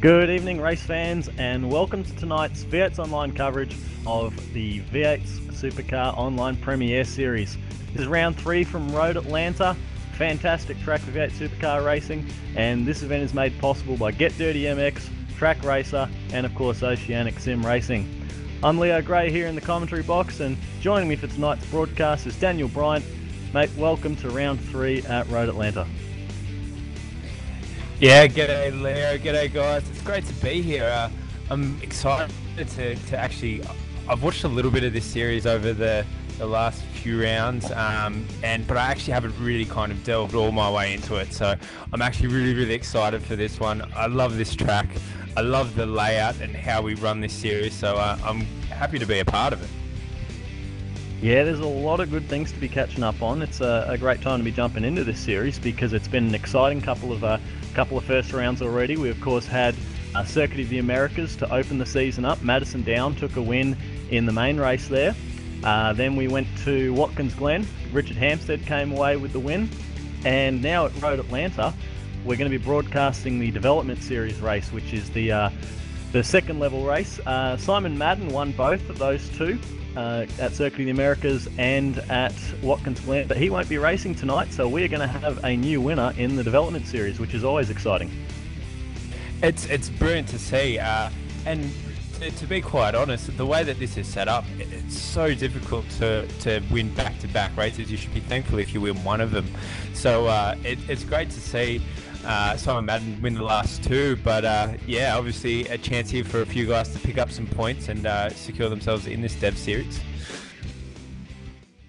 Good evening, race fans, and welcome to tonight's V8's online coverage of the V8's Supercar Online Premier Series. This is round 3 from Road Atlanta. Fantastic track for V8 Supercar racing, and this event is made possible by Get Dirty MX, TrakRacer, and of course Oceanic Sim Racing. I'm Leo Gray here in the commentary box, and joining me for tonight's broadcast is Daniel Bryant. Mate, welcome to round 3 at Road Atlanta. Yeah, g'day Leo, g'day guys. It's great to be here. I'm excited to actually. I've watched a little bit of this series over the last few rounds, but I actually haven't really kind of delved all my way into it. So I'm actually really excited for this one. I love this track. I love the layout and how we run this series. So I'm happy to be a part of it. Yeah, there's a lot of good things to be catching up on. It's a great time to be jumping into this series because it's been an exciting couple of first rounds already. We of course had Circuit of the Americas to open the season up. Madison Down took a win in the main race there. Then we went to Watkins Glen. Richard Hampstead came away with the win. And now at Road Atlanta, we're going to be broadcasting the Development Series race, which is the second level race. Simon Madden won both of those two. At Circuit of the Americas and at Watkins Glen, but he won't be racing tonight, so we're going to have a new winner in the Development Series, which is always exciting. It's brilliant to see, and to be quite honest, the way that this is set up, it's so difficult to win back-to-back races. You should be thankful if you win one of them. So it's great to see Simon Madden win the last two, but yeah, obviously a chance here for a few guys to pick up some points and secure themselves in this Dev Series.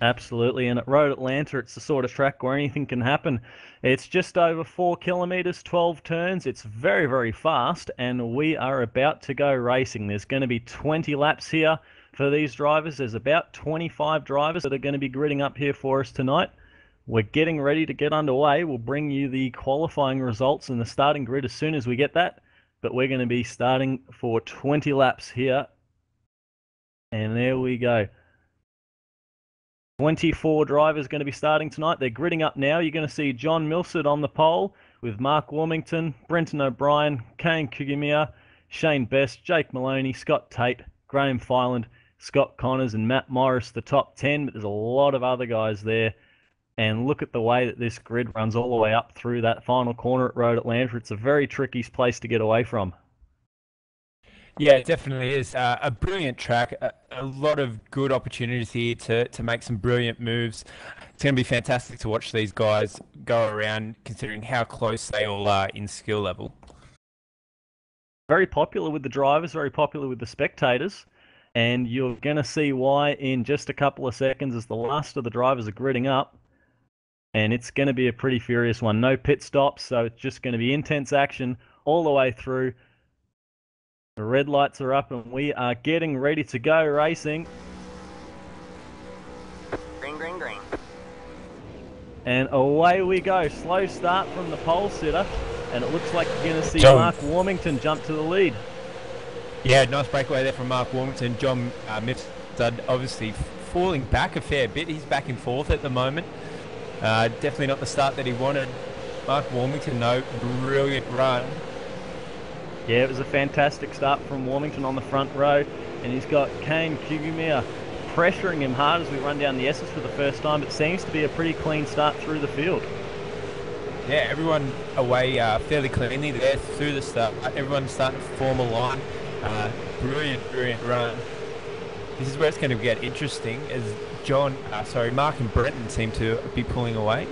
Absolutely, and at Road Atlanta, it's the sort of track where anything can happen. It's just over 4 kilometres, 12 turns. It's very fast, and we are about to go racing. There's going to be 20 laps here for these drivers. There's about 25 drivers that are going to be gridding up here for us tonight. We're getting ready to get underway. We'll bring you the qualifying results and the starting grid as soon as we get that. But we're going to be starting for 20 laps here. And there we go. 24 drivers going to be starting tonight. They're gridding up now. You're going to see John Milsard on the pole with Mark Warmington, Brenton O'Brien, Kane Kugimiya, Shane Best, Jake Maloney, Scott Tate, Graham Filand, Scott Connors, and Matt Morris, the top 10. But there's a lot of other guys there. And look at the way that this grid runs all the way up through that final corner at Road Atlanta. It's a very tricky place to get away from. Yeah, it definitely is. A brilliant track. A lot of good opportunities here to make some brilliant moves. It's going to be fantastic to watch these guys go around, considering how close they all are in skill level. Very popular with the drivers, very popular with the spectators. And you're going to see why in just a couple of seconds as the last of the drivers are gridding up. And it's going to be a pretty furious one. No pit stops, so it's just going to be intense action all the way through. The red lights are up and we are getting ready to go racing. Green. And away we go. Slow start from the pole sitter. And it looks like you're going to see John. Mark Warmington jump to the lead. Yeah, nice breakaway there from Mark Warmington. John Milsard obviously falling back a fair bit. He's back in fourth at the moment. Definitely not the start that he wanted. Mark Warmington, though, brilliant run. Yeah, it was a fantastic start from Warmington on the front row. And he's got Kane Kugimiya pressuring him hard as we run down the S's for the first time. It seems to be a pretty clean start through the field. Yeah, everyone away fairly cleanly there through the start. Everyone's starting to form a line. Brilliant run. This is where it's going to get interesting as Mark and Brenton seem to be pulling away.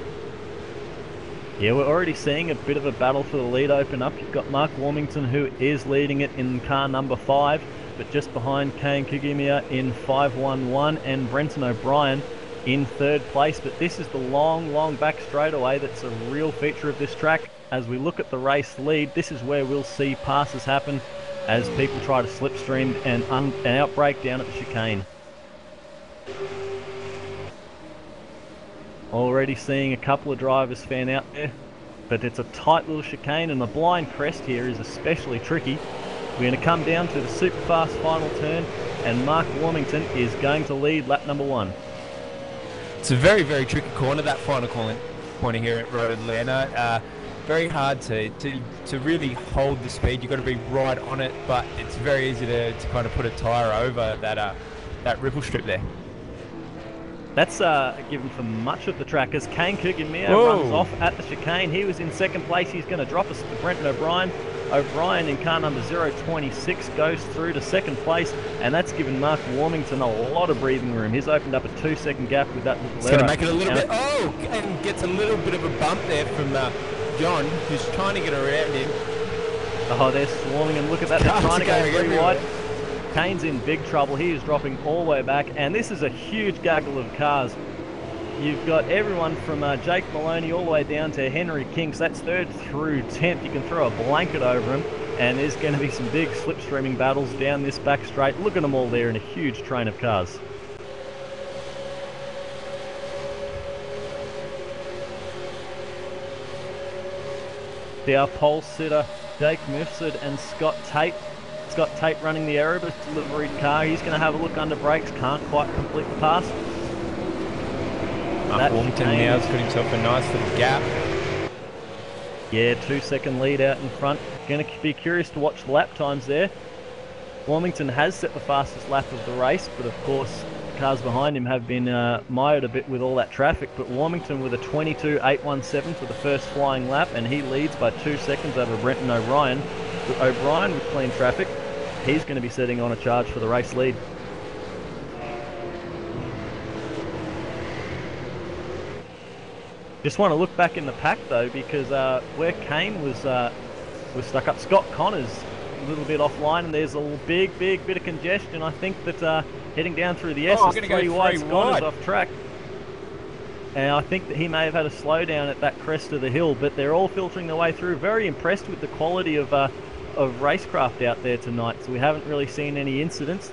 Yeah, we're already seeing a bit of a battle for the lead open up. You've got Mark Warmington, who is leading it in car number 5, but just behind Kane Kugimiya in 511 and Brenton O'Brien in 3rd place. But this is the long back straightaway that's a real feature of this track. As we look at the race lead, this is where we'll see passes happen as people try to slipstream and outbrake down at the chicane. Already seeing a couple of drivers fan out there, but it's a tight little chicane and the blind crest here is especially tricky. We're going to come down to the super fast final turn and Mark Warmington is going to lead lap number 1. It's a very tricky corner, that final corner here at Road Atlanta. very hard to really hold the speed. You've got to be right on it, but it's very easy to kind of put a tyre over that ripple strip there. That's given for much of the track as Kane Kugimia Whoa. runs off at the chicane. He was in second place. He's going to drop us to Brenton O'Brien. O'Brien in car number 026 goes through to second place, and that's given Mark Warmington a lot of breathing room. He's opened up a 2-second gap with that little It's going to make it a little bit... Oh, and gets a little bit of a bump there from John, who's trying to get around him. Oh, they're swarming him. Look at that. They're trying to go very wide. Kane's in big trouble. He is dropping all the way back, and this is a huge gaggle of cars. You've got everyone from Jake Maloney all the way down to Henry King, so that's 3rd through 10th. You can throw a blanket over him, and there's going to be some big slipstreaming battles down this back straight. Look at them all there in a huge train of cars. Our pole sitter, Jake Mifsud and Scott Tate. Scott Tate running the Erebus delivery car. He's going to have a look under brakes. Can't quite complete the pass. Mark Warmington now has got himself a nice little gap. Yeah, 2-second lead out in front. Going to be curious to watch the lap times there. Warmington has set the fastest lap of the race, but of course the cars behind him have been mired a bit with all that traffic. But Warmington with a 22.817 for the first flying lap, and he leads by 2 seconds over Brenton O'Brien. O'Brien with clean traffic. He's going to be setting on a charge for the race lead. Just want to look back in the pack though, because where Kane was stuck up, Scott Connors a little bit offline, and there's a big bit of congestion. I think that heading down through the S is 3 wide. Scott is off track, and I think that he may have had a slowdown at that crest of the hill. But they're all filtering their way through. Very impressed with the quality of racecraft out there tonight. So we haven't really seen any incidents.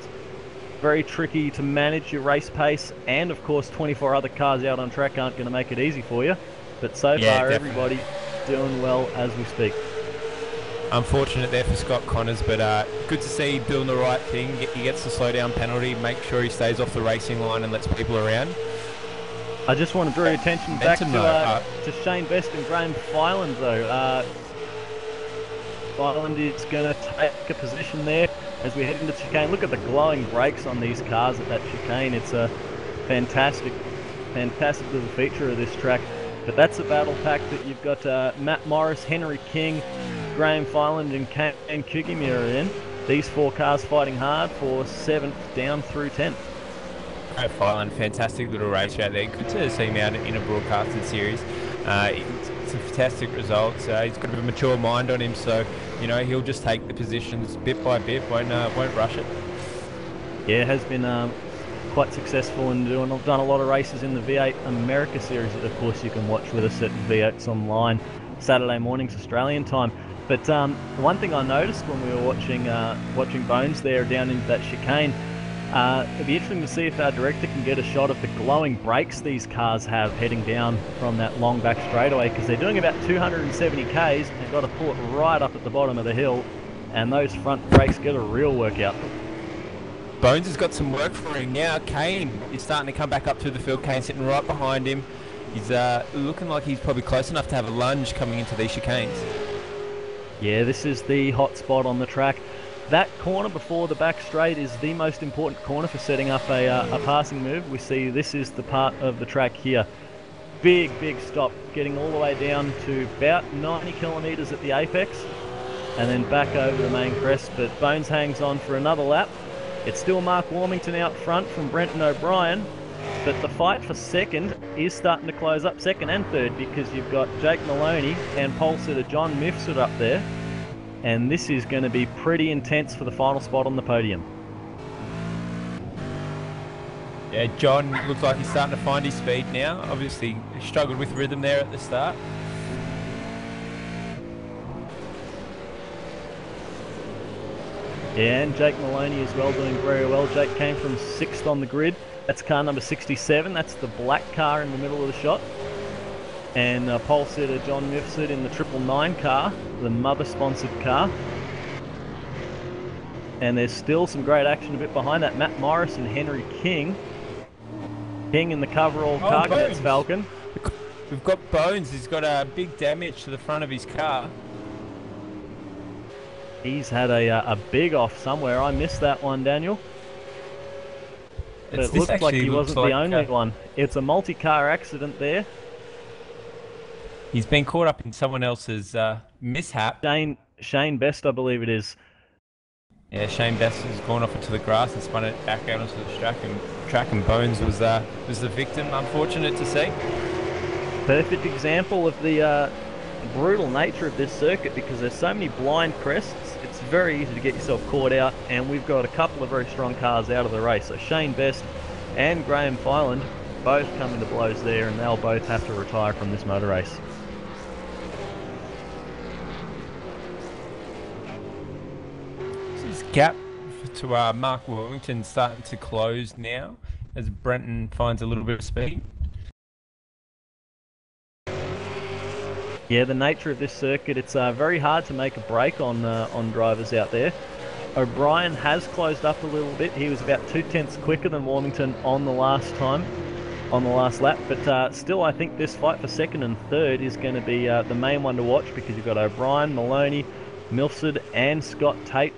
Very tricky to manage your race pace, and of course 24 other cars out on track aren't going to make it easy for you. But so far everybody's doing well as we speak. Unfortunate there for Scott Connors, but good to see him doing the right thing. He gets the slowdown penalty, make sure he stays off the racing line and lets people around. I just want to draw your attention back to Shane Best and Graham Filand though. Filand is going to take a position there as we head into the chicane. Look at the glowing brakes on these cars at that chicane. It's a fantastic little feature of this track. But that's a battle pack that you've got Matt Morris, Henry King, Graham Filand and Kane Kugimia are in. These 4 cars fighting hard for 7th down through 10th. Filand, fantastic little race out there. Good to see him out in a broadcasted series. It's a fantastic result. He's got a mature mind on him, so you know he'll just take the positions bit by bit, won't rush it. Yeah, has been quite successful and done a lot of races in the V8 America series that of course you can watch with us at V8s online Saturday mornings Australian time. But one thing I noticed when we were watching Bones there down into that chicane, it'd be interesting to see if our director can get a shot of the glowing brakes these cars have heading down from that long back straightaway, because they're doing about 270 Ks and got to pull it right up at the bottom of the hill, and those front brakes get a real workout. Bones has got some work for him now. Kane is starting to come back up through the field. Kane sitting right behind him. He's looking like he's probably close enough to have a lunge coming into these chicanes. Yeah, this is the hot spot on the track. That corner before the back straight is the most important corner for setting up a passing move. We see this is the part of the track here. Big stop, getting all the way down to about 90 kilometres at the apex, and then back over the main crest. But Bones hangs on for another lap. It's still Mark Warmington out front from Brenton O'Brien, but the fight for second is starting to close up, second and third, because you've got Jake Maloney and pole sitter John Mifsud up there. And this is going to be pretty intense for the final spot on the podium. Yeah, John looks like he's starting to find his speed now. Obviously, he struggled with rhythm there at the start. Yeah, and Jake Maloney as well, doing very well. Jake came from 6th on the grid. That's car number 67. That's the black car in the middle of the shot. And pole sitter John Mifsud in the 999 car, the mother-sponsored car. And there's still some great action a bit behind that. Matt Morris and Henry King. King in the coverall Cargonets Falcon. We've got Bones. He's got a big damage to the front of his car. He's had a big off somewhere. I missed that one, Daniel. But it looked like he wasn't the only one. It's a multi-car accident there. He's been caught up in someone else's mishap. Shane Best, I believe it is. Yeah, Shane Best has gone off into the grass and spun it back out onto the track, and Bones was the victim. Unfortunate to see. Perfect example of the brutal nature of this circuit, because there's so many blind crests. It's very easy to get yourself caught out, and we've got a couple of very strong cars out of the race. So Shane Best and Graham Filand both coming to blows there, and they'll both have to retire from this motor race. This gap to Mark Wellington starting to close now as Brenton finds a little bit of speed. Yeah, the nature of this circuit, it's very hard to make a break on drivers out there. O'Brien has closed up a little bit. He was about 2/10 quicker than Warmington on the last lap, but still I think this fight for second and third is going to be the main one to watch, because you've got O'Brien, Maloney, Milford and Scott Tate.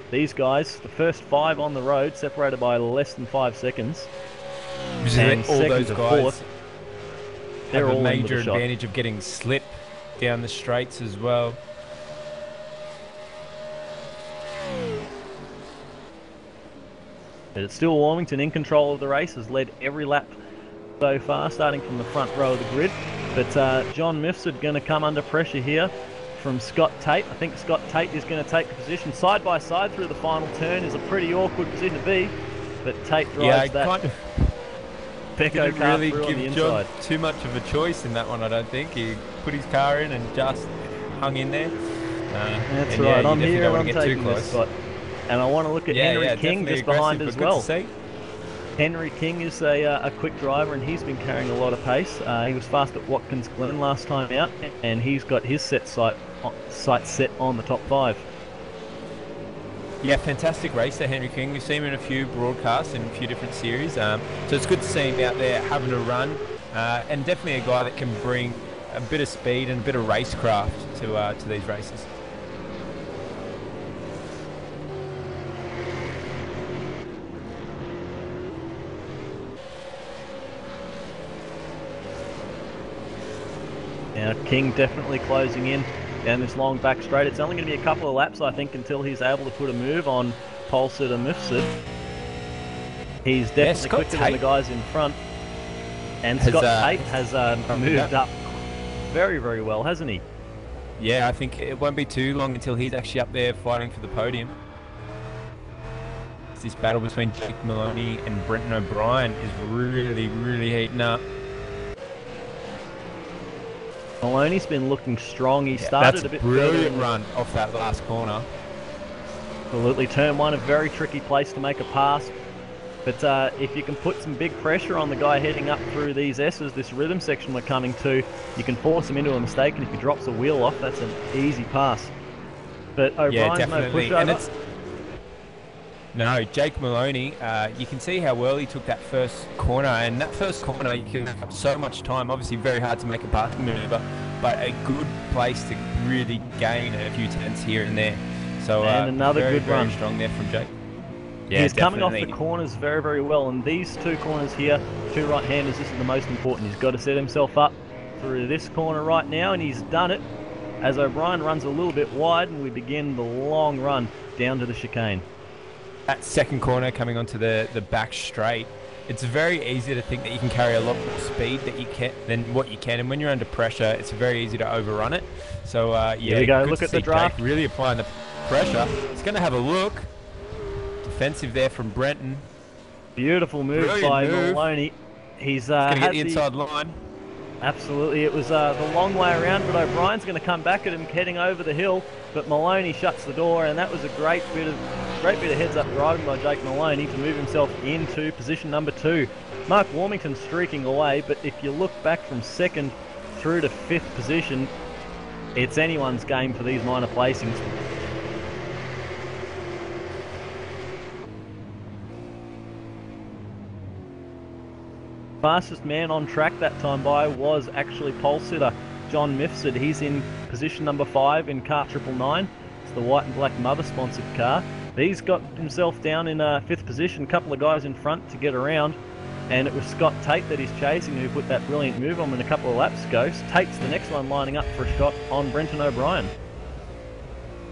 These guys, the first 5 on the road, separated by less than 5 seconds. And all those guys they're have all a major in the advantage of getting slip down the straights as well. But it's still Warmington in control of the race, has led every lap so far, starting from the front row of the grid. But John Mifsud going to come under pressure here from Scott Tate. I think Scott Tate is going to take the position side by side through the final turn. Is a pretty awkward position to be, but Tate drives that. Didn't really give John too much of a choice in that one, I don't think. He put his car in and just hung in there. That's right. I'm here and I'm taking this spot. And I want to look at Henry King just behind as well. Henry King is a quick driver, and he's been carrying a lot of pace. He was fast at Watkins Glen last time out, and he's got his sight set on the top 5. Yeah, fantastic racer, Henry King. We've seen him in a few broadcasts in a few different series. So it's good to see him out there having a run, and definitely a guy that can bring a bit of speed and a bit of racecraft to these races. Now King definitely closing in down this long back straight. It's only going to be a couple of laps, I think, until he's able to put a move on Polsad and Mifsud. He's definitely quicker than the guys in front. And Scott Tate has moved up very, very well, hasn't he? Yeah, I think it won't be too long until he's actually up there fighting for the podium. This battle between Jake Maloney and Brenton O'Brien is really, really heating up. Maloney's been looking strong. He started a bit brilliant run off that last corner. Absolutely. Turn 1, a very tricky place to make a pass. But if you can put some big pressure on the guy heading up through these S's, this rhythm section we're coming to, you can force him into a mistake, and if he drops a wheel off, that's an easy pass. But O'Brien's no pushover. No, Jake Maloney, you can see how well he took that first corner, and that first corner you can have so much time. Obviously very hard to make a parking maneuver, but a good place to really gain a few tenths here and there. So and another very, good run. very strong there from Jake. Yeah, he's coming off the corners very, very well, and these 2 corners here, 2 right-handers, this is the most important. He's got to set himself up through this corner right now, and he's done it as O'Brien runs a little bit wide, and we begin the long run down to the chicane. That second corner coming onto the back straight, it's very easy to think that you can carry a lot more speed than what you can, and when you're under pressure, it's very easy to overrun it. So yeah, here we go. Look at the draft. Jake really applying the pressure. He's going to have a look. Defensive there from Brenton. Beautiful move by Maloney. He's going to get the inside line. Absolutely, it was the long way around, but O'Brien's going to come back at him heading over the hill, but Maloney shuts the door, and that was a great bit of heads-up driving by Jake Maloney to move himself into position number 2. Mark Warmington streaking away, but if you look back from 2nd through to 5th position, it's anyone's game for these minor placings. Fastest man on track that time by was actually pole sitter John Mifsud. He's in position number 5 in car 999. It's the white and black mother sponsored car. He's got himself down in 5th position, a couple of guys in front to get around, and it was Scott Tate that he's chasing who put that brilliant move on him a couple of laps ago. Tate's the next one lining up for a shot on Brenton O'Brien.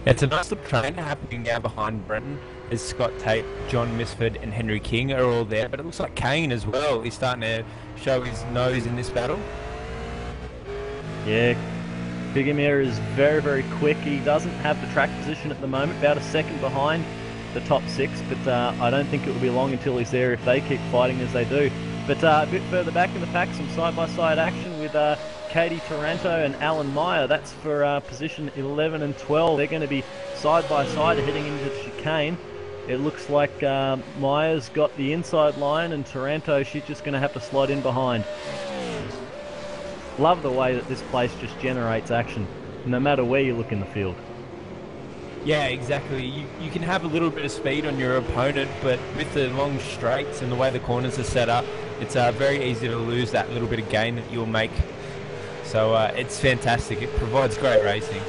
It's a nice little train happening now behind Brenton as Scott Tate, John Misford and Henry King are all there, but it looks like Kane as well is starting to show his nose in this battle. Yeah, Bigomir is very, very quick. He doesn't have the track position at the moment, about a second behind the top 6, but I don't think it will be long until he's there if they keep fighting as they do. But a bit further back in the pack, some side-by-side action with Katie Taranto and Alan Meyer. That's for position 11 and 12. They're going to be side-by-side heading into the chicane. It looks like Meyer's got the inside line, and Taranto, she's just going to have to slide in behind. Love the way that this place just generates action, no matter where you look in the field. Yeah, exactly. You can have a little bit of speed on your opponent, but with the long straights and the way the corners are set up, it's very easy to lose that little bit of gain that you'll make. So it's fantastic. It provides great racing.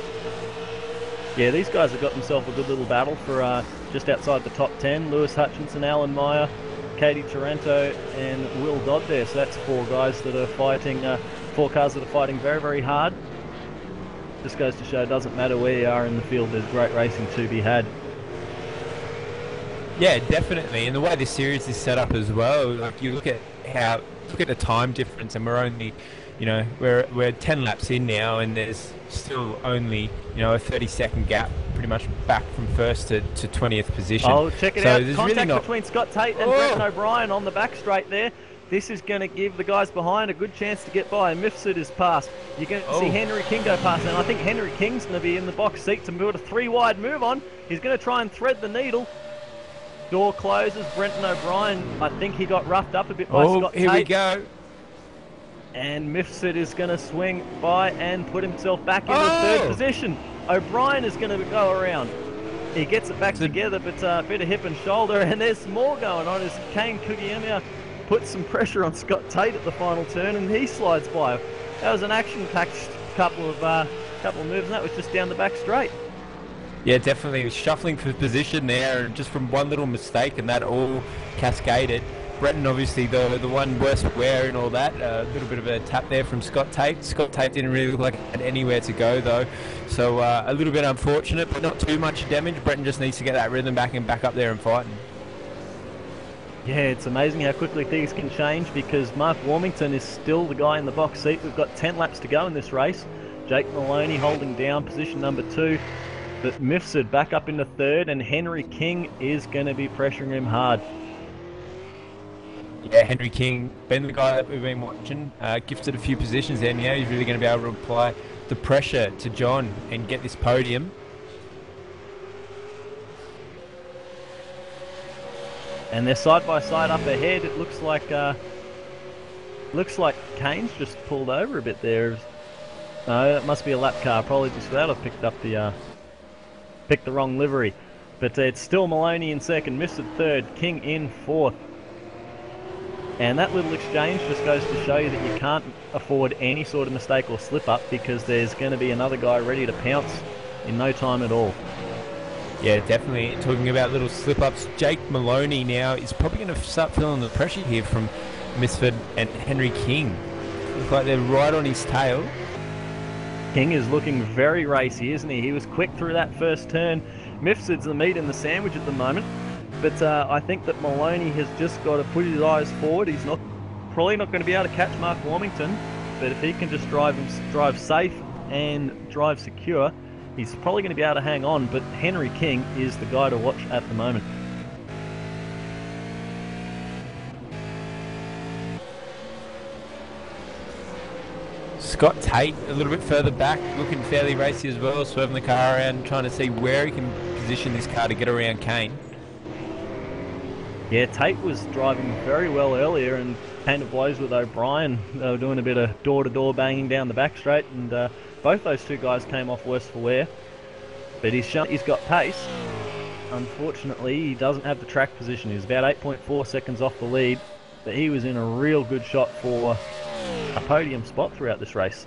Yeah, these guys have got themselves a good little battle for just outside the top 10. Lewis Hutchinson, Alan Meyer, Katie Taranto and Will Dodd there. So that's 4 guys that are fighting, 4 cars that are fighting very, very hard. Just goes to show it doesn't matter where you are in the field, there's great racing to be had. Yeah, definitely. And the way this series is set up as well, like you look at the time difference, and we're only, you know, we're 10 laps in now, and there's still only, you know, a 30-second gap pretty much back from 1st to 20th position. Oh, check it out. Contact really between Scott Tate and Brenton O'Brien on the back straight there. This is going to give the guys behind a good chance to get by. Mifsud is past. You're going to see Henry King go past, and I think Henry King's going to be in the box seat to build a 3-wide move on. He's going to try and thread the needle. Door closes. Brenton O'Brien, I think he got roughed up a bit by Scott Tate. Here we go. And Mifsud is going to swing by and put himself back in the 3rd position. O'Brien is going to go around. He gets it back together, but a bit of hip and shoulder, and there's more going on as Kane Kugiyama puts some pressure on Scott Tate at the final turn, and he slides by. That was an action-packed couple of moves, and that was just down the back straight. Yeah, definitely shuffling for position there, and just from one little mistake, and that all cascaded. Brenton, obviously, the one worst wear and all that. A little bit of a tap there from Scott Tate. Scott Tate didn't really look like he had anywhere to go, though. So a little bit unfortunate, but not too much damage. Brenton just needs to get that rhythm back and back up there and fighting. Yeah, it's amazing how quickly things can change, because Mark Warmington is still the guy in the box seat. We've got 10 laps to go in this race. Jake Maloney holding down position number 2. But Mifsud back up into 3rd, and Henry King is going to be pressuring him hard. Yeah, Henry King, been the guy that we've been watching, gifted a few positions there. Now he's really going to be able to apply the pressure to John and get this podium. And they're side by side up ahead. It looks like Kane's just pulled over a bit there. No, it must be a lap car. Apologies for that. I've picked up picked the wrong livery. But it's still Maloney in 2nd, Mifsud 3rd, King in 4th. And that little exchange just goes to show you that you can't afford any sort of mistake or slip up, because there's going to be another guy ready to pounce in no time at all. Yeah, definitely. Talking about little slip-ups, Jake Maloney now is probably going to start feeling the pressure here from Misford and Henry King. Looks like they're right on his tail. King is looking very racy, isn't he? He was quick through that first turn. Mifsud's the meat in the sandwich at the moment. But I think that Maloney has just got to put his eyes forward. He's probably not going to be able to catch Mark Warmington, but if he can just drive safe and drive secure, he's probably going to be able to hang on. But Henry King is the guy to watch at the moment. Scott Tate a little bit further back, looking fairly racy as well, swerving the car around, trying to see where he can position this car to get around Kane. Yeah, Tate was driving very well earlier and came to blows with O'Brien. They were doing a bit of door-to-door banging down the back straight, and both those two guys came off worse for wear. But he's got pace. Unfortunately, he doesn't have the track position. He's about 8.4 seconds off the lead but he was in a real good shot for a podium spot throughout this race.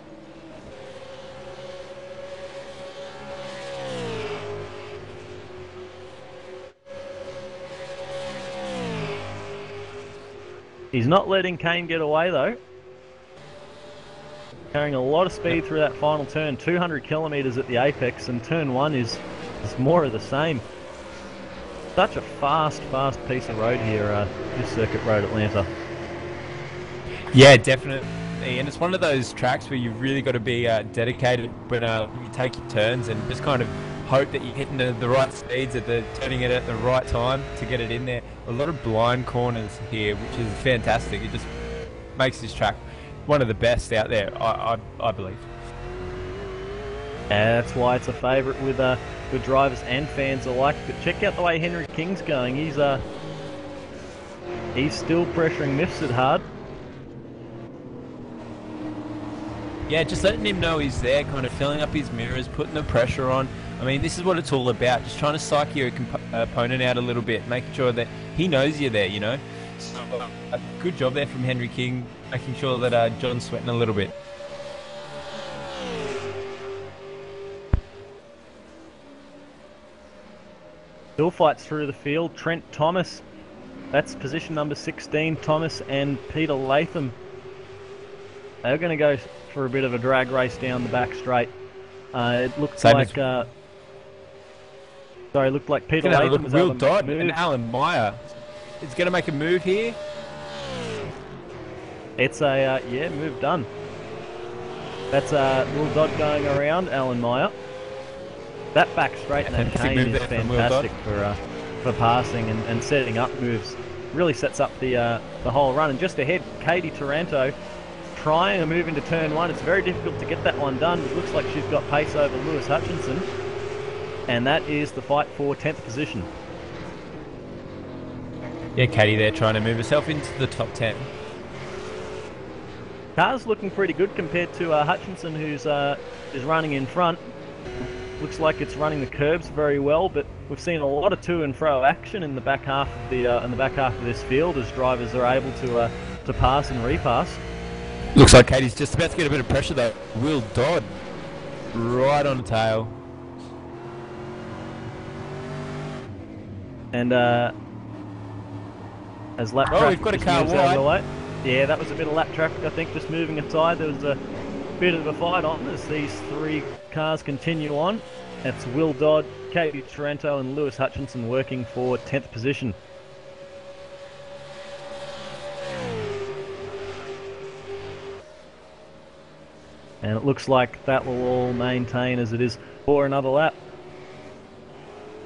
He's not letting Kane get away though. Carrying a lot of speed through that final turn, 200 kilometers at the apex, and turn 1 is more of the same. Such a fast piece of road here, this Circuit Road Atlanta. Yeah, definitely. And it's one of those tracks where you've really got to be dedicated when you take your turns and just kind of hope that you're hitting the right speeds, turning it at the right time to get it in there. A lot of blind corners here, which is fantastic. It just makes this track one of the best out there, I believe. Yeah, that's why it's a favourite with drivers and fans alike. But check out the way Henry King's going. He's still pressuring Mifsud hard. Yeah, just letting him know he's there, kind of filling up his mirrors, putting the pressure on. I mean, this is what it's all about, just trying to psych your opponent out a little bit, making sure that he knows you're there, you know. So, good job there from Henry King, making sure that John's sweating a little bit. Still fights through the field. Trent Thomas, that's position number 16. Thomas and Peter Latham, they're going to go for a bit of a drag race down the back straight. It looked like looked like Peter Latham was Will Dodd and Alan Meyer is going to make a move here. It's a move done. That's Will Dodd going around Alan Meyer. That back straight and that Kane is fantastic for passing and setting up moves. Really sets up the whole run. And just ahead, Katie Taranto trying a move into turn 1. It's very difficult to get that one done. It looks like she's got pace over Lewis Hutchinson. And that is the fight for 10th position. Yeah, Katie there trying to move herself into the top 10. Car's looking pretty good compared to Hutchinson, who's is running in front. Looks like it's running the curbs very well, but we've seen a lot of to and fro action in the back half of this field as drivers are able to pass and repass. Looks like Katie's just about to get a bit of pressure though. Will Dodd right on the tail. And as lap traffic we've got a car wide. Yeah, that was a bit of lap traffic, I think, just moving aside. There was a bit of a fight on as these three cars continue on. That's Will Dodd, Katie Taranto and Lewis Hutchinson working for 10th position. And it looks like that will all maintain as it is for another lap.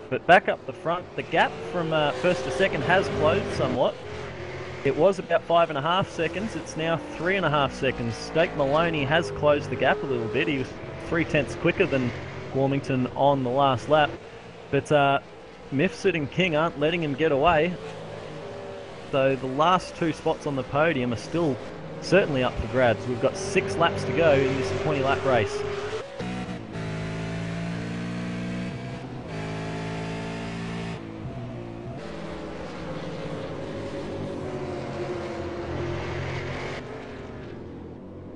But back up the front, the gap from first to second has closed somewhat. It was about 5.5 seconds, it's now 3.5 seconds. Stake Maloney has closed the gap a little bit. He was 0.3 quicker than Warmington on the last lap. But Mifsud and King aren't letting him get away. So the last two spots on the podium are still certainly up for grabs. We've got 6 laps to go in this 20-lap race.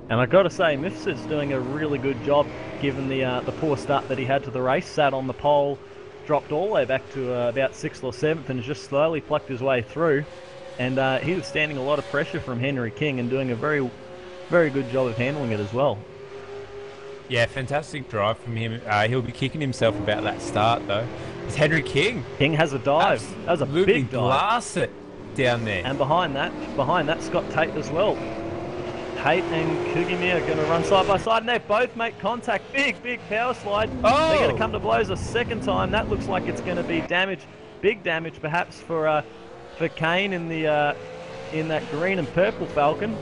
And I've got to say, Mifsud's doing a really good job given the poor start that he had to the race. Sat on the pole, dropped all the way back to about 6th or 7th and has just slowly plucked his way through. And he was standing a lot of pressure from Henry King and doing a very, very good job of handling it as well. Yeah, fantastic drive from him. He'll be kicking himself about that start though. It's Henry King. King has a dive. That was a big dive. Blast it down there. And behind that, Scott Tate as well. Tate and Kugimi are going to run side by side, and they both make contact. Big power slide. Oh! They're going to come to blows a second time. That looks like it's going to be damage, big damage perhaps for Kane in the in that green and purple Falcon.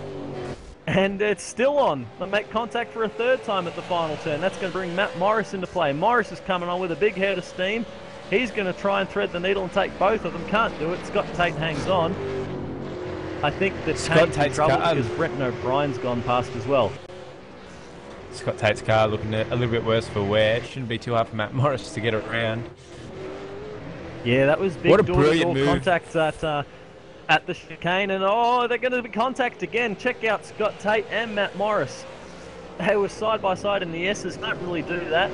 And it's still on. They make contact for a third time at the final turn. That's going to bring Matt Morris into play. Morris is coming on with a big head of steam. He's going to try and thread the needle and take both of them. Can't do it. Scott Tate hangs on. I think that Tate's in trouble because Brenton O'Brien's gone past as well. Scott Tate's car looking a little bit worse for wear. Shouldn't be too hard for Matt Morris to get around. Yeah, that was big door-to-door contact that at the chicane, and oh, they're going to be contact again. Check out Scott Tate and Matt Morris. They were side by side in the S's, don't really do that.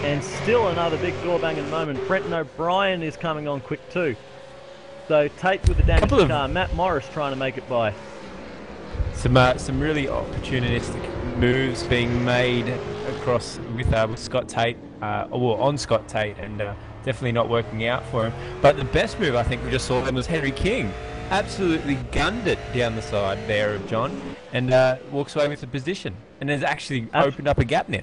And still another big door-banging moment. Brenton O'Brien is coming on quick too. So Tate with the damaged car, Matt Morris trying to make it by. Some really opportunistic moves being made across with Scott Tate, or on Scott Tate, and definitely not working out for him. But the best move I think we just saw then was Henry King. Absolutely gunned it down the side there of John, and walks away with the position, and has actually opened up a gap now.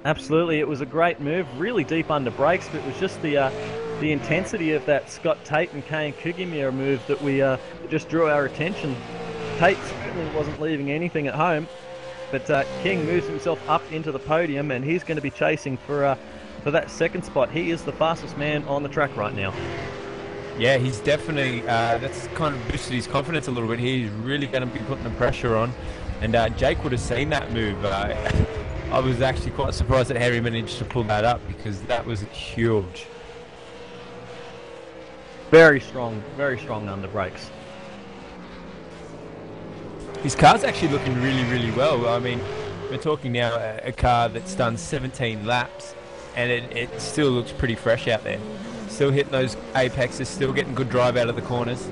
Absolutely, it was a great move, really deep under brakes, but it was just the intensity of that Scott Tate and Kane Kugimura move that we just drew our attention. Tate certainly wasn't leaving anything at home, but King moves himself up into the podium, and he's going to be chasing for that second spot. He is the fastest man on the track right now. Yeah, he's definitely, that's kind of boosted his confidence a little bit. He's really going to be putting the pressure on, and Jake would have seen that move. I was actually quite surprised that Harry managed to pull that up, because that was huge. Very strong under brakes. His car's actually looking really, really well. I mean, we're talking now a car that's done 17 laps, and it still looks pretty fresh out there. Still hitting those apexes, still getting good drive out of the corners.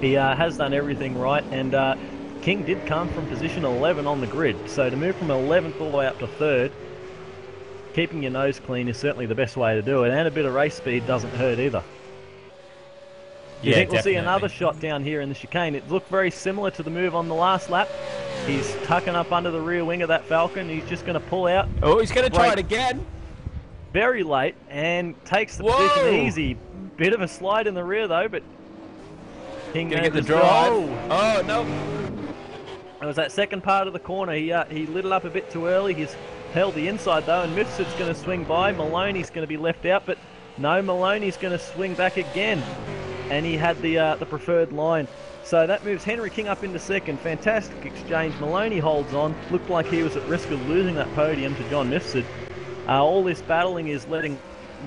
He has done everything right, and King did come from position 11 on the grid, so to move from 11th all the way up to 3rd, keeping your nose clean is certainly the best way to do it, and a bit of race speed doesn't hurt either. Do you think we'll see another shot down here in the chicane? It looked very similar to the move on the last lap. He's tucking up under the rear wing of that Falcon. He's just going to pull out. Oh, he's going to try it again. Very late, and takes the position easy. Bit of a slide in the rear though, but King going to get the drive. Oh, no. It was that second part of the corner. He lit it up a bit too early. He's held the inside though, and Mifsud's going to swing by. Maloney's going to be left out, but no, Maloney's going to swing back again. And he had the preferred line. So that moves Henry King up into second. Fantastic exchange. Maloney holds on. Looked like he was at risk of losing that podium to John Mifsud. All this battling is letting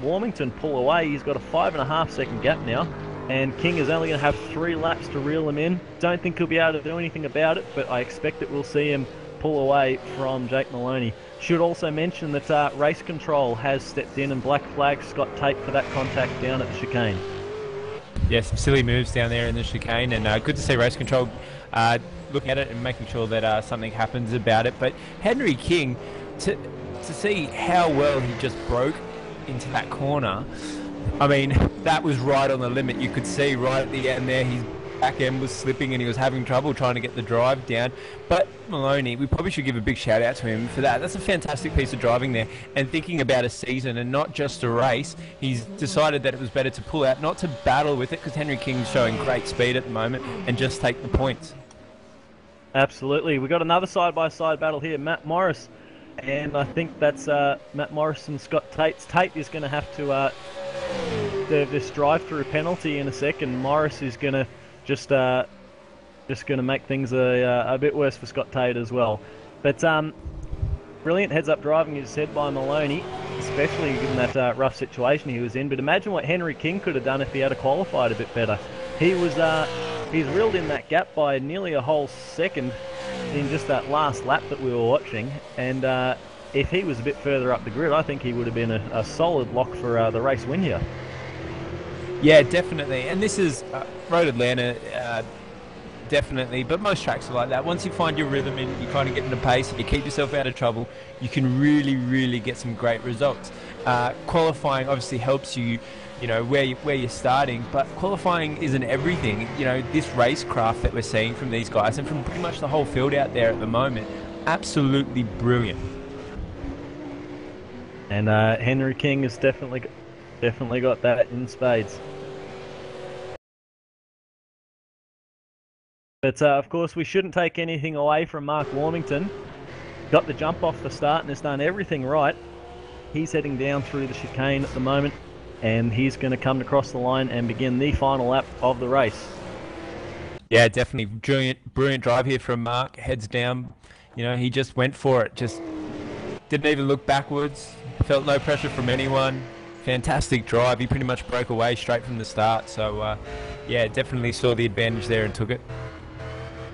Warmington pull away. He's got a 5.5 second gap now. And King is only going to have 3 laps to reel him in. Don't think he'll be able to do anything about it, but I expect that we'll see him pull away from Jake Maloney. Should also mention that Race Control has stepped in and black flagged Scott Tate for that contact down at the chicane. Yeah, some silly moves down there in the chicane, and good to see Race Control looking at it and making sure that something happens about it. But Henry King, to see how well he just broke into that corner, I mean, that was right on the limit. You could see right at the end there, his back end was slipping and he was having trouble trying to get the drive down. But Maloney, we probably should give a big shout out to him for that. That's a fantastic piece of driving there, and thinking about a season and not just a race. He's decided that it was better to pull out, not to battle with it, because Henry King's showing great speed at the moment, and just take the points. Absolutely. We've got another side-by-side battle here. Matt Morris, and I think that's Matt Morris and Scott Tate. Tate is going to have to this drive-through penalty in a second. Morris is going to just going to make things a bit worse for Scott Tate as well. But brilliant heads-up driving, as said, by Maloney, especially given that rough situation he was in. But imagine what Henry King could have done if he had qualified a bit better. He was he's reeled in that gap by nearly a whole second in just that last lap that we were watching. And if he was a bit further up the grid, I think he would have been a solid lock for the race win here. Yeah, definitely. And this is Road Atlanta, definitely, but most tracks are like that. Once you find your rhythm and you kind of get into pace and you keep yourself out of trouble, you can really, really get some great results. Qualifying obviously helps you, you know, where you're starting, but qualifying isn't everything. You know, this racecraft that we're seeing from these guys and from pretty much the whole field out there at the moment, absolutely brilliant. And Henry King has definitely got that in spades. But of course we shouldn't take anything away from Mark Warmington. Got the jump off the start and has done everything right. He's heading down through the chicane at the moment, and he's going to come across the line and begin the final lap of the race. Yeah, definitely brilliant drive here from Mark. Heads down, you know, he just went for it. Just didn't even look backwards. Felt no pressure from anyone. fantastic drive. He pretty much broke away straight from the start. So, yeah, definitely saw the advantage there and took it.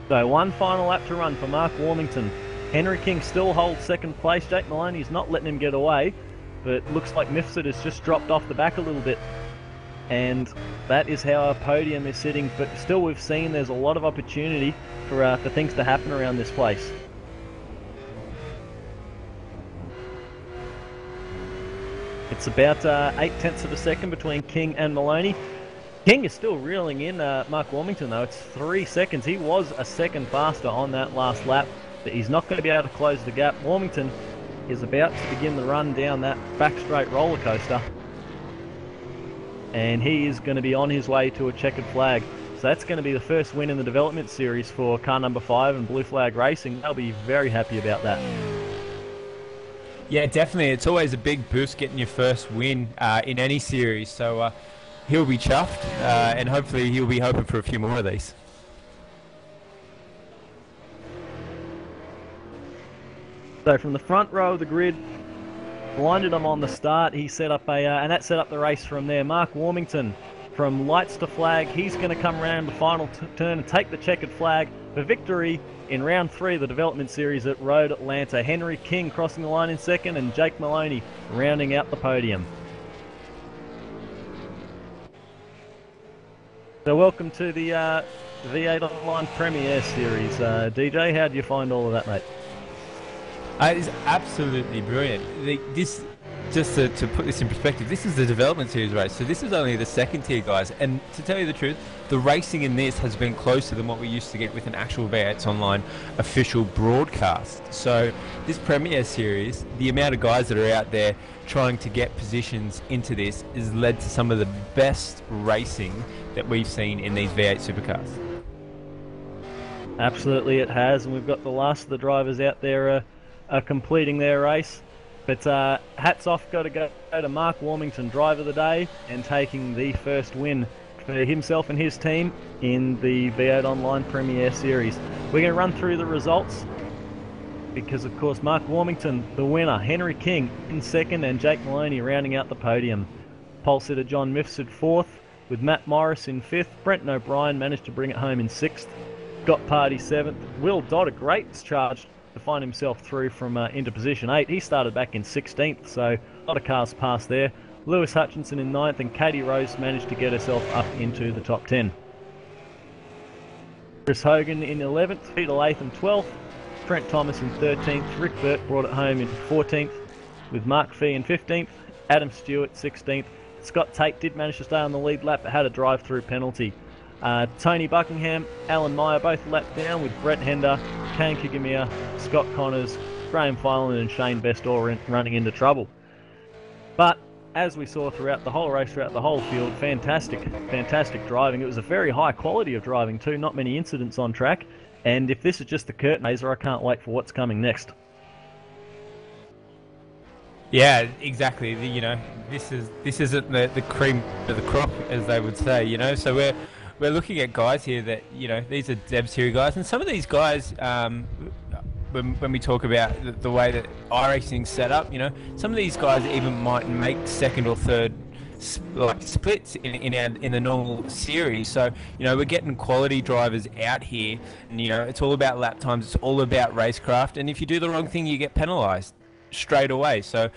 So one final lap to run for Mark Warmington. Henry King still holds second place. Jake Maloney's not letting him get away, but looks like Mifsud has just dropped off the back a little bit. And that is how our podium is sitting, but still we've seen there's a lot of opportunity for things to happen around this place. It's about 0.8 of a second between King and Maloney. King is still reeling in Mark Warmington though. It's 3 seconds. He was a second faster on that last lap, but he's not going to be able to close the gap. Warmington is about to begin the run down that back straight roller coaster, and he is going to be on his way to a checkered flag. So that's going to be the first win in the development series for car number 5 and Blue Flag Racing. They'll be very happy about that. Yeah, definitely. It's always a big boost getting your first win in any series. So he'll be chuffed, and hopefully he'll be hoping for a few more of these. So from the front row of the grid, blinded him on the start. He set up and that set up the race from there. Mark Warmington, from lights to flag, he's going to come around the final turn and take the checkered flag for victory in round 3 of the development series at Road Atlanta. Henry King crossing the line in second, and Jake Maloney rounding out the podium. So welcome to the V8 Online Premiere Series. DJ, how do you find all of that, mate? It is absolutely brilliant. Just to put this in perspective, this is the development series race, so this is only the second tier, guys. And to tell you the truth, the racing in this has been closer than what we used to get with an actual V8's Online official broadcast. So this Premier Series, the amount of guys that are out there trying to get positions into this has led to some of the best racing that we've seen in these V8 supercars. Absolutely it has, and we've got the last of the drivers out there completing their race. But hats off got to go to Mark Warmington, driver of the day, and taking the first win for himself and his team in the V8 Online Premiere Series. We're going to run through the results because, of course, Mark Warmington, the winner, Henry King in second, and Jake Maloney rounding out the podium. Pole sitter John Mifsud 4th, with Matt Morris in 5th. Brenton O'Brien managed to bring it home in 6th. Scott Party 7th. Will Dodd, a great charge to find himself through from into position 8. He started back in 16th, so a lot of cars passed there. Lewis Hutchinson in 9th, and Katie Rose managed to get herself up into the top 10. Chris Hogan in 11th, Peter Latham 12th, Trent Thomas in 13th, Rick Burt brought it home in 14th, with Mark Fee in 15th, Adam Stewart 16th. Scott Tate did manage to stay on the lead lap, but had a drive-through penalty. Tony Buckingham, Alan Meyer both lapped down, with Brett Hender, Kane Kigamia, Scott Connors, Graham Filan and Shane Best all running into trouble. But as we saw throughout the whole race, throughout the whole field, fantastic driving. It was a very high quality of driving too, not many incidents on track. And if this is just the curtain raiser, I can't wait for what's coming next. Yeah, exactly. You know, this isn't the cream of the crop, as they would say. You know, so we're looking at guys here that, you know, these are Dev Series guys, and some of these guys, when we talk about the way that iRacing's set up, you know, some of these guys even might make second or third splits in the normal series. So, you know, we're getting quality drivers out here, and, you know, it's all about lap times, it's all about racecraft, and if you do the wrong thing, you get penalised straight away. So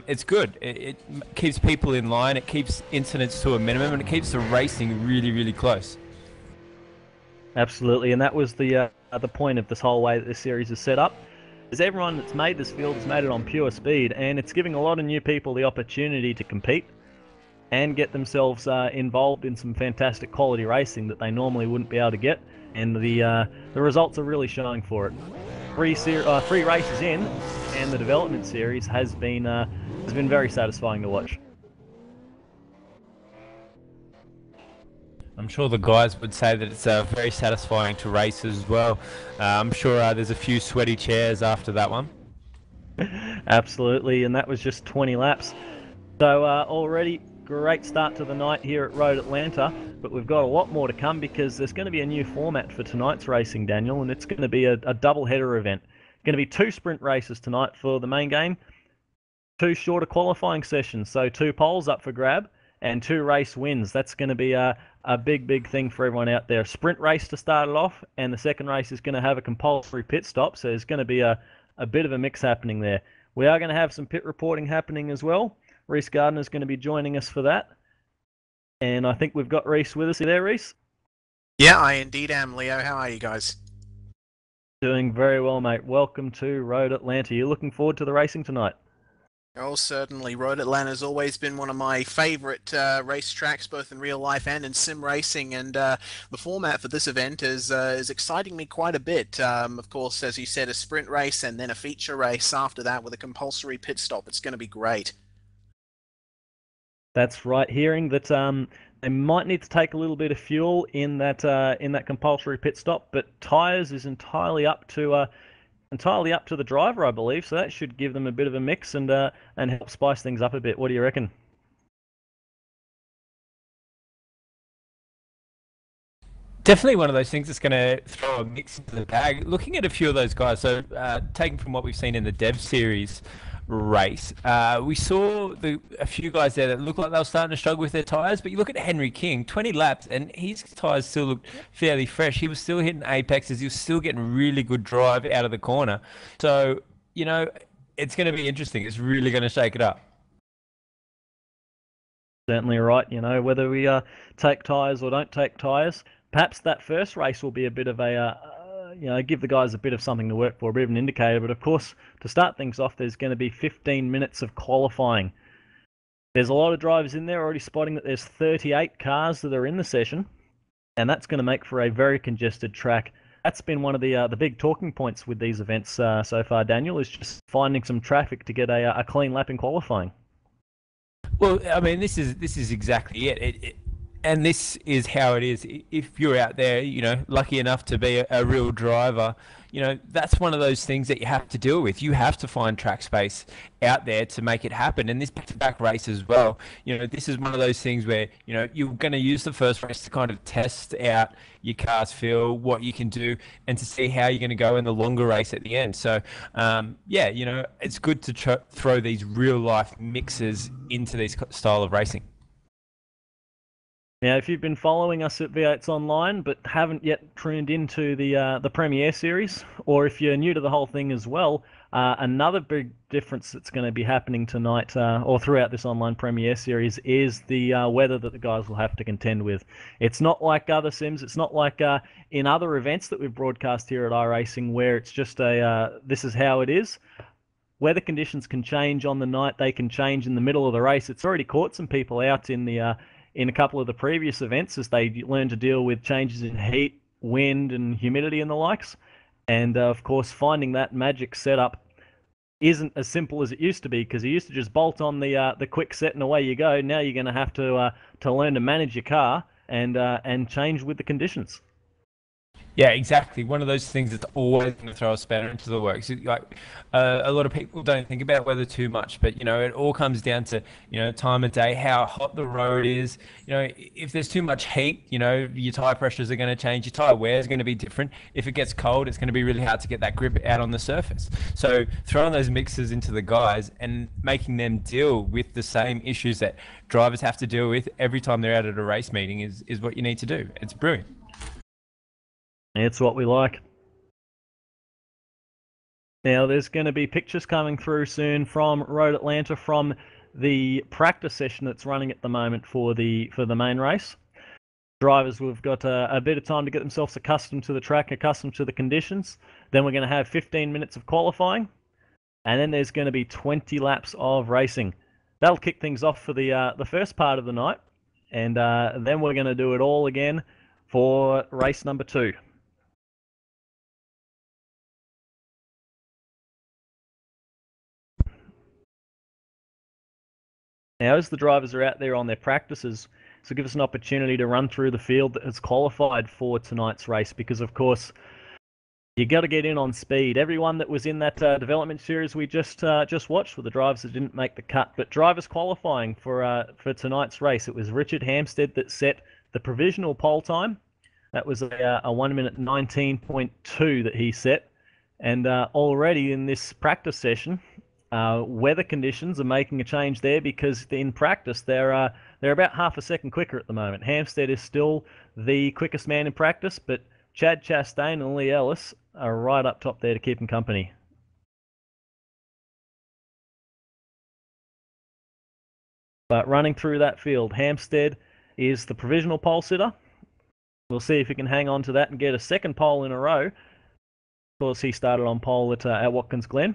it's good. It keeps people in line, it keeps incidents to a minimum, and it keeps the racing really, really close. Absolutely, and that was the point of this whole way that this series is set up. Is everyone that's made this field has made it on pure speed, and it's giving a lot of new people the opportunity to compete and get themselves involved in some fantastic quality racing that they normally wouldn't be able to get, and the results are really showing for it. 3 races in, and the development series has been very satisfying to watch. I'm sure the guys would say that it's very satisfying to race as well. I'm sure there's a few sweaty chairs after that one. Absolutely, and that was just 20 laps. So already great start to the night here at Road Atlanta, but we've got a lot more to come because there's going to be a new format for tonight's racing, Daniel, and it's going to be a double header event. Going to be 2 sprint races tonight for the main game, 2 shorter qualifying sessions, so 2 poles up for grab and 2 race wins. That's going to be a big thing for everyone out there. Sprint race to start it off, and the second race is going to have a compulsory pit stop, so there's going to be a bit of a mix happening there. We are going to have some pit reporting happening as well. Reese Gardner is going to be joining us for that. And I think we've got Reese with us. Are you there, Reese? Yeah, I indeed am, Leo. How are you guys? Doing very well, mate. Welcome to Road Atlanta. You looking forward to the racing tonight? Oh, certainly. Road Atlanta has always been one of my favourite racetracks, both in real life and in sim racing. And the format for this event is exciting me quite a bit. Of course, as you said, a sprint race and then a feature race after that with a compulsory pit stop. It's going to be great. That's right. Hearing that they might need to take a little bit of fuel in that compulsory pit stop, but tyres is entirely up to the driver, I believe. So that should give them a bit of a mix and help spice things up a bit. What do you reckon? Definitely one of those things that's going to throw a mix into the bag. Looking at a few of those guys, so taken from what we've seen in the Dev Series race, we saw a few guys there that looked like they were starting to struggle with their tyres, but you look at Henry King, 20 laps, and his tyres still looked fairly fresh. He was still hitting apexes. He was still getting really good drive out of the corner. So, it's going to be interesting. It's really going to shake it up. Certainly right. Whether we take tyres or don't take tyres, perhaps that first race will be a bit of give the guys a bit of something to work for, a bit of an indicator. But of course, to start things off, there's going to be 15 minutes of qualifying. There's a lot of drivers in there, already spotting that there's 38 cars that are in the session, and that's going to make for a very congested track. That's been one of the big talking points with these events so far, Daniel, is just finding some traffic to get a clean lap in qualifying. Well, I mean, this is exactly it. And this is how it is. If you're out there, lucky enough to be a real driver, that's one of those things that you have to deal with. You have to find track space out there to make it happen. And this back-to-back race as well, this is one of those things where, you're going to use the first race to kind of test out your car's feel, what you can do, and to see how you're going to go in the longer race at the end. So, it's good to throw these real-life mixes into this style of racing. Now, if you've been following us at V8s Online but haven't yet tuned into the Premiere Series, or if you're new to the whole thing as well, another big difference that's going to be happening tonight or throughout this online Premiere Series is the weather that the guys will have to contend with. It's not like other sims. It's not like in other events that we've broadcast here at iRacing where it's just this is how it is. Weather conditions can change on the night. They can change in the middle of the race. It's already caught some people out in a couple of the previous events as they learn to deal with changes in heat, wind, and humidity and the likes. And of course, finding that magic setup isn't as simple as it used to be, because you used to just bolt on the quick set and away you go. Now you're going to have to learn to manage your car and change with the conditions. Yeah, exactly. One of those things that's always going to throw a spanner into the works. Like a lot of people don't think about weather too much, but it all comes down to time of day, how hot the road is. If there's too much heat, your tire pressures are going to change. Your tire wear is going to be different. If it gets cold, it's going to be really hard to get that grip out on the surface. So throwing those mixes into the guys and making them deal with the same issues that drivers have to deal with every time they're out at a race meeting is what you need to do. It's brilliant. It's what we like. Now, there's going to be pictures coming through soon from Road Atlanta from the practice session that's running at the moment for the main race. Drivers have got a bit of time to get themselves accustomed to the track, accustomed to the conditions. Then we're going to have 15 minutes of qualifying, and then there's going to be 20 laps of racing. That'll kick things off for the first part of the night, and then we're going to do it all again for race number 2. Now, as the drivers are out there on their practices, this will give us an opportunity to run through the field that has qualified for tonight's race, because, of course, you got to get in on speed. Everyone that was in that development series we just watched were the drivers that didn't make the cut, but drivers qualifying for tonight's race. It was Richard Hampstead that set the provisional pole time. That was a 1 minute 19.2 that he set, and already in this practice session, Weather conditions are making a change there, because in practice they're about half a second quicker at the moment. Hampstead is still the quickest man in practice, but Chad Chastain and Lee Ellis are right up top there to keep him company. But running through that field, Hampstead is the provisional pole sitter. We'll see if he can hang on to that and get a second pole in a row. Of course, he started on pole at Watkins Glen.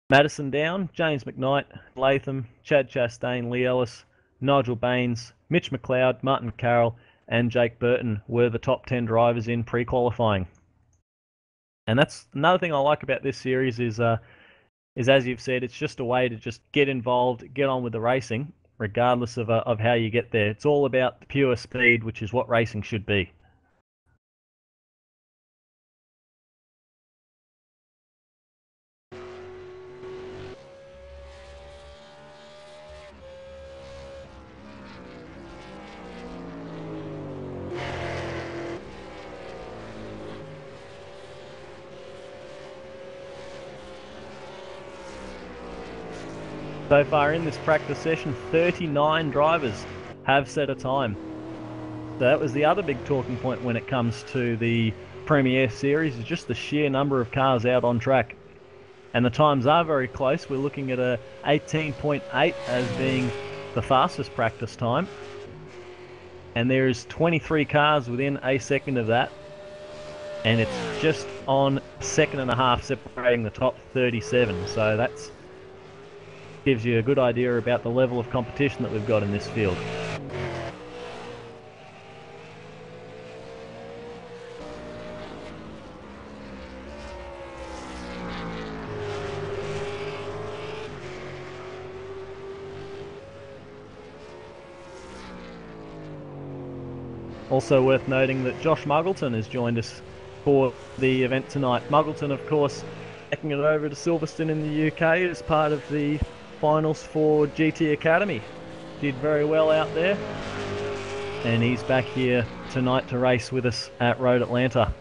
Madison Down, James McKnight, Latham, Chad Chastain, Lee Ellis, Nigel Baines, Mitch McLeod, Martin Carroll, and Jake Burton were the top 10 drivers in pre-qualifying. And that's another thing I like about this series is as you've said, it's just a way to just get involved, get on with the racing, regardless of how you get there. It's all about pure speed, which is what racing should be. So far in this practice session, 39 drivers have set a time. So that was the other big talking point when it comes to the Premier Series, is just the sheer number of cars out on track. And the times are very close. We're looking at a 18.8 as being the fastest practice time. And there's 23 cars within a second of that. And it's just on second and a half separating the top 37. So that's gives you a good idea about the level of competition that we've got in this field. Also worth noting that Josh Muggleton has joined us for the event tonight. Muggleton, of course, taking it over to Silverstone in the UK as part of the finals for GT Academy. Did very well out there, and he's back here tonight to race with us at Road Atlanta.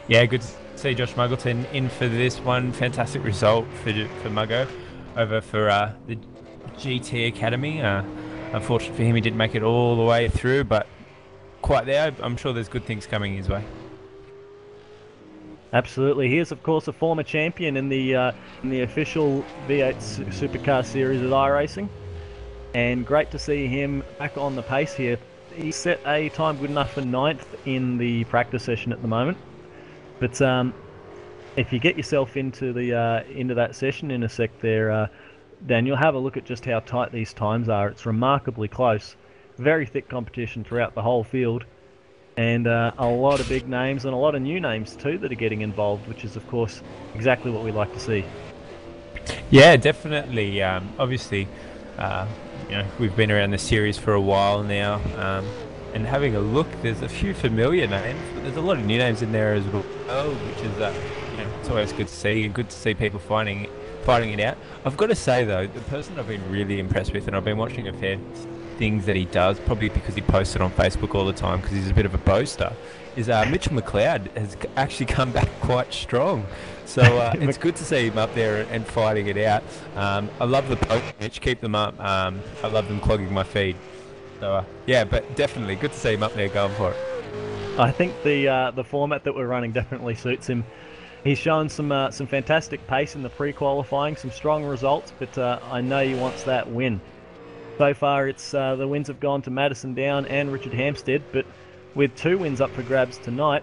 Yeah, good to see Josh Muggleton in for this one. Fantastic result for Muggo over for the GT Academy. Unfortunately for him, he didn't make it all the way through, but quite there. I'm sure there's good things coming his way. Absolutely. He is, of course, a former champion in the official V8 Supercar series at iRacing, and great to see him back on the pace here. He set a time good enough for 9th in the practice session at the moment, but if you get yourself into that session in a sec there, Dan, you'll have a look at just how tight these times are. It's remarkably close. Very thick competition throughout the whole field. And a lot of big names and a lot of new names too that are getting involved, which is of course exactly what we like to see. Yeah, definitely. Obviously, we've been around the series for a while now, and having a look, there's a few familiar names, but there's a lot of new names in there as well, which is it's always good to see, and good to see people fighting it out. I've got to say though, the person I've been really impressed with, and I've been watching a fair things that he does, probably because he posts it on Facebook all the time because he's a bit of a boaster, is Mitch McLeod has actually come back quite strong. So it's good to see him up there and fighting it out. I love the post, Mitch. Keep them up. I love them clogging my feed. So yeah, but definitely good to see him up there going for it. I think the format that we're running definitely suits him. He's shown some fantastic pace in the pre-qualifying, some strong results, but I know he wants that win. So far, it's the wins have gone to Madison Down and Richard Hampstead, but with 2 wins up for grabs tonight,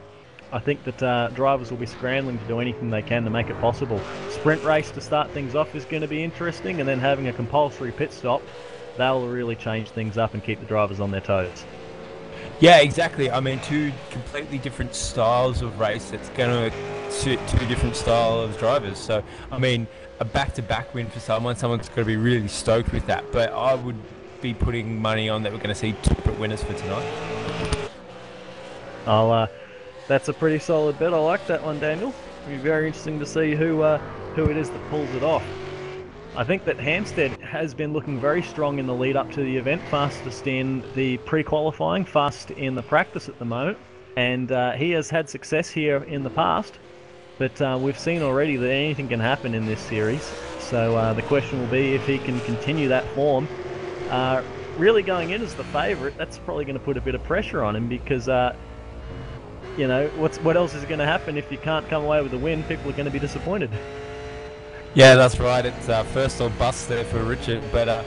I think that drivers will be scrambling to do anything they can to make it possible. Sprint race to start things off is going to be interesting, and then having a compulsory pit stop, that'll really change things up and keep the drivers on their toes. Yeah, exactly. I mean, 2 completely different styles of race that's going to suit 2 different styles of drivers. So, I mean, a back-to-back win for someone's going to be really stoked with that. But I would be putting money on that we're going to see 2 separate winners for tonight. That's a pretty solid bet. I like that one, Daniel. It'll be very interesting to see who it is that pulls it off. I think that Hampstead has been looking very strong in the lead up to the event, fastest in the pre-qualifying, fast in the practice at the moment, and he has had success here in the past, But we've seen already that anything can happen in this series. So the question will be if he can continue that form. Really going in as the favourite, that's probably going to put a bit of pressure on him because, you know, what else is going to happen if you can't come away with a win? People are going to be disappointed. Yeah, that's right. It's first or bust there for Richard. But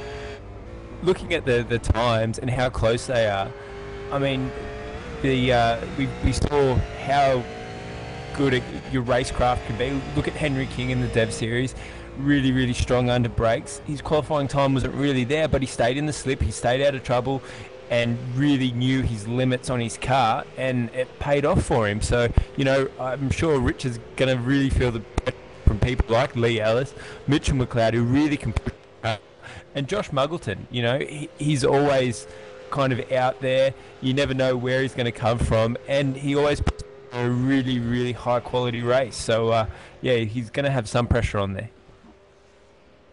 looking at the times and how close they are, I mean, we saw how good your racecraft can be. Look at Henry King in the Dev Series. Really, really strong under brakes. His qualifying time wasn't really there, but he stayed in the slip, he stayed out of trouble, and really knew his limits on his car, and it paid off for him. So, you know, I'm sure Rich is going to really feel the pressure from people like Lee Ellis, Mitchell McLeod, who really can push, and Josh Muggleton. You know, he's always kind of out there. You never know where he's going to come from, and he always puts a really, really high quality race. So, yeah, he's going to have some pressure on there.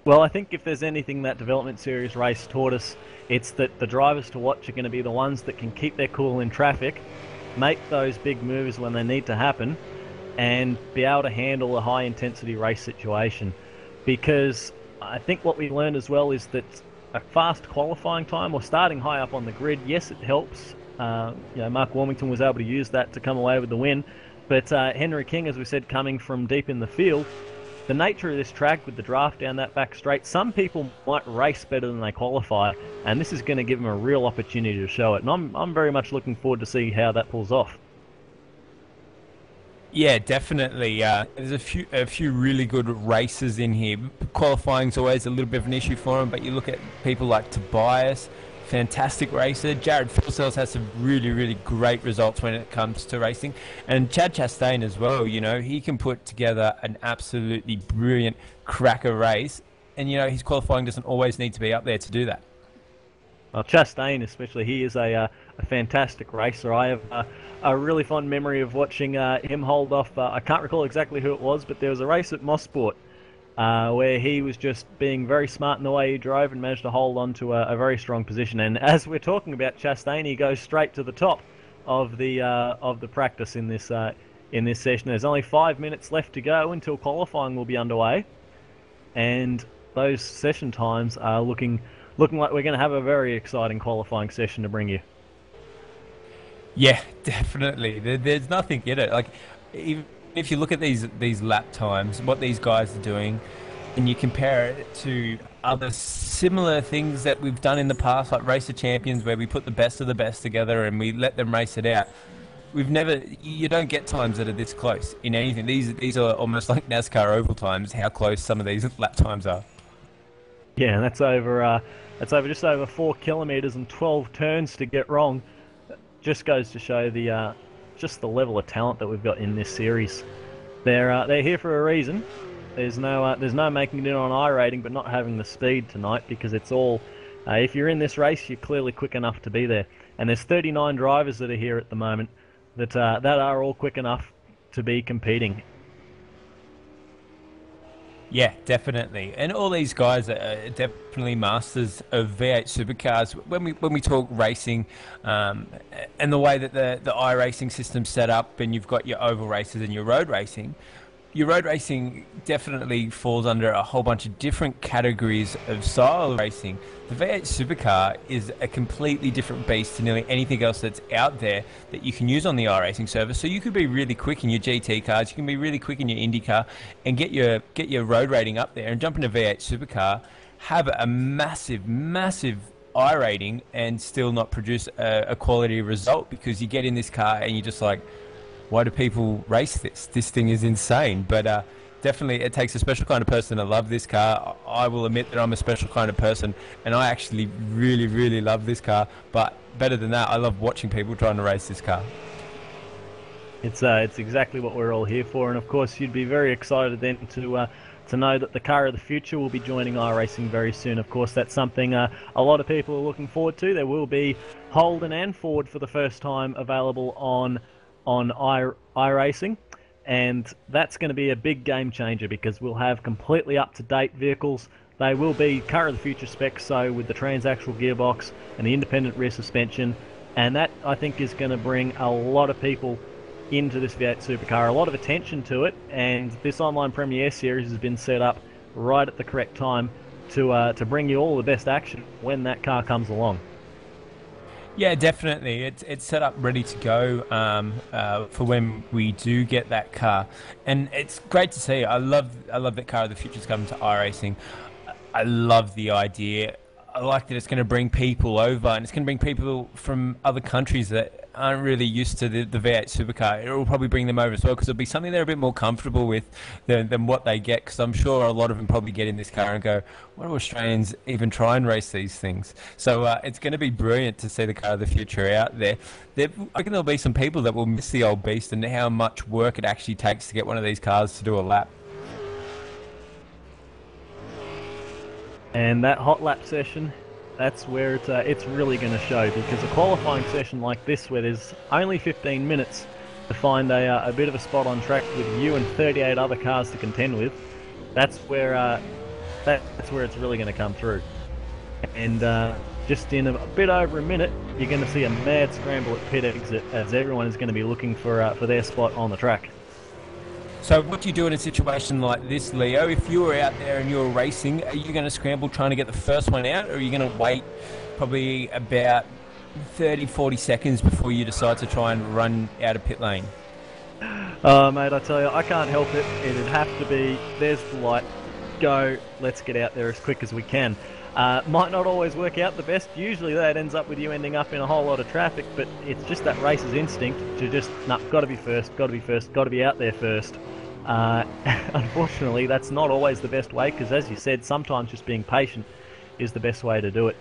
Well, I think if there's anything that Development Series race taught us, it's that the drivers to watch are going to be the ones that can keep their cool in traffic, make those big moves when they need to happen, and be able to handle a high-intensity race situation. Because I think what we learned as well is that a fast qualifying time or starting high up on the grid, yes, it helps. You know, Mark Warmington was able to use that to come away with the win. But Henry King, as we said, coming from deep in the field, the nature of this track with the draft down that back straight, some people might race better than they qualify, and this is going to give them a real opportunity to show it. And I'm very much looking forward to see how that pulls off. Yeah, definitely. There's a few really good races in here. Qualifying's always a little bit of an issue for him, but you look at people like Tobias, fantastic racer. Jared Philsells has some really, really great results when it comes to racing. And Chad Chastain as well, you know, he can put together an absolutely brilliant cracker race. And, you know, his qualifying doesn't always need to be up there to do that. Well, Chastain especially, he is a fantastic racer. I have a really fond memory of watching him hold off, I can't recall exactly who it was, but there was a race at Mosport where he was just being very smart in the way he drove and managed to hold on to a very strong position. And as we're talking about Chastain, he goes straight to the top of the practice in this session. There's only 5 minutes left to go until qualifying will be underway, and those session times are looking like we're going to have a very exciting qualifying session to bring you. Yeah, definitely. There's nothing in it. Like, even if you look at these lap times, what these guys are doing, and you compare it to other similar things that we've done in the past, like Racer Champions, where we put the best of the best together and we let them race it out. You don't get times that are this close in anything. These are almost like NASCAR oval times, how close some of these lap times are. Yeah, and that's over just over 4 kilometers and 12 turns to get wrong. Just goes to show just the level of talent that we've got in this series. They're here for a reason. There's no making it in on iRating, but not having the speed tonight, because it's all. If you're in this race, you're clearly quick enough to be there. And there's 39 drivers that are here at the moment that are all quick enough to be competing. Yeah, definitely. And all these guys are definitely masters of V8 supercars. When we talk racing, and the way that the iRacing system's set up, and you've got your oval races and your road racing, your road racing definitely falls under a whole bunch of different categories of style of racing. The V8 supercar is a completely different beast to nearly anything else that's out there that you can use on the iRacing server. So you could be really quick in your GT cars, you can be really quick in your Indy car, and get your road rating up there, and jump into V8 supercar, have a massive iRating, and still not produce a quality result, because you get in this car and you're just like, why do people race this? This thing is insane. But definitely it takes a special kind of person to love this car. I will admit that I'm a special kind of person, and I actually really, really love this car. But better than that, I love watching people trying to race this car. It's exactly what we're all here for, and of course you'd be very excited then to know that the car of the future will be joining iRacing very soon. Of course, that's something a lot of people are looking forward to. There will be Holden and Ford for the first time available on iRacing, and that's going to be a big game changer, because we'll have completely up-to-date vehicles. They will be car of the future specs, so with the transaxle gearbox and the independent rear suspension, and that I think is going to bring a lot of people into this V8 Supercar. A lot of attention to it, and this online Premiere series has been set up right at the correct time to bring you all the best action when that car comes along. Yeah, definitely. It's set up ready to go for when we do get that car, and it's great to see. I love that Car of the Future's coming to iRacing. I love the idea. I like that it's going to bring people over, and it's going to bring people from other countries that aren't really used to the V8 Supercar. It will probably bring them over as well, because it'll be something they're a bit more comfortable with than what they get, because I'm sure a lot of them probably get in this car and go, why do Australians even try and race these things? So it's going to be brilliant to see the Car of the Future out there. I reckon there'll be some people that will miss the old beast and how much work it actually takes to get one of these cars to do a lap. And that hot lap session, that's where it's really going to show, because a qualifying session like this, where there's only 15 minutes to find a bit of a spot on track with you and 38 other cars to contend with, that's where it's really going to come through. And just in a bit over a minute, you're going to see a mad scramble at pit exit, as everyone is going to be looking for their spot on the track. So what do you do in a situation like this, Leo? If you were out there and you were racing, are you going to scramble trying to get the first one out, or are you going to wait probably about 30-40 seconds before you decide to try and run out of pit lane? Mate, I tell you, I can't help it. It'd have to be, there's the light, go, let's get out there as quick as we can. Might not always work out the best. Usually that ends up with you ending up in a whole lot of traffic, but it's just that racer's instinct to just, nah, gotta be first, gotta be first, gotta be out there first. Unfortunately, that's not always the best way, because as you said, sometimes just being patient is the best way to do it.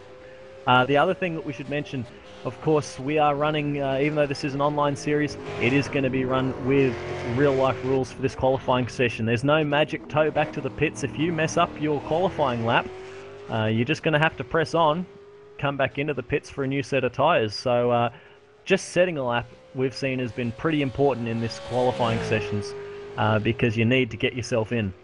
The other thing that we should mention, of course, we are running, even though this is an online series, it is going to be run with real-life rules for this qualifying session. There's no magic tow back to the pits. If you mess up your qualifying lap, you're just going to have to press on, come back into the pits for a new set of tyres. So just setting a lap, we've seen, has been pretty important in this qualifying sessions, because you need to get yourself in.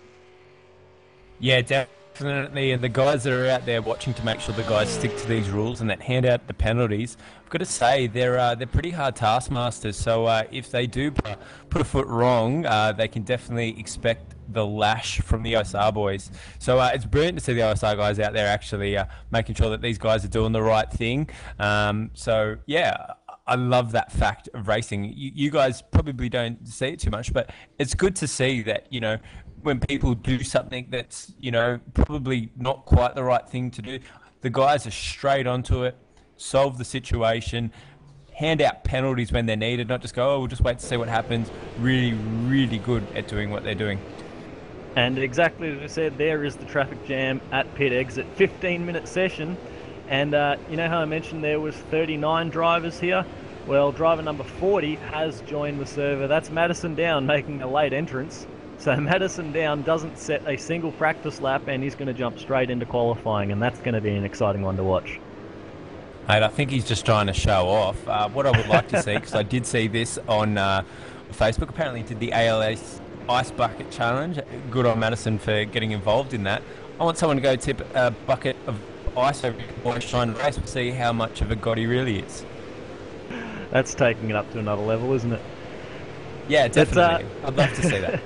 Yeah, definitely. And the guys that are out there watching to make sure the guys stick to these rules and that hand out the penalties, I've got to say they're pretty hard taskmasters. So if they do put a foot wrong, they can definitely expect the lash from the OSR boys. So it's brilliant to see the OSR guys out there actually making sure that these guys are doing the right thing. So yeah, I love that fact of racing. You guys probably don't see it too much, but it's good to see that, you know, when people do something that's, you know, probably not quite the right thing to do, the guys are straight onto it, solve the situation, hand out penalties when they're needed, not just go, oh, we'll just wait to see what happens. Really, really good at doing what they're doing. And exactly as I said, there is the traffic jam at pit exit. 15-minute session. And you know how I mentioned there was 39 drivers here? Well, driver number 40 has joined the server. That's Madison Down making a late entrance. So Madison Down doesn't set a single practice lap, and he's going to jump straight into qualifying, and that's going to be an exciting one to watch. Mate, I think he's just trying to show off. What I would like to see, because I did see this on Facebook, apparently did the ALS Ice Bucket Challenge. Good on Madison for getting involved in that. I want someone to go tip a bucket of ice over boys trying to race to see how much of a god he really is. That's taking it up to another level, isn't it? Yeah, definitely. I'd love to see that.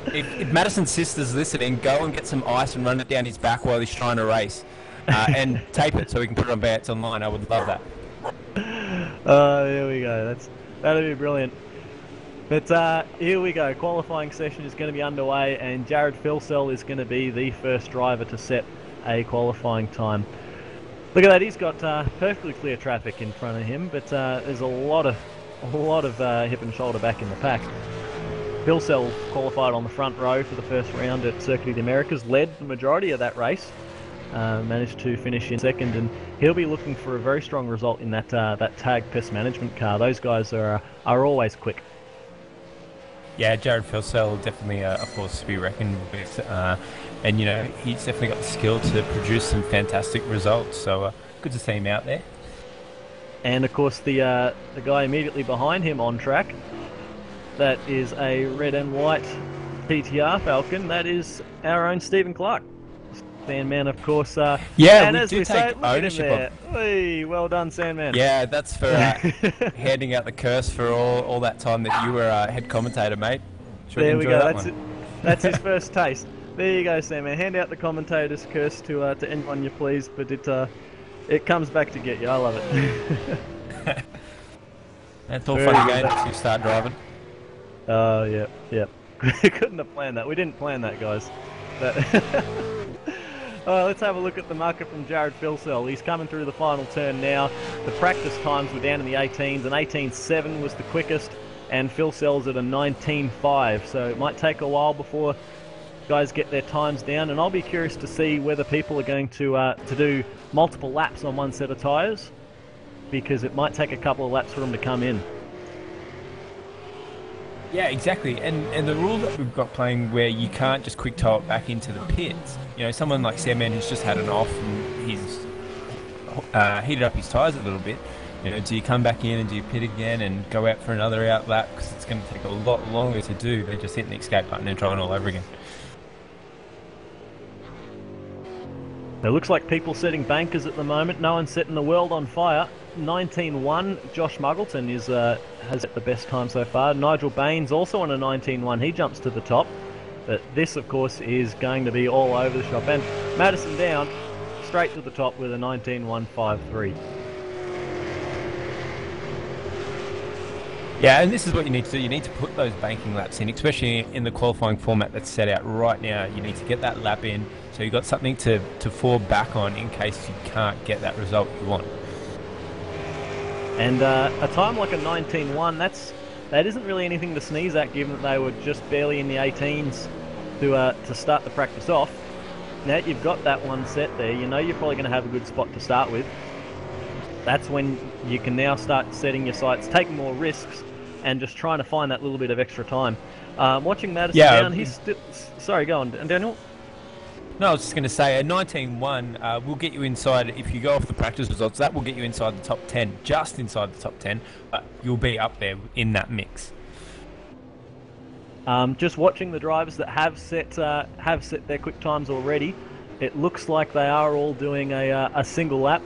If Madison's sister's listening, go and get some ice and run it down his back while he's trying to race. And tape it so we can put it on V8s online. I would love that. There we go. That'll be brilliant. But here we go. Qualifying session is going to be underway, and Jared Filsell is going to be the first driver to set a qualifying time. Look at that. He's got perfectly clear traffic in front of him, but there's a lot of hip and shoulder back in the pack. Filsell qualified on the front row for the first round at Circuit of the Americas, led the majority of that race, managed to finish in second, and he'll be looking for a very strong result in that tag pest management car. Those guys are always quick. Yeah, Jared Filsell definitely a force to be reckoned with, and you know, he's definitely got the skill to produce some fantastic results. So good to see him out there. And of course, the guy immediately behind him on track, that is a red and white PTR Falcon. That is our own Stephen Clark. Sandman, of course. Yeah, and we as do we say, take look at him ownership there. of. Hey, well done, Sandman. Yeah, that's for handing out the curse for all that time that you were head commentator, mate. Sure There you we enjoy go. that That's one. it. That's his first taste. There you go, Sandman. Hand out the commentator's curse to anyone you please, but it comes back to get you. I love it. It's all Very fun good. and games until you start driving. Oh, yeah. Couldn't have planned that. We didn't plan that, guys. Let's have a look at the marker from Jared Filsell. He's coming through the final turn now. The practice times were down in the 18s. An 18.7 was the quickest, and Filsell's at a 19.5. So it might take a while before guys get their times down, and I'll be curious to see whether people are going to do multiple laps on one set of tyres, because it might take a couple of laps for them to come in. Yeah, exactly. And the rule that we've got playing where you can't just quick tow it back into the pits. You know, someone like Sandman who's just had an off and he's heated up his tyres a little bit. You know, do you come back in and do you pit again and go out for another out lap? Because it's going to take a lot longer to do than just hitting the escape button and trying all over again. It looks like people setting bankers at the moment. No one's setting the world on fire. 19.1. Josh Muggleton has the best time so far. Nigel Baines also on a 19.1. He jumps to the top. But this, of course, is going to be all over the shop. And Madison Down straight to the top with a 19.153. Yeah, and this is what you need to do. You need to put those banking laps in, especially in the qualifying format that's set out right now. You need to get that lap in so you've got something to fall back on in case you can't get that result you want. And a time like a 19.1, that isn't really anything to sneeze at, given that they were just barely in the 18s to start the practice off. Now that you've got that one set there, you know you're probably going to have a good spot to start with. That's when you can now start setting your sights, taking more risks, and just trying to find that little bit of extra time. Watching Madison down, he's still... Sorry, go on, Daniel. No, I was just going to say, a 19.1 will get you inside, if you go off the practice results, that will get you inside the top 10, just inside the top 10, but you'll be up there in that mix. Just watching the drivers that have set their quick times already, it looks like they are all doing a single lap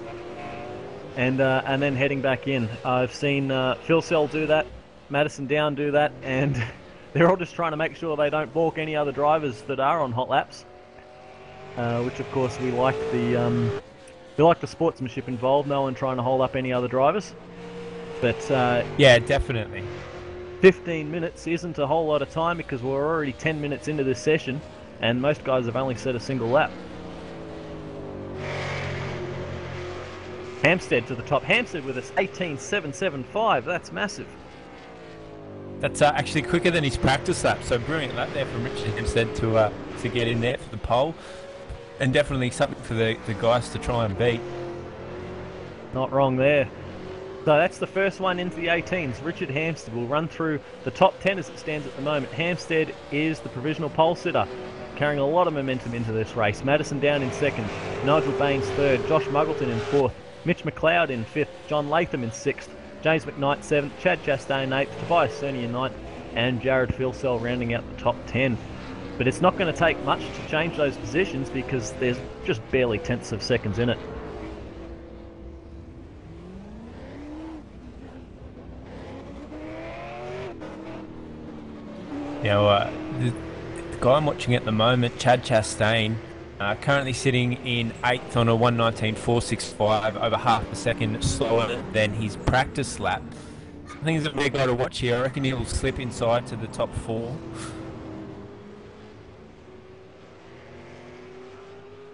and then heading back in. I've seen Filsell do that, Madison Down do that, and they're all just trying to make sure they don't balk any other drivers that are on hot laps. Which of course we like the sportsmanship involved. No one trying to hold up any other drivers. But yeah, definitely. 15 minutes isn't a whole lot of time because we're already 10 minutes into this session, and most guys have only set a single lap. Hampstead to the top. Hampstead with us 18.775. That's massive. That's actually quicker than his practice lap. So brilliant lap there from Richard Hampstead to get in there for the pole. And definitely something for the guys to try and beat. Not wrong there. So that's the first one into the 18s. Richard Hampstead will run through the top 10 as it stands at the moment. Hampstead is the provisional pole sitter, carrying a lot of momentum into this race. Madison Down in second, Nigel Baines third, Josh Muggleton in fourth, Mitch McLeod in fifth, John Latham in sixth, James McKnight seventh, Chad Chastain in eighth, Tobias Cerny in ninth, and Jared Filsell rounding out the top 10. But it's not going to take much to change those positions because there's just barely tenths of seconds in it. Now, the guy I'm watching at the moment, Chad Chastain, currently sitting in 8th on a 1:19.465, over half a second slower than his practice lap. I think he's a big guy to watch here. I reckon he'll slip inside to the top 4.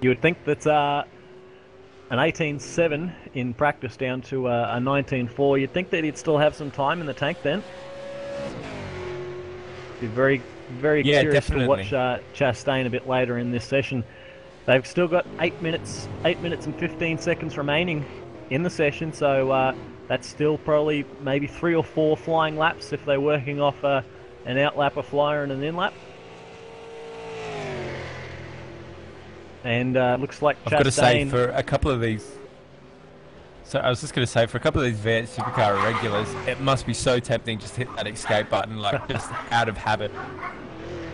You would think that an 18.7 in practice down to a 19.4, you'd think that he'd still have some time in the tank then. Be very, very curious definitely to watch Chastain a bit later in this session. They've still got 8 minutes and 15 seconds remaining in the session, so that's still probably maybe 3 or 4 flying laps if they're working off an out lap, a flyer, and an in lap. And looks like Chastain... I've got to say, for a couple of these... So I was just going to say, for a couple of these V8 Supercar regulars, it must be so tempting just to hit that escape button, like, just out of habit.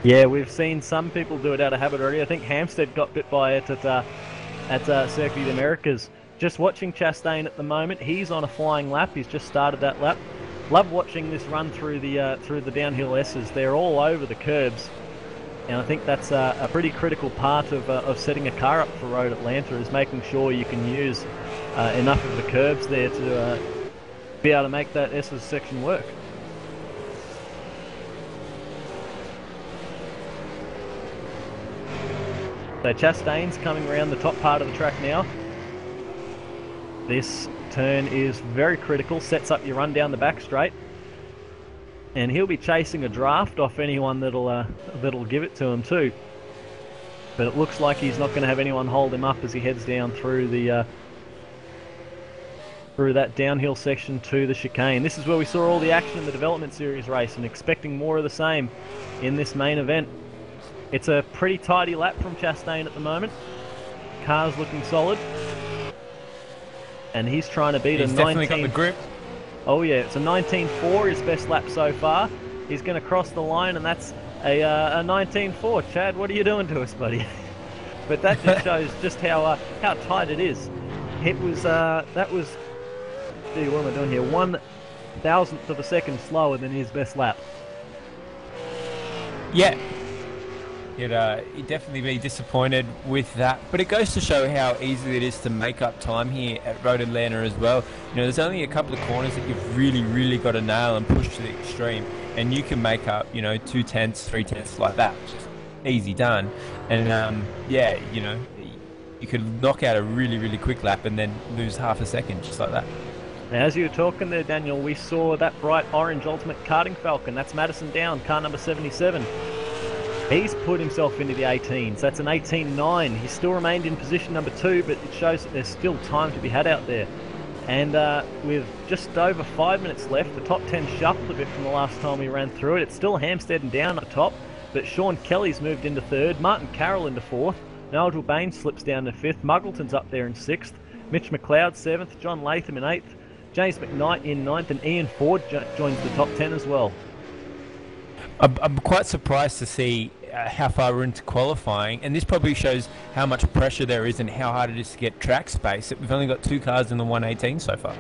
Yeah, we've seen some people do it out of habit already. I think Hampstead got bit by it at Circuit of the Americas. Just watching Chastain at the moment, he's on a flying lap. He's just started that lap. Love watching this run through the downhill S's. They're all over the curbs, and I think that's a pretty critical part of setting a car up for Road Atlanta, is making sure you can use enough of the curbs there to be able to make that S's section work. So Chastain's coming around the top part of the track now. This turn is very critical, sets up your run down the back straight. And he'll be chasing a draft off anyone that'll give it to him too. But it looks like he's not going to have anyone hold him up as he heads down through that downhill section to the chicane. This is where we saw all the action in the Development Series race, and expecting more of the same in this main event. It's a pretty tidy lap from Chastain at the moment. Car's looking solid. And he's trying to beat a 19... He's definitely got the grip. Oh yeah, it's a 19.4, his best lap so far. He's going to cross the line, and that's a 19.4. Chad, what are you doing to us, buddy? But that just shows just how tight it is. It was, that was... Gee, what am I doing here? 1,000th of a second slower than his best lap. Yeah. You'd definitely be disappointed with that, but it goes to show how easy it is to make up time here at Road Atlanta as well. You know, there's only a couple of corners that you've really got to nail and push to the extreme, and you can make up, 2/10, 3/10 like that, just easy done. And yeah, you could knock out a really quick lap and then lose half a second just like that. Now, as you were talking there, Daniel, we saw that bright orange Ultimate Karting Falcon. That's Madison Down, car number 77. He's put himself into the 18s. That's an 18.9. He still remained in position number 2, but it shows that there's still time to be had out there. And with just over 5 minutes left, the top 10 shuffled a bit from the last time we ran through it. It's still Hampstead and Down at top, but Sean Kelly's moved into 3rd, Martin Carroll into 4th, Nigel Bain slips down to 5th, Muggleton's up there in 6th, Mitch McLeod 7th, John Latham in 8th, James McKnight in 9th, and Ian Ford joins the top 10 as well. I'm quite surprised to see how far we're into qualifying, and this probably shows how much pressure there is and how hard it is to get track space. We've only got 2 cars in the 118 so far.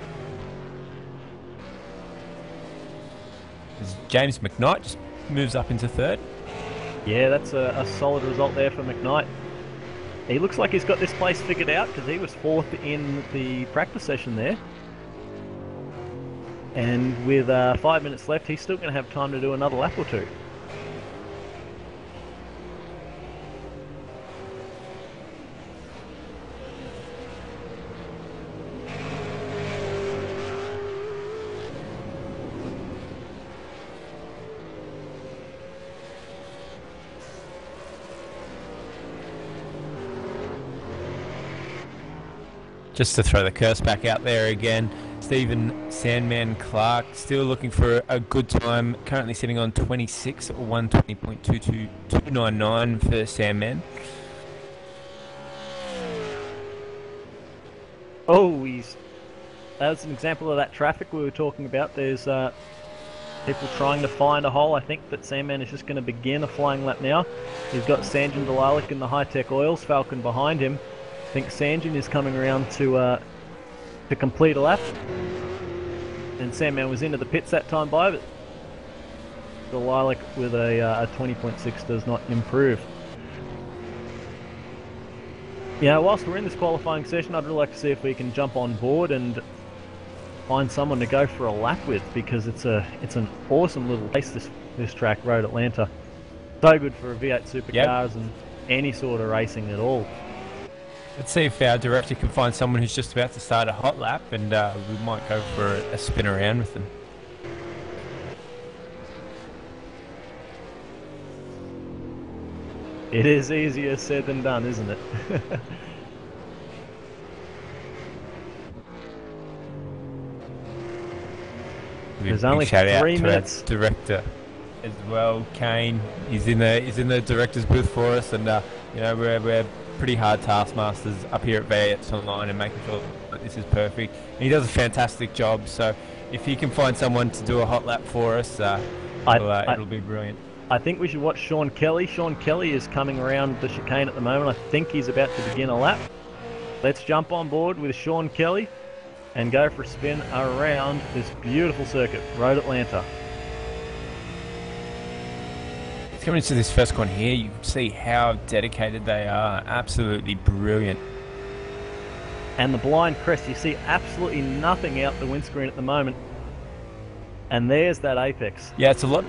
James McKnight just moves up into 3rd. Yeah, that's a solid result there for McKnight. He looks like he's got this place figured out, because he was 4th in the practice session there. And with 5 minutes left, he's still going to have time to do another lap or 2. Just to throw the curse back out there again, Stephen Sandman Clark still looking for a good time, currently sitting on 26 or 120.22299 for Sandman. Oh, that's an example of that traffic we were talking about. There's people trying to find a hole. I think that Sandman is just going to begin a flying lap now. He's got Sanjan Dalalik in the High-Tech Oils Falcon behind him. I think Sanjan is coming around to complete a lap, and Sandman was into the pits that time by, but the Lilac with a 20.6 does not improve. Yeah, whilst we're in this qualifying session, I'd really like to see if we can jump on board and find someone to go for a lap with, because it's an awesome little race, this track, Road Atlanta. So good for V8 Supercars and any sort of racing at all. Let's see if our director can find someone who's just about to start a hot lap, and we might go for a spin around with them. It is easier said than done, isn't it? There's only 3 minutes. Our director as well, Kane. He's in the director's booth for us, and we're pretty hard taskmasters up here at V8 Online and making sure that this is perfect. And he does a fantastic job, so if he can find someone to do a hot lap for us, it'll be brilliant. I think we should watch Sean Kelly. Sean Kelly is coming around the chicane at the moment. I think he's about to begin a lap. Let's jump on board with Sean Kelly and go for a spin around this beautiful circuit, Road Atlanta. Coming into this first corner here, you can see how dedicated they are. Absolutely brilliant. And the blind crest, you see absolutely nothing out the windscreen at the moment. And there's that apex. Yeah, it's a lot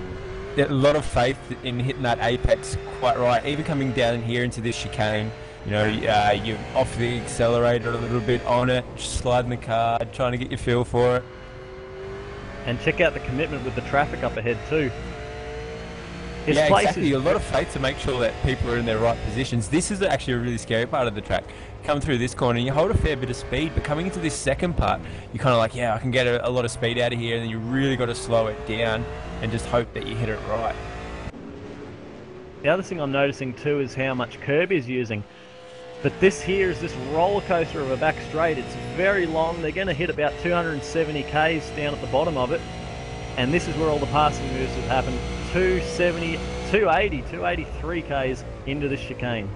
of faith in hitting that apex quite right. Even coming down here into this chicane, you know, you're off the accelerator a little bit on it, just sliding the car, trying to get your feel for it. And check out the commitment with the traffic up ahead too. Yeah, exactly. A lot of faith to make sure that people are in their right positions. This is actually a really scary part of the track. Come through this corner, you hold a fair bit of speed, but coming into this second part, you're kind of like, yeah, I can get a lot of speed out of here, and then you really got to slow it down and just hope that you hit it right. The other thing I'm noticing too is how much curb he's using. But this here is this roller coaster of a back straight. It's very long. They're going to hit about 270 k's down at the bottom of it. And this is where all the passing moves have happened. 270, 280, 283 k's into the chicane.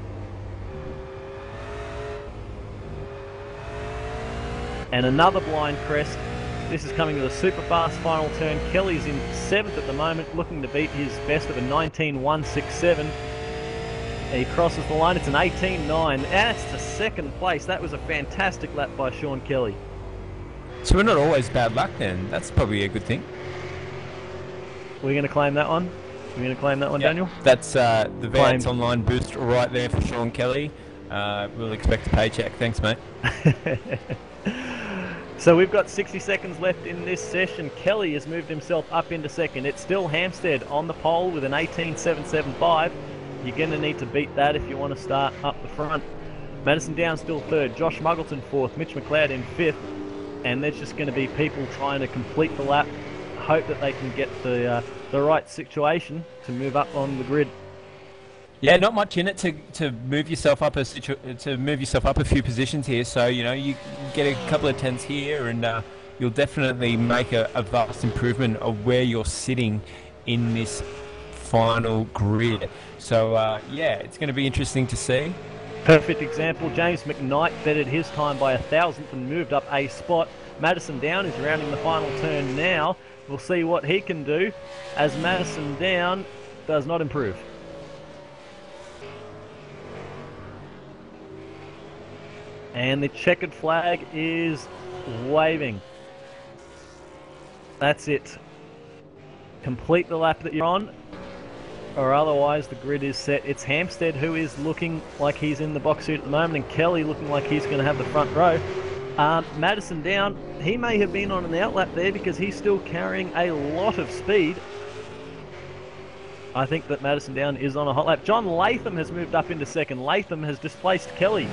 And another blind crest. This is coming to the super fast final turn. Kelly's in 7th at the moment, looking to beat his best of a 19.167. He crosses the line. It's an 18.9. That's the second place. That was a fantastic lap by Sean Kelly. So we're not always bad luck then. That's probably a good thing. We're going to claim that one? We're going to claim that one, Daniel? That's the V8's online boost right there for Sean Kelly. We'll expect a paycheck. Thanks, mate. So we've got 60 seconds left in this session. Kelly has moved himself up into second. It's still Hampstead on the pole with an 18.775. You're going to need to beat that if you want to start up the front. Madison Down still third. Josh Muggleton fourth. Mitch McLeod in fifth. And there's just going to be people trying to complete the lap. Hope that they can get the right situation to move up on the grid. Yeah, not much in it to move yourself up a few positions here. So you know you get a couple of tenths here, and you'll definitely make a vast improvement of where you're sitting in this final grid. So yeah, it's going to be interesting to see. Perfect example. James McKnight bettered his time by 1,000th and moved up a spot. Madison Down is rounding the final turn now. We'll see what he can do as Madison Down does not improve. And the checkered flag is waving. That's it. Complete the lap that you're on, or otherwise the grid is set. It's Hampstead who is looking like he's in the box seat at the moment, and Kelly looking like he's going to have the front row. Madison Down, he may have been on an outlap there because he's still carrying a lot of speed. I think that Madison Down is on a hot lap. John Latham has moved up into second. Latham has displaced Kelly.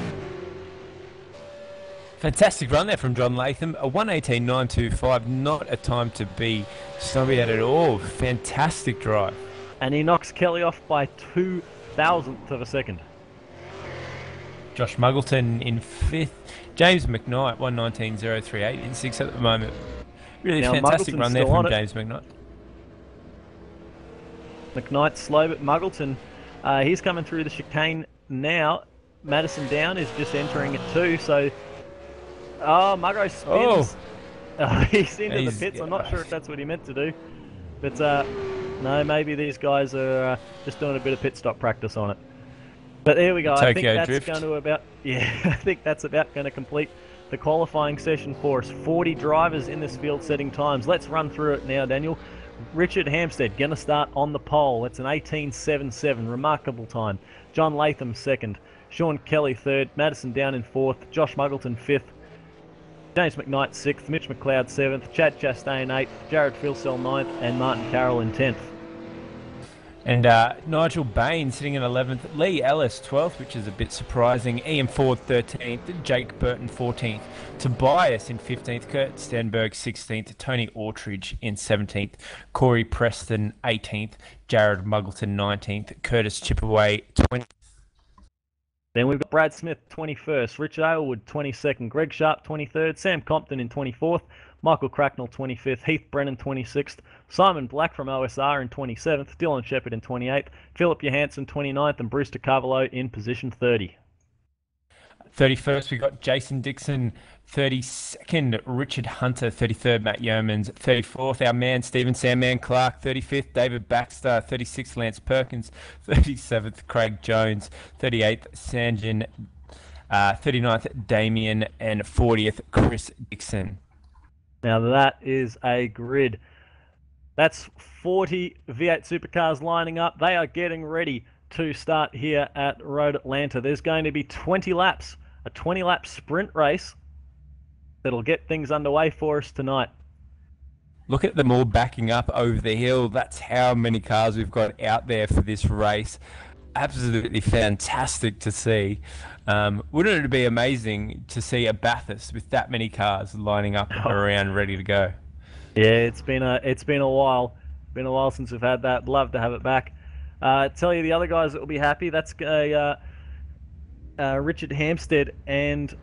Fantastic run there from John Latham. A 1:18.925, not a time to be snobby at all. Fantastic drive. And he knocks Kelly off by 2,000th of a second. Josh Muggleton in 5th. James McKnight, 1:19.038 in 6th at the moment. Really now, fantastic Muggleton's run there from James McKnight. McKnight's slow, but Muggleton, he's coming through the chicane now. Madison Down is just entering it too, so... Oh, Muggo spins. Oh. He's into the pits. I'm not sure if that's what he meant to do. But, no, maybe these guys are just doing a bit of pit stop practice on it. But there we go. I think that's going to about... Yeah, I think that's about going to complete the qualifying session for us. 40 drivers in this field setting times. Let's run through it now, Daniel. Richard Hampstead going to start on the pole. It's an 18.77. Remarkable time. John Latham second. Sean Kelly third. Madison Down in fourth. Josh Muggleton fifth. James McKnight 6th, Mitch McLeod 7th, Chad Chastain 8th, Jared Philsell 9th, and Martin Carroll in 10th. And Nigel Bain sitting in 11th, Lee Ellis 12th, which is a bit surprising, Ian Ford 13th, Jake Burton 14th, Tobias in 15th, Kurt Stenberg 16th, Tony Autridge in 17th, Corey Preston 18th, Jared Muggleton 19th, Curtis Chippaway 20th. Then we've got Brad Smith 21st, Richard Aylward 22nd, Greg Sharp 23rd, Sam Compton in 24th, Michael Cracknell 25th, Heath Brennan 26th, Simon Black from OSR in 27th, Dylan Shepherd in 28th, Philip Johansson 29th, and Brewster Carvalho in position 30. 31st, we got Jason Dixon. 32nd, Richard Hunter. 33rd, Matt Yeomans. 34th, our man, Stephen Sandman Clark. 35th, David Baxter. 36th, Lance Perkins. 37th, Craig Jones. 38th, Sanjin. 39th, Damien. And 40th, Chris Dixon. Now that is a grid. That's 40 V8 supercars lining up. They are getting ready to start here at Road Atlanta. There's going to be 20 laps, a 20-lap sprint race that'll get things underway for us tonight. Look at them all backing up over the hill. That's how many cars we've got out there for this race. Absolutely fantastic to see. Wouldn't it be amazing to see a Bathurst with that many cars lining up around ready to go? Yeah, it's been a while. Been a while since we've had that. Love to have it back. Tell you the other guys that will be happy. That's Richard Hampstead and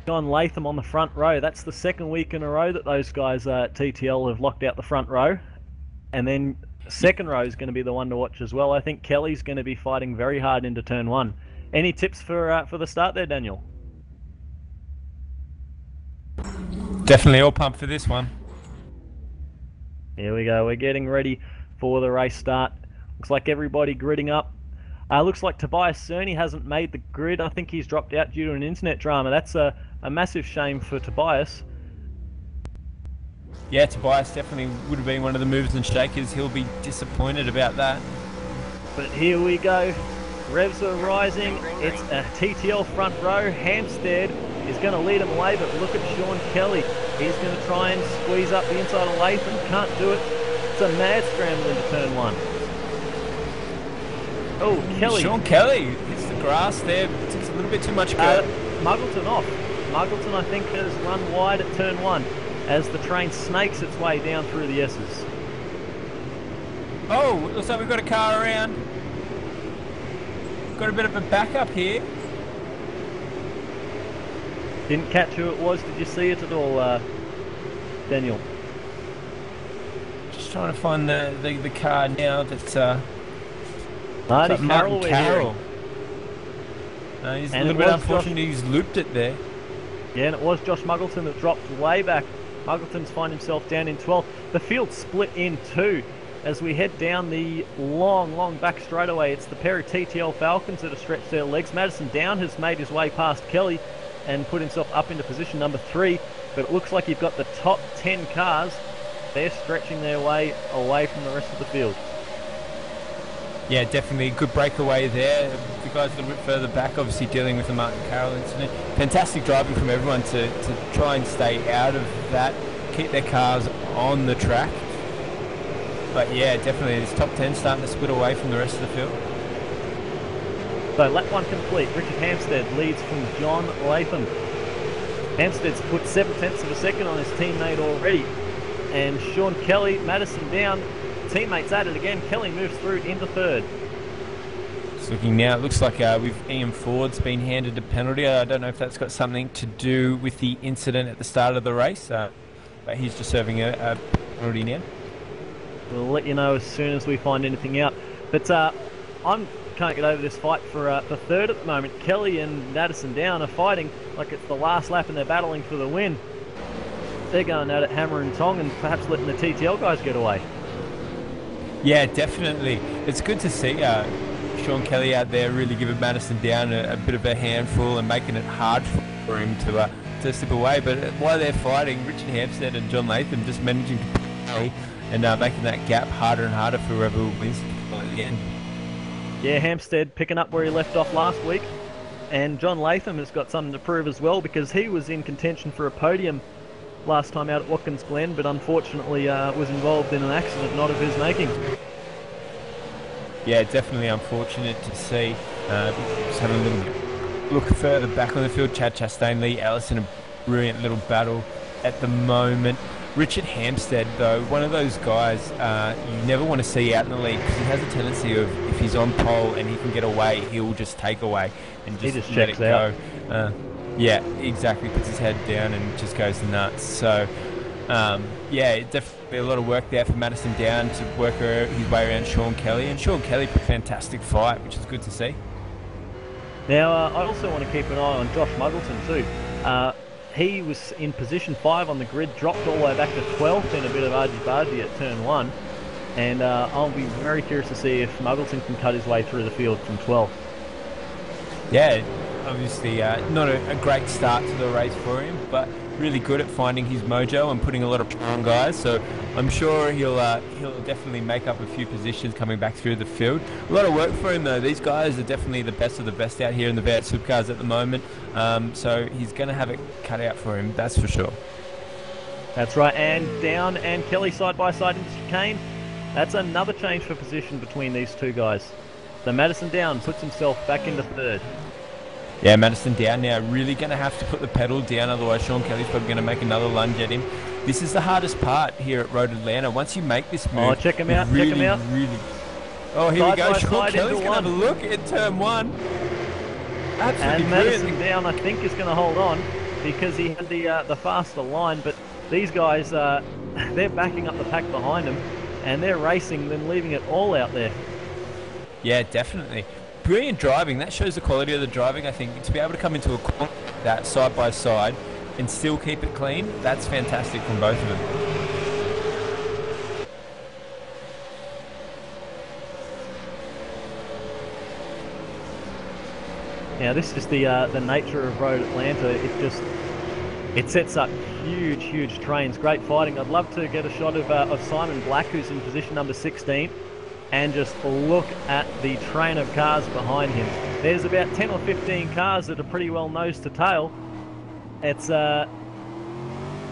John Latham on the front row. That's the second week in a row that those guys at TTL have locked out the front row. And then second row is going to be the one to watch as well. I think Kelly's going to be fighting very hard into turn one. Any tips for the start there, Daniel? Definitely all pumped for this one. Here we go. We're getting ready for the race start. Looks like everybody gridding up. Looks like Tobias Cerny hasn't made the grid. I think he's dropped out due to an internet drama. That's a massive shame for Tobias. Yeah, Tobias definitely would have been one of the movers and shakers. He'll be disappointed about that. But here we go. Revs are rising. It's a TTL front row. Hampstead is going to lead him away, but look at Sean Kelly. He's going to try and squeeze up the inside of Latham. Can't do it. It's a mad scramble into turn one. Oh, Kelly. Sean Kelly hits the grass there. It's a little bit too much go. Muggleton off. Muggleton, I think, has run wide at turn one as the train snakes its way down through the S's. Oh, looks like we've got a car around. Got a bit of a backup here. Didn't catch who it was. Did you see it at all, Daniel? Just trying to find the car now that's... Martin Carroll. He's a little bit unfortunate he's looped it there. Yeah, and it was Josh Muggleton that dropped way back. Muggleton's find himself down in 12th. The field split in two as we head down the long back straightaway. It's the pair of TTL Falcons that have stretched their legs. Madison Down has made his way past Kelly and put himself up into position number 3. But it looks like you've got the top 10 cars. They're stretching their way away from the rest of the field. Yeah, definitely a good breakaway there. The guys a little bit further back, obviously dealing with the Martin Carroll incident. Fantastic driving from everyone to try and stay out of that, keep their cars on the track. But yeah, definitely this top 10 starting to split away from the rest of the field. So lap 1 complete. Richard Hampstead leads from John Latham. Hampstead's put 7/10 of a second on his teammate already. And Sean Kelly, Madison Down, teammates at it again. Kelly moves through into third. Just looking now, it looks like with Ian Ford's been handed a penalty. I don't know if that's got something to do with the incident at the start of the race, but he's just serving a penalty now. We'll let you know as soon as we find anything out. But I can't get over this fight for third at the moment. Kelly and Madison Down are fighting like it's the last lap and they're battling for the win. They're going at it hammer and tong and perhaps letting the TTL guys get away. Yeah, definitely. It's good to see Sean Kelly out there really giving Madison Down a bit of a handful and making it hard for him to slip away. But while they're fighting, Richard Hampstead and John Latham just managing to play and making that gap harder and harder for whoever wins at the end. Yeah, Hampstead picking up where he left off last week. And John Latham has got something to prove as well because he was in contention for a podium last time out at Watkins Glen, but unfortunately was involved in an accident not of his making. Yeah, definitely unfortunate to see. Just having a little look further back on the field. Chad Chastain, Lee Allison, a brilliant little battle at the moment. Richard Hampstead, though, one of those guys you never want to see out in the lead, because he has a tendency of, if he's on pole and he can get away, he'll just take away and just let it go. Yeah, exactly. Puts his head down and just goes nuts. So, yeah, definitely a lot of work there for Madison Down to work his way around Sean Kelly. And Sean Kelly put a fantastic fight, which is good to see. Now, I also want to keep an eye on Josh Muggleton too. He was in position 5 on the grid, dropped all the way back to 12th in a bit of argy-bargy at turn 1. And I'll be very curious to see if Muggleton can cut his way through the field from 12th. Yeah, obviously not a great start to the race for him, but really good at finding his mojo and putting a lot of pressure on guys. So I'm sure he'll definitely make up a few positions coming back through the field. A lot of work for him though. These guys are definitely the best of the best out here in the V8 Supercars at the moment. So he's going to have it cut out for him, that's for sure. That's right, and Down and Kelly side by side into chicane. That's another change for position between these two guys. So Madison Down puts himself back into 3rd. Yeah, Madison Down now really going to have to put the pedal down, otherwise Sean Kelly's probably going to make another lunge at him. This is the hardest part here at Road Atlanta. Once you make this move... Oh, check him out, really, check him out. Oh, here side we go. by Sean side Kelly's into going to have a look at turn 1. Absolutely and Madison Down, I think, is going to hold on because he had the faster line, but these guys, they're backing up the pack behind them, and they're racing, then leaving it all out there. Yeah, definitely. Brilliant driving. That shows the quality of the driving, I think. To be able to come into a corner that side by side and still keep it clean, that's fantastic from both of them. Now this is the nature of Road Atlanta. It sets up huge trains. Great fighting. I'd love to get a shot of Simon Black, who's in position number 16, and just look at the train of cars behind him. There's about 10 or 15 cars that are pretty well nose to tail. It's Kurt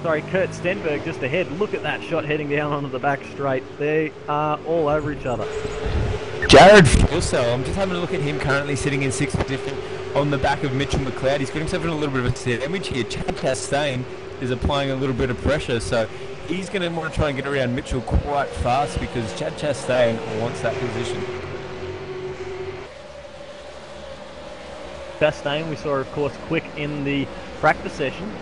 Stenberg just ahead. Look at that shot heading down onto the back straight. They are all over each other. Jared Fulsell, I'm just having a look at him currently sitting in 6th position on the back of Mitchell McLeod. He's got himself in a little bit of a sandwich here. Chad Chastain is applying a little bit of pressure, so he's going to want to try and get around Mitchell quite fast because Chad Chastain wants that position. Chastain, we saw, of course, quick in the practice session.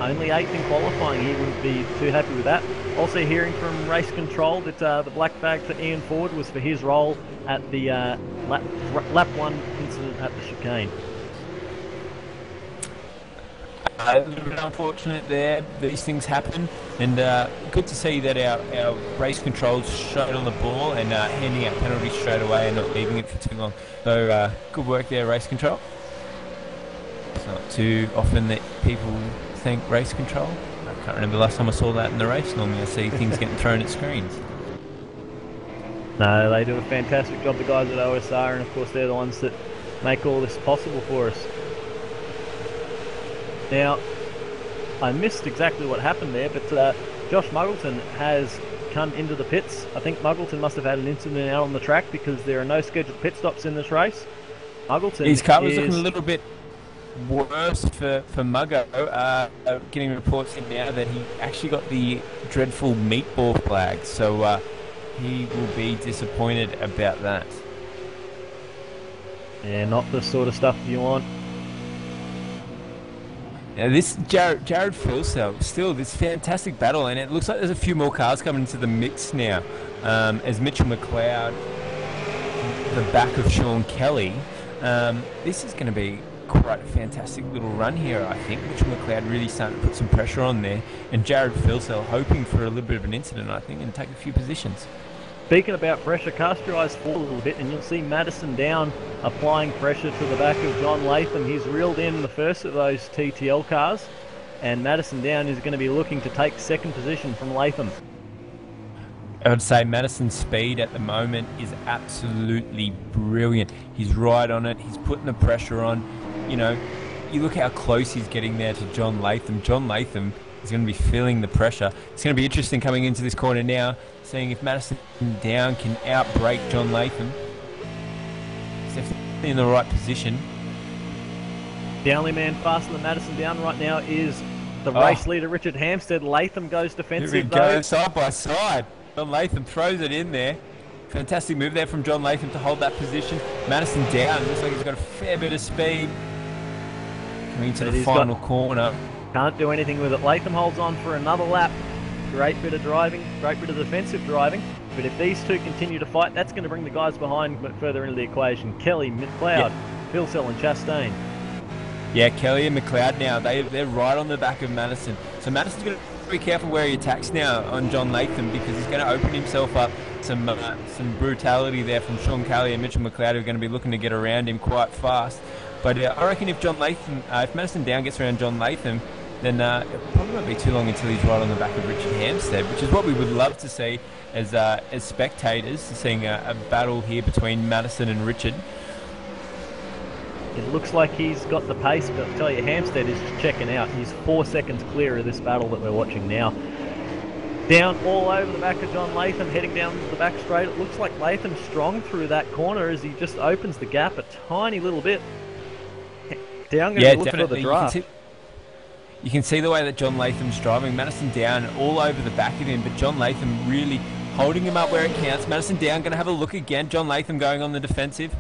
Only 8th in qualifying. He wouldn't be too happy with that. Also hearing from race control that the black flag for Ian Ford was for his role at the lap 1 incident at the chicane. A little bit unfortunate there. These things happen, and good to see that our race controls showed on the ball and handing out penalties straight away and not leaving it for too long. So good work there, race control. It's not too often that people thank race control. I can't remember the last time I saw that in the race. Normally I see things getting thrown at screens. No, they do a fantastic job, the guys at OSR, and of course they're the ones that make all this possible for us. Now, I missed exactly what happened there, but Josh Muggleton has come into the pits. I think Muggleton must have had an incident out on the track because there are no scheduled pit stops in this race. Muggleton, his car was looking a little bit worse for Muggo, getting reports in now that he actually got the dreadful meatball flag, so he will be disappointed about that. Yeah, not the sort of stuff you want. Now this Jared Fulsell, still this fantastic battle, and it looks like there's a few more cars coming into the mix now, as Mitchell McLeod, the back of Sean Kelly. This is going to be quite a fantastic little run here, I think. Mitchell McLeod really starting to put some pressure on there, and Jared Fulsell hoping for a little bit of an incident, I think, and take a few positions. Speaking about pressure, cast your eyes forward a little bit and you'll see Madison Down applying pressure to the back of John Latham. He's reeled in the first of those TTL cars, and Madison Down is going to be looking to take 2nd position from Latham. I would say Madison's speed at the moment is absolutely brilliant. He's right on it. He's putting the pressure on. You know, you look how close he's getting there to John Latham. John Latham is going to be feeling the pressure. It's going to be interesting coming into this corner now, seeing if Madison Down can outbrake John Latham. He's definitely in the right position. The only man faster than Madison Down right now is The race leader, Richard Hampstead. Latham goes defensive, Here we go, side by side. John Latham throws it in there. Fantastic move there from John Latham to hold that position. Madison down. Looks like he's got a fair bit of speed. Coming to the final corner. Can't do anything with it. Latham holds on for another lap. Great bit of driving, great bit of defensive driving. But if these two continue to fight, that's going to bring the guys behind further into the equation. Kelly, McLeod, Philsell and Chastain. Yeah, Kelly and McLeod now, they're right on the back of Madison. So Madison's going to be careful where he attacks now on John Latham, because he's going to open himself up some brutality there from Sean Kelly and Mitchell McLeod, who are going to be looking to get around him quite fast. But I reckon if if Madison Down gets around John Latham, then it probably won't be too long until he's right on the back of Richard Hampstead, which is what we would love to see as spectators, seeing a battle here between Madison and Richard. It looks like he's got the pace, but I'll tell you, Hampstead is just checking out. He's 4 seconds clear of this battle that we're watching now. Down all over the back of John Latham, heading down the back straight. It looks like Latham's strong through that corner as he just opens the gap a tiny little bit. Down going to look for the draft. You can see the way that John Latham's driving. Madison Down all over the back of him, but John Latham really holding him up where it counts. Madison Down going to have a look again. John Latham going on the defensive.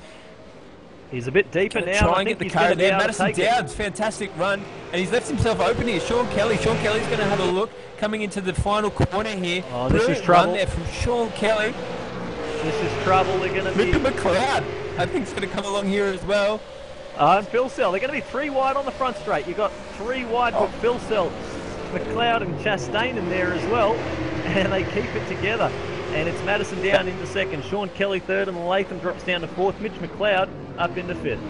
He's a bit deeper now. Try and get the car there. Madison Downs, fantastic run. And he's left himself open here. Sean Kelly's going to have a look. Coming into the final corner here. Oh, this is trouble. Run there from Sean Kelly. This is trouble. They're going to be... Mick McLeod, I think, is going to come along here as well. And Philsell. They're going to be 3 wide on the front straight. You've got 3 wide with Philsell, McLeod and Chastain in there as well. And they keep it together. And it's Madison Down into second, Sean Kelly third, and Latham drops down to fourth. Mitch McLeod up into fifth.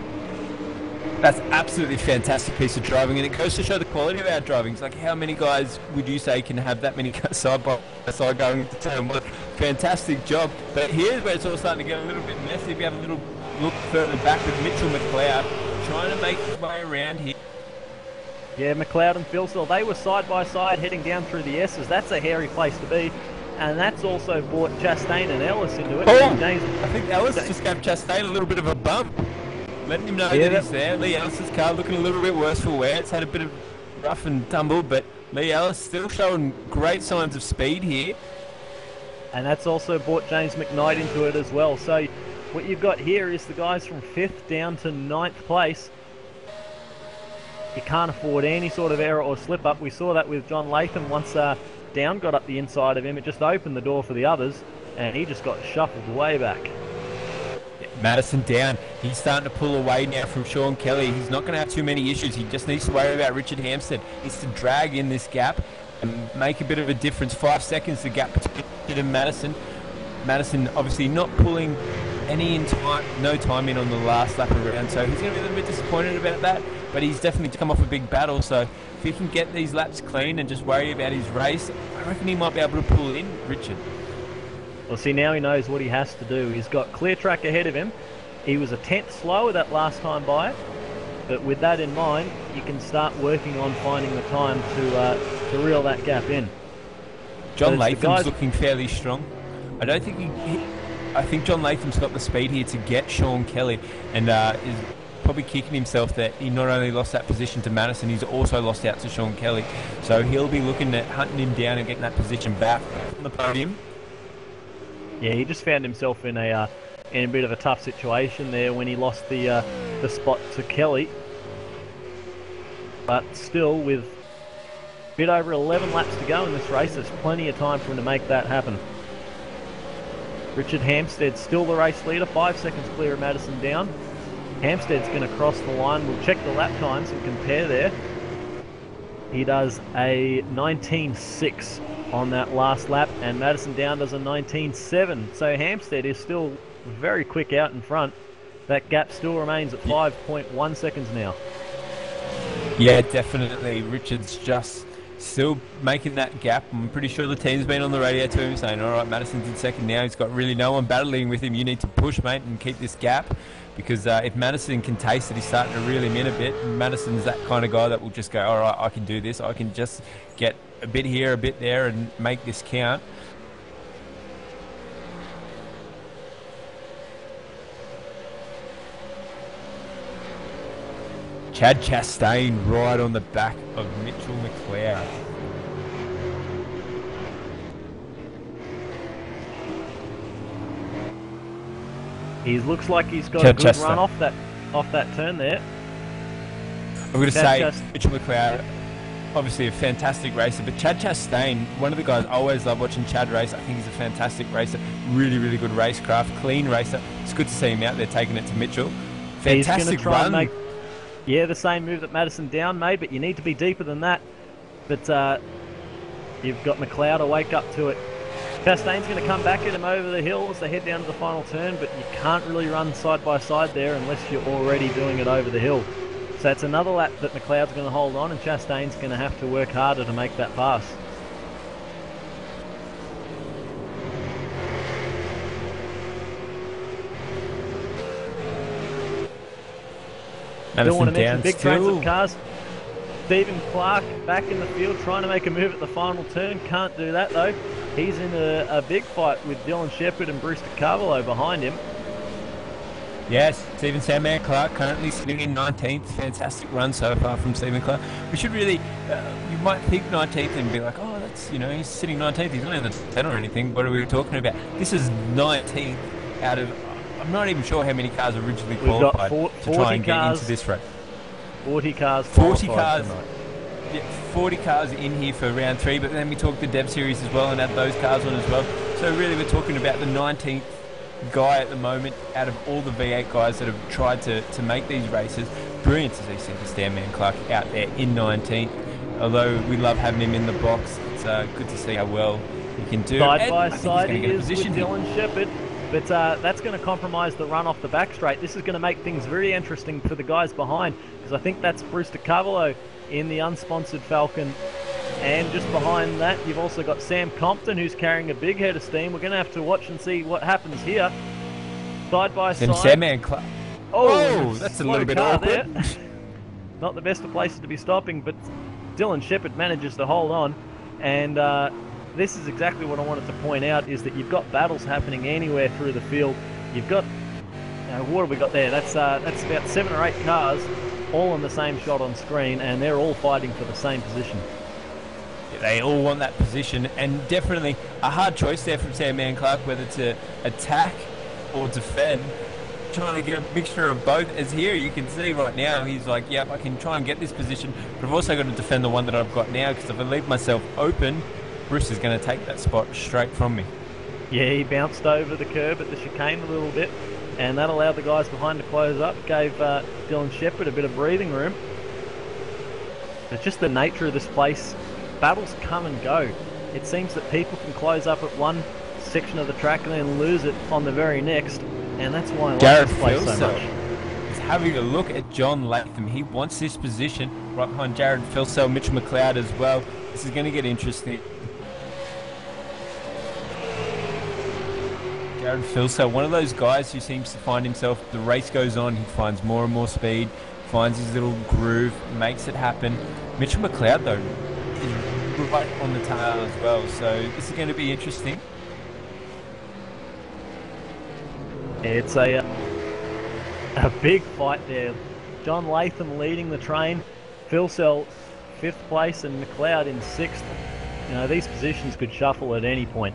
That's absolutely fantastic piece of driving, and it goes to show the quality of our driving. It's like, how many guys would you say can have that many side by side going into turn one? Fantastic job. But here's where it's all starting to get a little bit messy. If you have a little look further back with Mitchell McLeod trying to make his way around here. Yeah, McLeod and Philsell, they were side by side heading down through the S's. That's a hairy place to be. And that's also brought Chastain and Ellis into it. I think Ellis just gave Chastain a little bit of a bump, letting him know that he's there. Lee Ellis's car looking a little bit worse for wear. It's had a bit of rough and tumble, but Lee Ellis still showing great signs of speed here. And that's also brought James McKnight into it as well. So what you've got here is the guys from 5th down to 9th place. You can't afford any sort of error or slip up. We saw that with John Latham once Down got up the inside of him. It just opened the door for the others, and he just got shuffled way back. Madison Down, he's starting to pull away now from Sean Kelly. He's not going to have too many issues. He just needs to worry about Richard Hampstead. He needs to drag in this gap and make a bit of a difference. 5 seconds the gap between Richard and Madison. Madison obviously not pulling no time in on the last lap around, so he's going to be a little bit disappointed about that, but he's definitely come off a big battle. So if he can get these laps clean and just worry about his race, I reckon he might be able to pull in Richard. Well, see, now he knows what he has to do. He's got clear track ahead of him. He was a 10th slower that last time by, but with that in mind, you can start working on finding the time to reel that gap in. John Latham's looking fairly strong. I think John Latham's got the speed here to get Sean Kelly, and is probably kicking himself that he not only lost that position to Madison, he's also lost out to Sean Kelly. So he'll be looking at hunting him down and getting that position back on the podium. Yeah, he just found himself in a bit of a tough situation there when he lost the spot to Kelly. But still, with a bit over 11 laps to go in this race, there's plenty of time for him to make that happen. Richard Hampstead still the race leader, 5 seconds clear of Madison Down. Hampstead's going to cross the line. We'll check the lap times and compare there. He does a 19.6 on that last lap, and Madison Down does a 19.7. So Hampstead is still very quick out in front. That gap still remains at 5.1 seconds now. Yeah, definitely. Richard's just still making that gap. I'm pretty sure the team's been on the radio to him saying, all right, Madison's in second now. He's got really no one battling with him. You need to push, mate, and keep this gap. Because if Madison can taste that he's starting to reel him in a bit, Madison's that kind of guy that will just go, all right, I can do this. I can just get a bit here, a bit there, and make this count. Chad Chastain right on the back of Mitchell McLeod. He looks like he's got a good run off that turn there. I'm going to say Mitchell McLeod, obviously a fantastic racer, but Chad Chastain, one of the guys I always love watching Chad race. I think he's a fantastic racer, really, really good racecraft, clean racer. It's good to see him out there taking it to Mitchell. Fantastic run. Make, the same move that Madison Down made, but you need to be deeper than that. But you've got McLeod to wake up to it. Chastain's going to come back at him over the hill as they head down to the final turn, but you can't really run side by side there unless you're already doing it over the hill. So it's another lap that McLeod's going to hold on, and Chastain's going to have to work harder to make that pass. Don't want to mention big trains of cars. Stephen Clark back in the field trying to make a move at the final turn. Can't do that though. He's in a big fight with Dylan Shepherd and Bruce DeCarvalho behind him. Yes, Stephen Sandman Clark currently sitting in 19th. Fantastic run so far from Stephen Clark. We should really, you might think 19th and be like, oh, that's, he's sitting 19th. He's not in the 10 or anything. What are we talking about? This is 19th out of, I'm not even sure how many cars originally qualified to try and get into this race. 40 cars. 40 cars. Yeah, 40 cars in here for round 3, but then we talk the Dev Series as well and add those cars on as well. So really we're talking about the 19th guy at the moment out of all the V8 guys that have tried to make these races. Brilliant to see Stephen Sandman Clark out there in 19th. Although we love having him in the box, it's good to see how well he can do. Side by side he is with Dylan Shepherd. But that's going to compromise the run off the back straight. This is going to make things very interesting for the guys behind, because I think that's Bruce DeCarvalho in the unsponsored Falcon. And just behind that, you've also got Sam Compton, who's carrying a big head of steam. We're going to have to watch and see what happens here. Side by side. Oh, that's a little bit awkward. Not the best of places to be stopping, but Dylan Shepherd manages to hold on. And this is exactly what I wanted to point out, is that you've got battles happening anywhere through the field. You've got, what have we got there? That's about 7 or 8 cars, all in the same shot on screen, and they're all fighting for the same position. They all want that position, and definitely a hard choice there from Sandman Clark, whether to attack or defend. Trying to get a mixture of both. As here you can see right now, he's like, yep, I can try and get this position, but I've also got to defend the one that I've got now, because if I leave myself open, Bruce is going to take that spot straight from me. Yeah, he bounced over the curb at the chicane a little bit, and that allowed the guys behind to close up, gave Dylan Shepherd a bit of breathing room. It's just the nature of this place. Battles come and go. It seems that people can close up at one section of the track and then lose it on the very next, and that's why I like this place so much. He's having a look at John Latham. He wants this position right behind Jared Filsell, Mitchell McLeod as well. This is going to get interesting. Jared Filsell, one of those guys who seems to find himself, the race goes on, he finds more and more speed, finds his little groove, makes it happen. Mitchell McLeod, though, is right on the tail as well, so this is going to be interesting. It's a big fight there. John Latham leading the train, Filsell 5th place, and McLeod in 6th. These positions could shuffle at any point.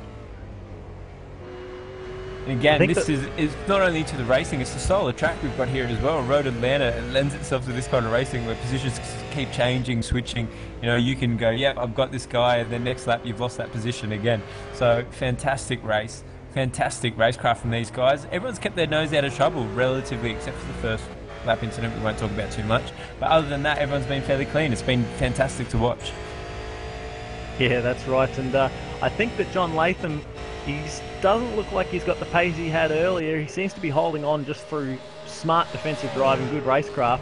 And again, this is not only to the racing, it's the style of track we've got here as well. Road Atlanta, it lends itself to this kind of racing where positions keep changing, switching. You can go, yeah, I've got this guy, and then next lap you've lost that position again. So fantastic race, fantastic racecraft from these guys. Everyone's kept their nose out of trouble relatively, except for the first lap incident we won't talk about too much. But other than that, everyone's been fairly clean. It's been fantastic to watch. Yeah, that's right. And I think that John Latham, he doesn't look like he's got the pace he had earlier. He seems to be holding on just through smart defensive driving, good racecraft.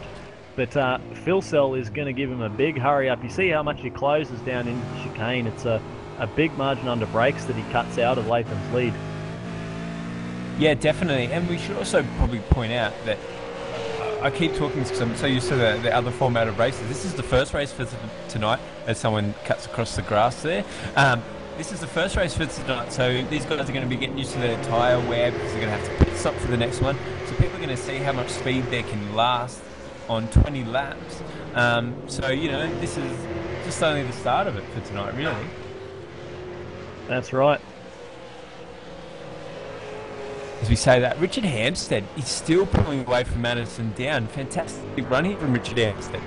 But Filsell is going to give him a big hurry up. You see how much he closes down into the chicane. It's a big margin under brakes that he cuts out of Latham's lead. Yeah, definitely. And we should also probably point out that I keep talking because I'm so used to the other format of races. This is the first race for tonight, as someone cuts across the grass there. This is the first race for tonight, so these guys are going to be getting used to their tyre wear because they're going to have to pit stop for the next one. So people are going to see how much speed they can last on 20 laps. So, you know, this is just only the start of it for tonight, really. That's right. As we say that, Richard Hampstead is still pulling away from Madison down. Fantastic run here from Richard Hampstead.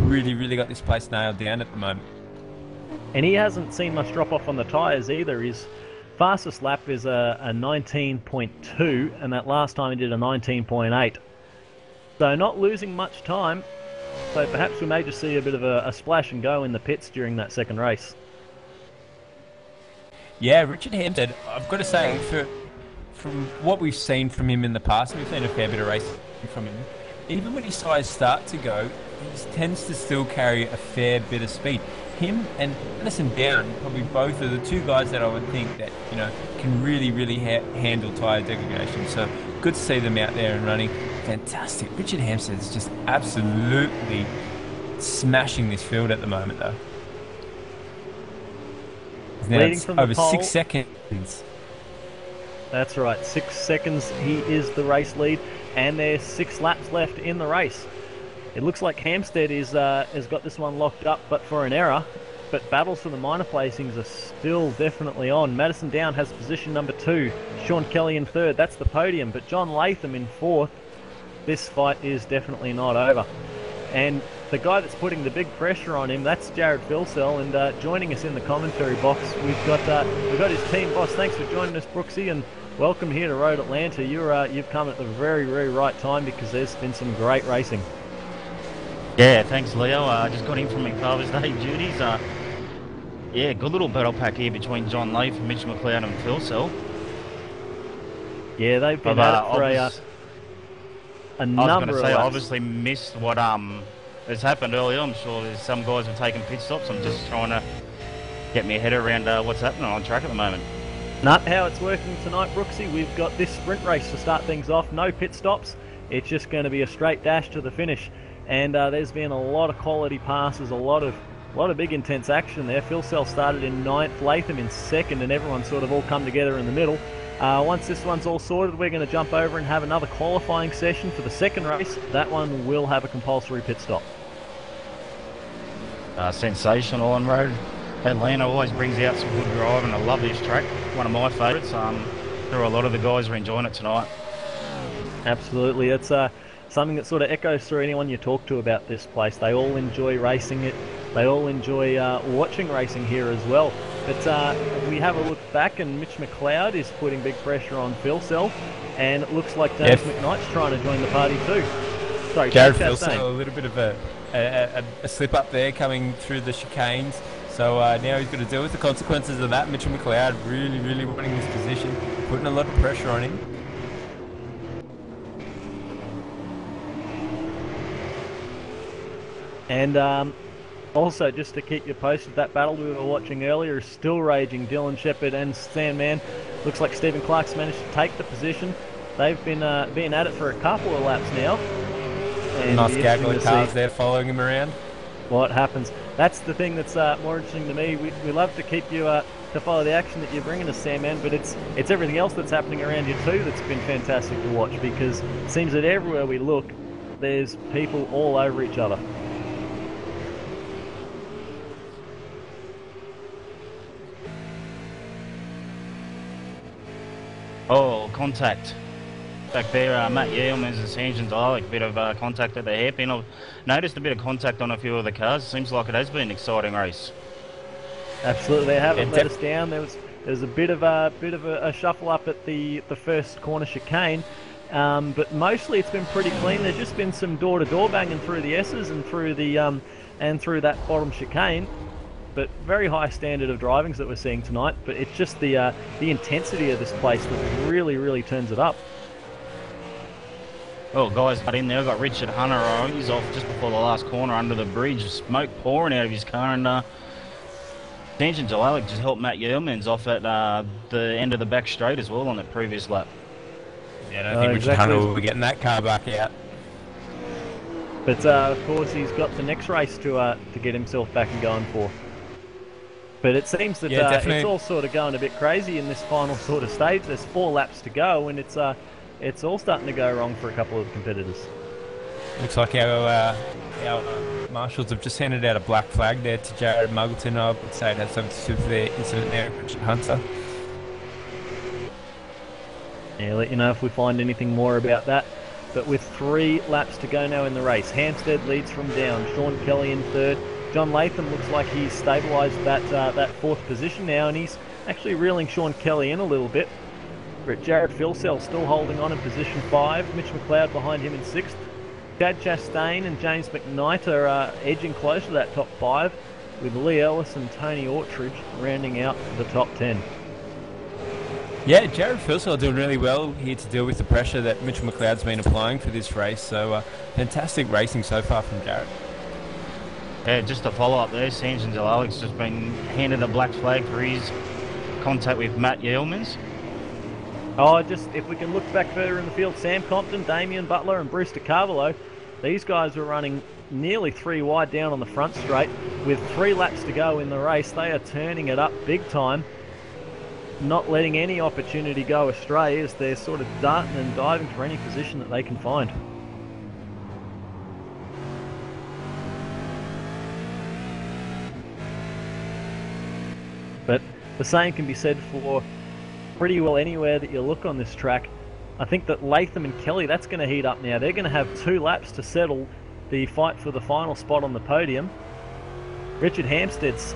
Really, really got this place nailed down at the moment. And he hasn't seen much drop off on the tyres either. His fastest lap is a 19.2, and that last time he did a 19.8. So not losing much time. So perhaps we may just see a bit of a splash and go in the pits during that second race. Yeah, Richard Hampstead, I've got to say, from what we've seen from him in the past, we've seen a fair bit of racing from him. Even when his tyres start to go, he tends to still carry a fair bit of speed. Him and Madison Down, probably both are the two guys that I would think that, you know, can really, really handle tyre degradation. So good to see them out there and running. Fantastic. Richard Hampstead is just absolutely smashing this field at the moment, though. Now Leading from the over pole. 6 seconds. That's right, 6 seconds. He is the race lead, and there's 6 laps left in the race. It looks like Hampstead has got this one locked up, but for an error. But battles for the minor placings are still definitely on. Madison Down has position number 2. Sean Kelly in 3rd. That's the podium. But John Latham in 4th. This fight is definitely not over. And the guy that's putting the big pressure on him, that's Jared Filsell. And joining us in the commentary box, we've got his team boss. Thanks for joining us, Brooksy, and welcome here to Road Atlanta. You've come at the very, very right time because there's been some great racing. Yeah, thanks, Leo. Just got in from my Father's Day duties. Yeah, good little battle pack here between John Latham, Mitch McLeod and Filsell. Yeah, they've been at it for a number of laps. I was going to say, I obviously missed what has happened earlier. I'm sure there's some guys have taken pit stops. I'm just trying to get my head around what's happening on track at the moment. Not how it's working tonight, Brooksy. We've got this sprint race to start things off. No pit stops. It's just going to be a straight dash to the finish. And there's been a lot of quality passes, a lot of big intense action there. Filsell started in 9th, Latham in 2nd, and everyone sort of all come together in the middle. Once this one's all sorted, we're going to jump over and have another qualifying session for the second race. That one will have a compulsory pit stop. Sensational on road. Atlanta always brings out some good driving. I love this track. One of my favourites. There are a lot of the guys who are enjoying it tonight. Absolutely. It's something that sort of echoes through anyone you talk to about this place. They all enjoy racing it. They all enjoy watching racing here as well. But we have a look back, and Mitch McLeod is putting big pressure on Filsell, and it looks like James McKnight's trying to join the party too. Sorry, Jared Filsell, a little bit of a slip up there coming through the chicanes. So now he's got to deal with the consequences of that. Mitchell McLeod really, really wanting this position, putting a lot of pressure on him. And also, just to keep you posted, that battle we were watching earlier is still raging. Dylan Shepherd and Sandman. Looks like Stephen Clark's managed to take the position. They've been at it for a couple of laps now. And nice gaggle of cars there following him around. What happens? That's the thing that's more interesting to me. We love to keep you to follow the action that you're bringing us, Sandman, but it's everything else that's happening around you too that's been fantastic to watch, because it seems that everywhere we look, there's people all over each other. Oh, contact. Back there, Matt Yeoman's engines are like a bit of contact at the hairpin. I've noticed a bit of contact on a few of the cars. Seems like it has been an exciting race. Absolutely, they haven't let us down. There was a bit of a shuffle up at the first corner chicane, but mostly it's been pretty clean. There's just been some door-to-door banging through the S's and through the through that bottom chicane. But very high standard of drivings that we're seeing tonight. But it's just the intensity of this place that really, really turns it up. Well, guys, but in there, I've got Richard Hunter. He's off just before the last corner under the bridge. Smoke pouring out of his car, and Tangent Jalalik just helped Matt Yeomans off at the end of the back straight as well on that previous lap. Yeah, I don't think Richard Hunter will be getting that car back out. But of course, he's got the next race to get himself back and going for. But it seems that it's all sort of going a bit crazy in this final sort of stage. There's 4 laps to go, and it's all starting to go wrong for a couple of competitors. Looks like our marshals have just handed out a black flag there to Jared Muggleton. I would say it has something to do with the incident there at Richard Hunter. Yeah, let you know if we find anything more about that. But with 3 laps to go now in the race, Hampstead leads from down, Sean Kelly in third. John Latham looks like he's stabilised that 4th position now, and he's actually reeling Sean Kelly in a little bit. But Jared Filsell still holding on in position 5, Mitch McLeod behind him in 6th. Chad Chastain and James McKnight are edging close to that top 5, with Lee Ellis and Tony Ortridge rounding out the top 10. Yeah, Jared Filsell doing really well here to deal with the pressure that Mitchell McLeod's been applying for this race. So fantastic racing so far from Jared. Yeah, just to follow up there, Sanjin Jalalik's just been handed a black flag for his contact with Matt Yeomans. Oh, just if we can look back further in the field, Sam Compton, Damien Butler and Bruce DiCarlo, these guys were running nearly 3 wide down on the front straight. With 3 laps to go in the race, they are turning it up big time, not letting any opportunity go astray as they're sort of darting and diving for any position that they can find. But the same can be said for pretty well anywhere that you look on this track. I think that Latham and Kelly, that's going to heat up now. They're going to have 2 laps to settle the fight for the final spot on the podium. Richard Hampstead's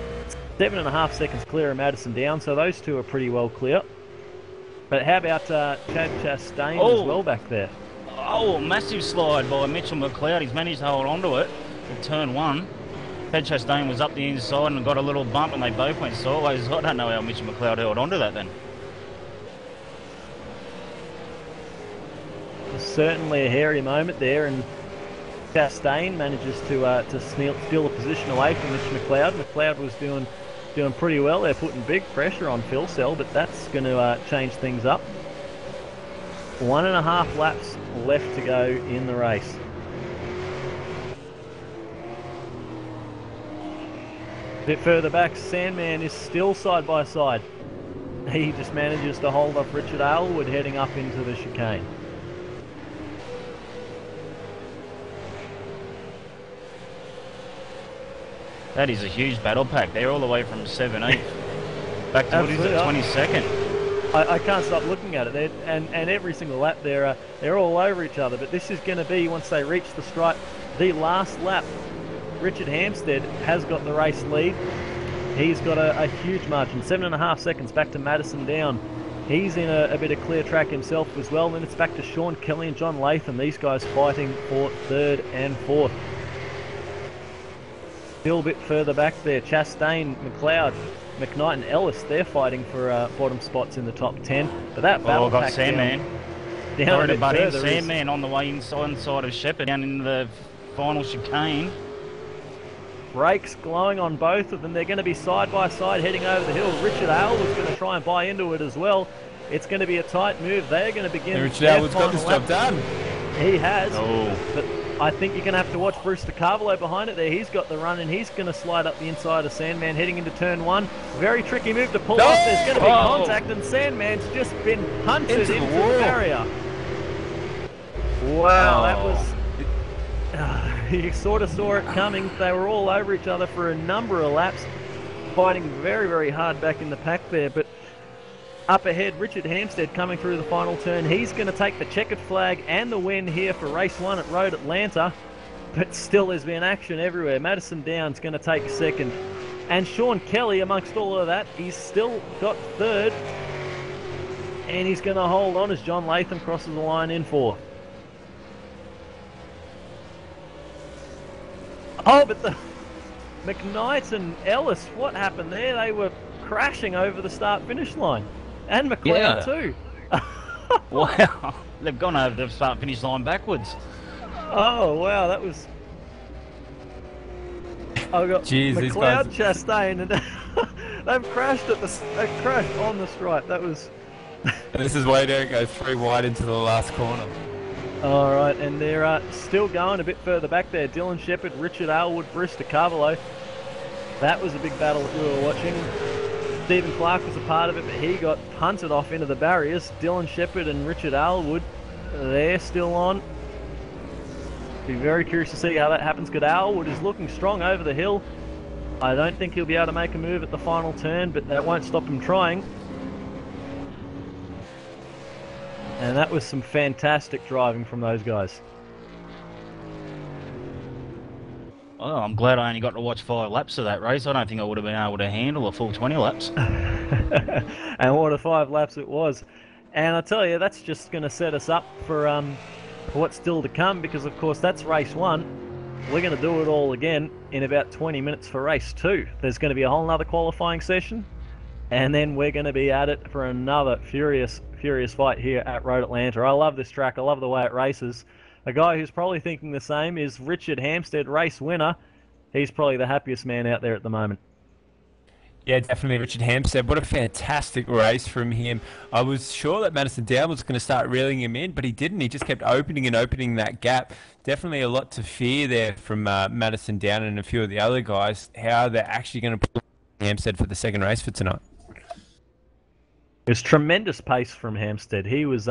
7.5 seconds clear of Madison Down, so those 2 are pretty well clear. But how about Chad Chastain as well back there? Oh, massive slide by Mitchell McLeod. He's managed to hold onto it for turn 1. Chad Chastain was up the inside and got a little bump and they both went sideways. I don't know how Mitchell McLeod held onto that then. Certainly a hairy moment there, and Chastain manages to steal a position away from Mitch McLeod. McLeod was doing pretty well. They're putting big pressure on Filsell, but that's going to change things up. 1.5 laps left to go in the race. A bit further back, Sandman is still side by side. He just manages to hold off Richard Aylward heading up into the chicane. That is a huge battle pack. They're all the way from 7-8 back to what is it, 22nd. I can't stop looking at it. And every single lap they're all over each other. But this is going to be, once they reach the stripe, the last lap. Richard Hampstead has got the race lead. He's got a huge margin, 7.5 seconds back to Madison Down. He's in a bit of clear track himself as well. Then it's back to Sean Kelly and John Latham. These guys fighting for 3rd and 4th. Still a bit further back there, Chastain, McLeod, McKnight and Ellis, they're fighting for bottom spots in the top 10. But that battle got pack Sandman. down a bit further. Sandman on the way inside of Shepherd down in the final chicane. Brakes glowing on both of them. They're going to be side by side heading over the hill. Richard Aylward's going to try and buy into it as well. It's going to be a tight move. They're going to begin. And Richard Aylward's got this job done. He has. Oh. But I think you're going to have to watch Bruce DiCarlo behind it there. He's got the run and he's going to slide up the inside of Sandman heading into turn 1. Very tricky move to pull off. There's going to be contact and Sandman's just been hunted into the barrier. Wow, that was... you sort of saw it coming. They were all over each other for a number of laps, fighting very, very hard back in the pack there. But up ahead, Richard Hampstead coming through the final turn. He's going to take the checkered flag and the win here for race 1 at Road Atlanta. But still, there's been action everywhere. Madison Down's going to take 2nd. And Sean Kelly, amongst all of that, he's still got 3rd. And he's going to hold on as John Latham crosses the line in 4th. Oh, but the McKnight and Ellis, what happened there? They were crashing over the start-finish line. And McLeod too. Wow. They've gone over the start-finish line backwards. Oh, wow, that was... I've got McLeod, Chastain, and they've crashed crashed on the stripe. That was... And this is why they don't go 3 wide into the last corner. All right, and they're still going a bit further back there. Dylan Shepherd, Richard Aylward, Bruce DiCarlo. That was a big battle that we were watching. Stephen Clark was a part of it, but he got punted off into the barriers. Dylan Shepherd and Richard Aylward, they're still on. Be very curious to see how that happens. Goodallwood is looking strong over the hill. I don't think he'll be able to make a move at the final turn, but that won't stop him trying. And that was some fantastic driving from those guys. Oh, I'm glad I only got to watch 5 laps of that race. I don't think I would have been able to handle a full 20 laps. And what a 5 laps it was. And I tell you, that's just going to set us up for what's still to come, because of course that's race 1. We're going to do it all again in about 20 minutes for race 2. There's going to be a whole nother qualifying session, and then we're going to be at it for another furious fight here at Road Atlanta. I love this track. I love the way it races. A guy who's probably thinking the same is Richard Hampstead, race winner. He's probably the happiest man out there at the moment. Yeah, definitely Richard Hampstead. What a fantastic race from him. I was sure that Madison Down was going to start reeling him in, but he didn't. He just kept opening and opening that gap. Definitely a lot to fear there from Madison Down and a few of the other guys, how they're actually going to put Hampstead for the second race for tonight. It was tremendous pace from Hampstead. He was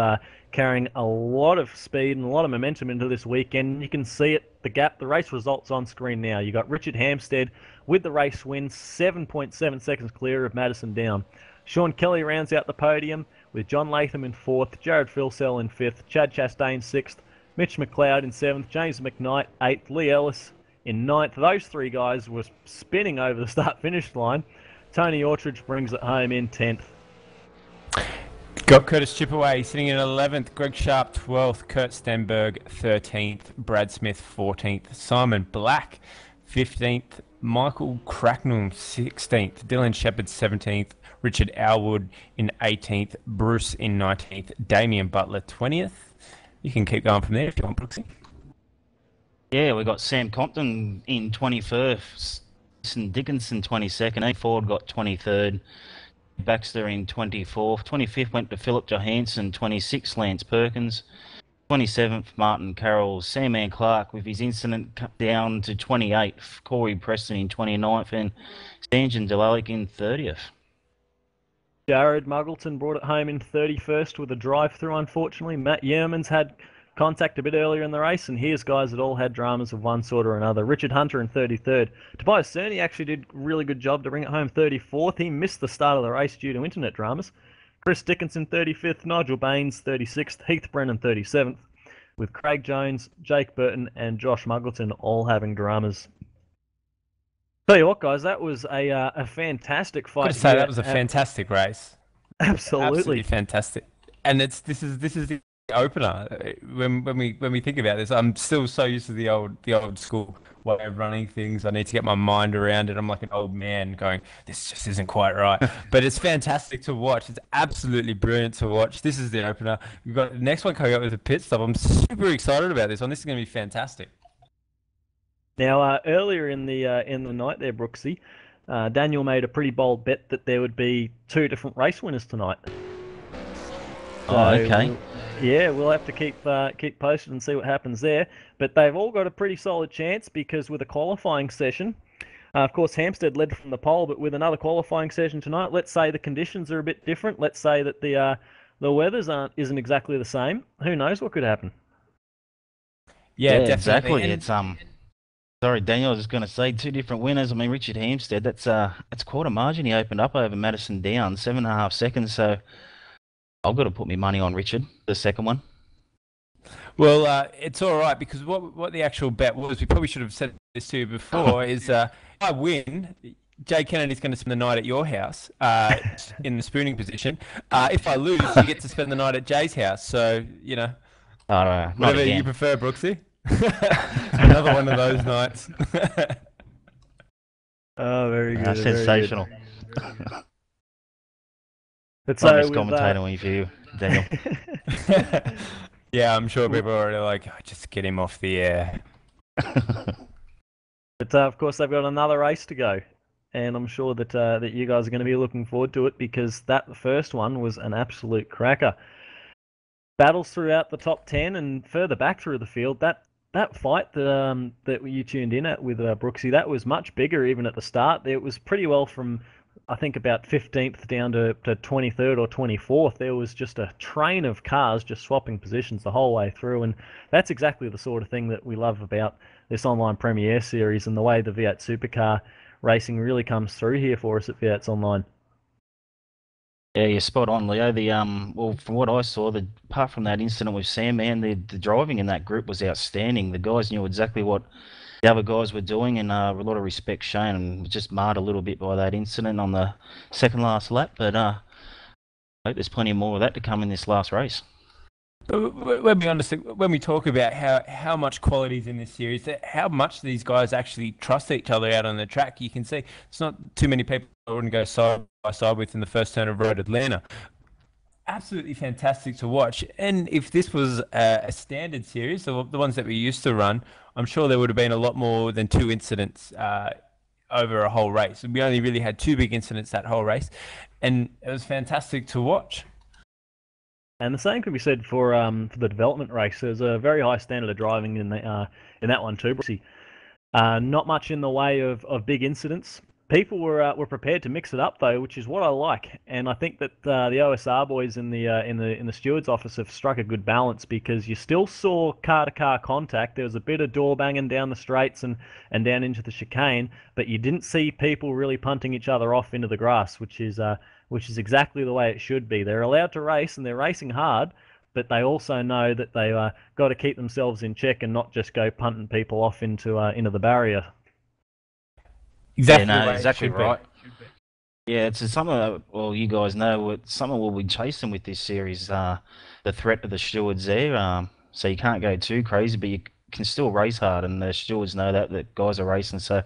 carrying a lot of speed and a lot of momentum into this weekend. You can see it, the gap, the race results on screen now. You got Richard Hampstead with the race win, 7.7 seconds clear of Madison Down. Sean Kelly rounds out the podium with John Latham in 4th, Jared Filsell in 5th, Chad Chastain 6th, Mitch McLeod in 7th, James McKnight 8th, Lee Ellis in 9th. Those 3 guys were spinning over the start-finish line. Tony Ortridge brings it home in 10th. Got Curtis Chipaway sitting in 11th, Greg Sharp 12th, Kurt Stenberg 13th, Brad Smith 14th, Simon Black 15th, Michael Cracknell 16th, Dylan Shepherd 17th, Richard Alwood in 18th, Bruce in 19th, Damien Butler 20th. You can keep going from there if you want, Brooksy. Yeah, we got Sam Compton in 21st, Jason Dickinson 22nd, A. Ford got 23rd, Baxter in 24th, 25th went to Philip Johansson, 26th Lance Perkins, 27th Martin Carroll, Sam Ann Clark with his incident cut down to 28th, Corey Preston in 29th, and Stanjan Delalic in 30th. Jared Muggleton brought it home in 31st with a drive-through, unfortunately. Matt Yeomans had contact a bit earlier in the race, and here's guys that all had dramas of one sort or another. Richard Hunter in 33rd. Tobias Cerny actually did a really good job to bring it home 34th. He missed the start of the race due to internet dramas. Chris Dickinson 35th, Nigel Baines 36th, Heath Brennan 37th, with Craig Jones, Jake Burton, and Josh Muggleton all having dramas. Tell you what, guys, that was a fantastic fight. I've got to say, that was a fantastic race. Absolutely fantastic. And this is the opener. When we think about this, I'm still so used to the old school way of running things. I need to get my mind around it. I'm like an old man going, this just isn't quite right. But it's fantastic to watch. It's absolutely brilliant to watch. This is the opener. We've got the next one coming up with a pit stop. I'm super excited about this one. This is going to be fantastic. Now, earlier in the night there, Brooksy, Daniel made a pretty bold bet that there would be 2 different race winners tonight. Oh, okay. We'll have to keep posted and see what happens there. But they've all got a pretty solid chance, because with a qualifying session, of course, Hampstead led from the pole, but with another qualifying session tonight, let's say the conditions are a bit different. Let's say that the weather's isn't exactly the same. Who knows what could happen? Yeah, exactly. It's Sorry, Daniel, I was just going to say 2 different winners. I mean, Richard Hampstead, that's quite a margin he opened up over Madison Down, 7.5 seconds. So I've got to put my money on Richard, the second one. Well, it's all right, because what the actual bet was, we probably should have said this to you before, is if I win, Jay Kennedy's going to spend the night at your house in the spooning position. If I lose, you get to spend the night at Jay's house. So, you know, whatever you prefer, Brooksy. Another one of those nights. Oh, very good. Sensational. But so with commentating for you, Daniel. Yeah, I'm sure people are already like, just get him off the air. But of course, they've got another race to go, and I'm sure that you guys are going to be looking forward to it, because that first one was an absolute cracker. Battles throughout the top 10 and further back through the field. That fight that you tuned in at with Brooksy, that was much bigger even at the start. It was pretty well from I think about 15th down to 23rd or 24th, there was just a train of cars just swapping positions the whole way through, and that's exactly the sort of thing that we love about this online Premier Series and the way the V8 Supercar racing really comes through here for us at V8's Online. Yeah, you're spot on, Leo. Well, from what I saw, apart from that incident with Sam, man, the driving in that group was outstanding. The guys knew exactly what the other guys were doing, and a lot of respect shown, and just marred a little bit by that incident on the second last lap. But I hope there's plenty more of that to come in this last race. Let me understand, when we talk about how much quality is in this series, how much these guys actually trust each other out on the track, you can see it's not too many people I wouldn't go side by side with in the first turn of Road Atlanta. Absolutely fantastic to watch. And if this was a standard series, the ones that we used to run, I'm sure there would have been a lot more than 2 incidents over a whole race. We only really had 2 big incidents that whole race, and it was fantastic to watch. And the same could be said for the development race. There's a very high standard of driving in that one too. Not much in the way of big incidents. People were prepared to mix it up though, which is what I like. And I think that the OSR boys in the stewards office have struck a good balance, because you still saw car-to-car contact. There was a bit of door banging down the straights and down into the chicane, but you didn't see people really punting each other off into the grass, which is exactly the way it should be. They're allowed to race, and they're racing hard, but they also know that they got to keep themselves in check and not just go punting people off into the barrier. Exactly, yeah, no, exactly right. Yeah, it's something. Well, you guys know it's something we'll be chasing with this series. The threat of the stewards there. So you can't go too crazy, but you can still race hard, and the stewards know that guys are racing. So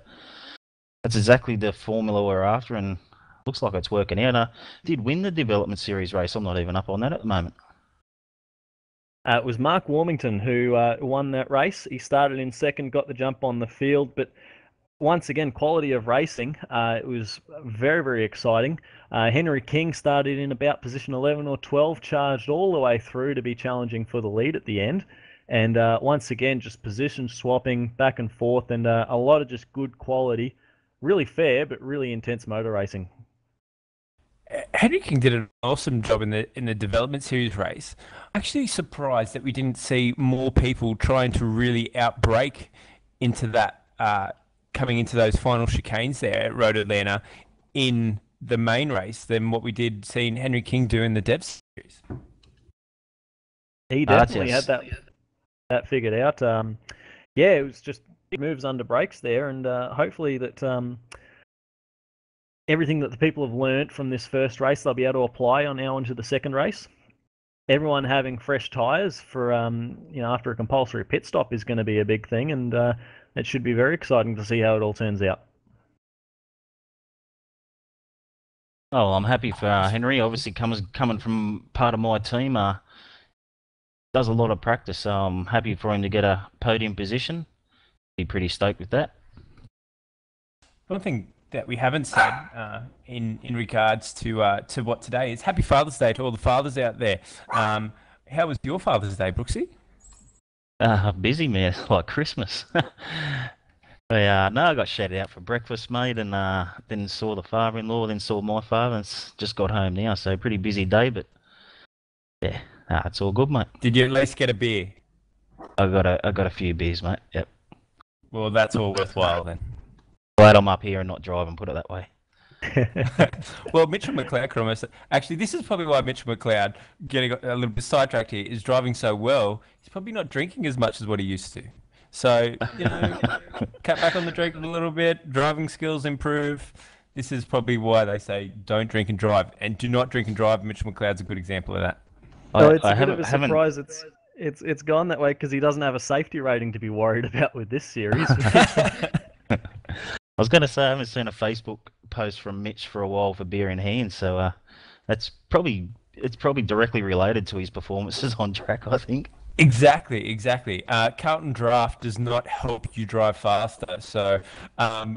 that's exactly the formula we're after, and looks like it's working out. Did win the development series race. I'm not even up on that at the moment. It was Mark Warmington who won that race. He started in second, got the jump on the field, but once again, quality of racing. It was very, very exciting. Henry King started in about position 11 or 12, charged all the way through to be challenging for the lead at the end. And once again, just position swapping back and forth, and a lot of just good quality. Really fair, but really intense motor racing. Henry King did an awesome job in the development series race. Actually surprised that we didn't see more people trying to really outbrake into that, coming into those final chicanes there at Road Atlanta in the main race than what we did seeing Henry King do in the Dev series. He definitely had that figured out. Yeah, it was just big moves under brakes there, and hopefully that everything that the people have learnt from this first race, they'll be able to apply on now into the second race. Everyone having fresh tyres for after a compulsory pit stop is going to be a big thing, and it should be very exciting to see how it all turns out. Oh, I'm happy for Henry. Obviously, coming from part of my team, does a lot of practice. So I'm happy for him to get a podium position. Be pretty stoked with that. One thing that we haven't said in regards to what today is, Happy Father's Day to all the fathers out there. How was your Father's Day, Brooksy? Busy, man, like Christmas. I got shouted out for breakfast, mate, and then saw the father-in-law, then saw my father, and just got home now. So pretty busy day, but yeah, it's all good, mate. Did you at least get a beer? I got a few beers, mate. Yep. Well, that's all worthwhile then. Glad I'm up here and not driving, put it that way. Well, Mitchell McLeod could almost... Actually, this is probably why Mitchell McLeod, getting a little bit sidetracked here, is driving so well. He's probably not drinking as much as what he used to. So, cut back on the drink a little bit, driving skills improve. This is probably why they say don't drink and drive. And do not drink and drive. Mitchell McLeod's a good example of that. Well, it's a bit of a surprise it's gone that way, because he doesn't have a safety rating to be worried about with this series. I was going to say I haven't seen a Facebook post from Mitch for a while for beer in hand, so it's probably directly related to his performances on track, I think. Exactly. Carlton Draft does not help you drive faster. So I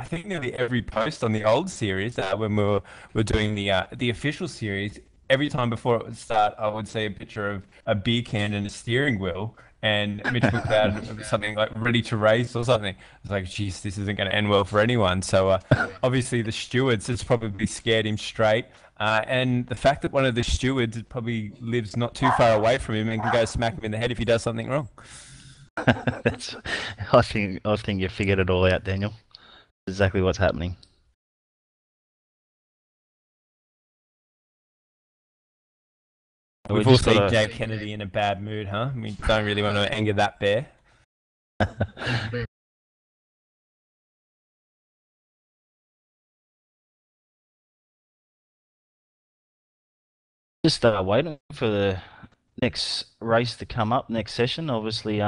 think nearly every post on the old series, when we're doing the official series, every time before it would start, I would see a picture of a beer can and a steering wheel. and Mitch McLeod something like ready to race or something. I was like, geez, this isn't going to end well for anyone. So obviously the stewards has probably scared him straight. And the fact that one of the stewards probably lives not too far away from him and can go smack him in the head if he does something wrong. That's, I think you figured it all out, Daniel. Exactly what's happening. We've all seen Jay Kennedy in a bad mood, huh? We don't really want to anger that bear. Just waiting for the next race to come up, next session. Obviously,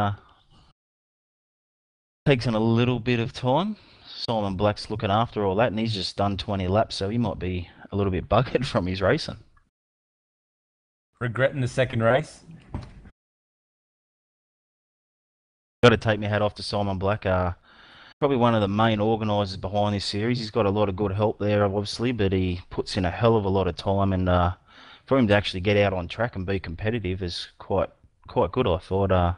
takes a little bit of time. Simon Black's looking after all that, and he's just done 20 laps, so he might be a little bit buggered from his racing. Regretting the second race? Got to take my hat off to Simon Black. Probably one of the main organisers behind this series. He's got a lot of good help there, obviously, but he puts in a hell of a lot of time, and for him to actually get out on track and be competitive is quite good, I thought.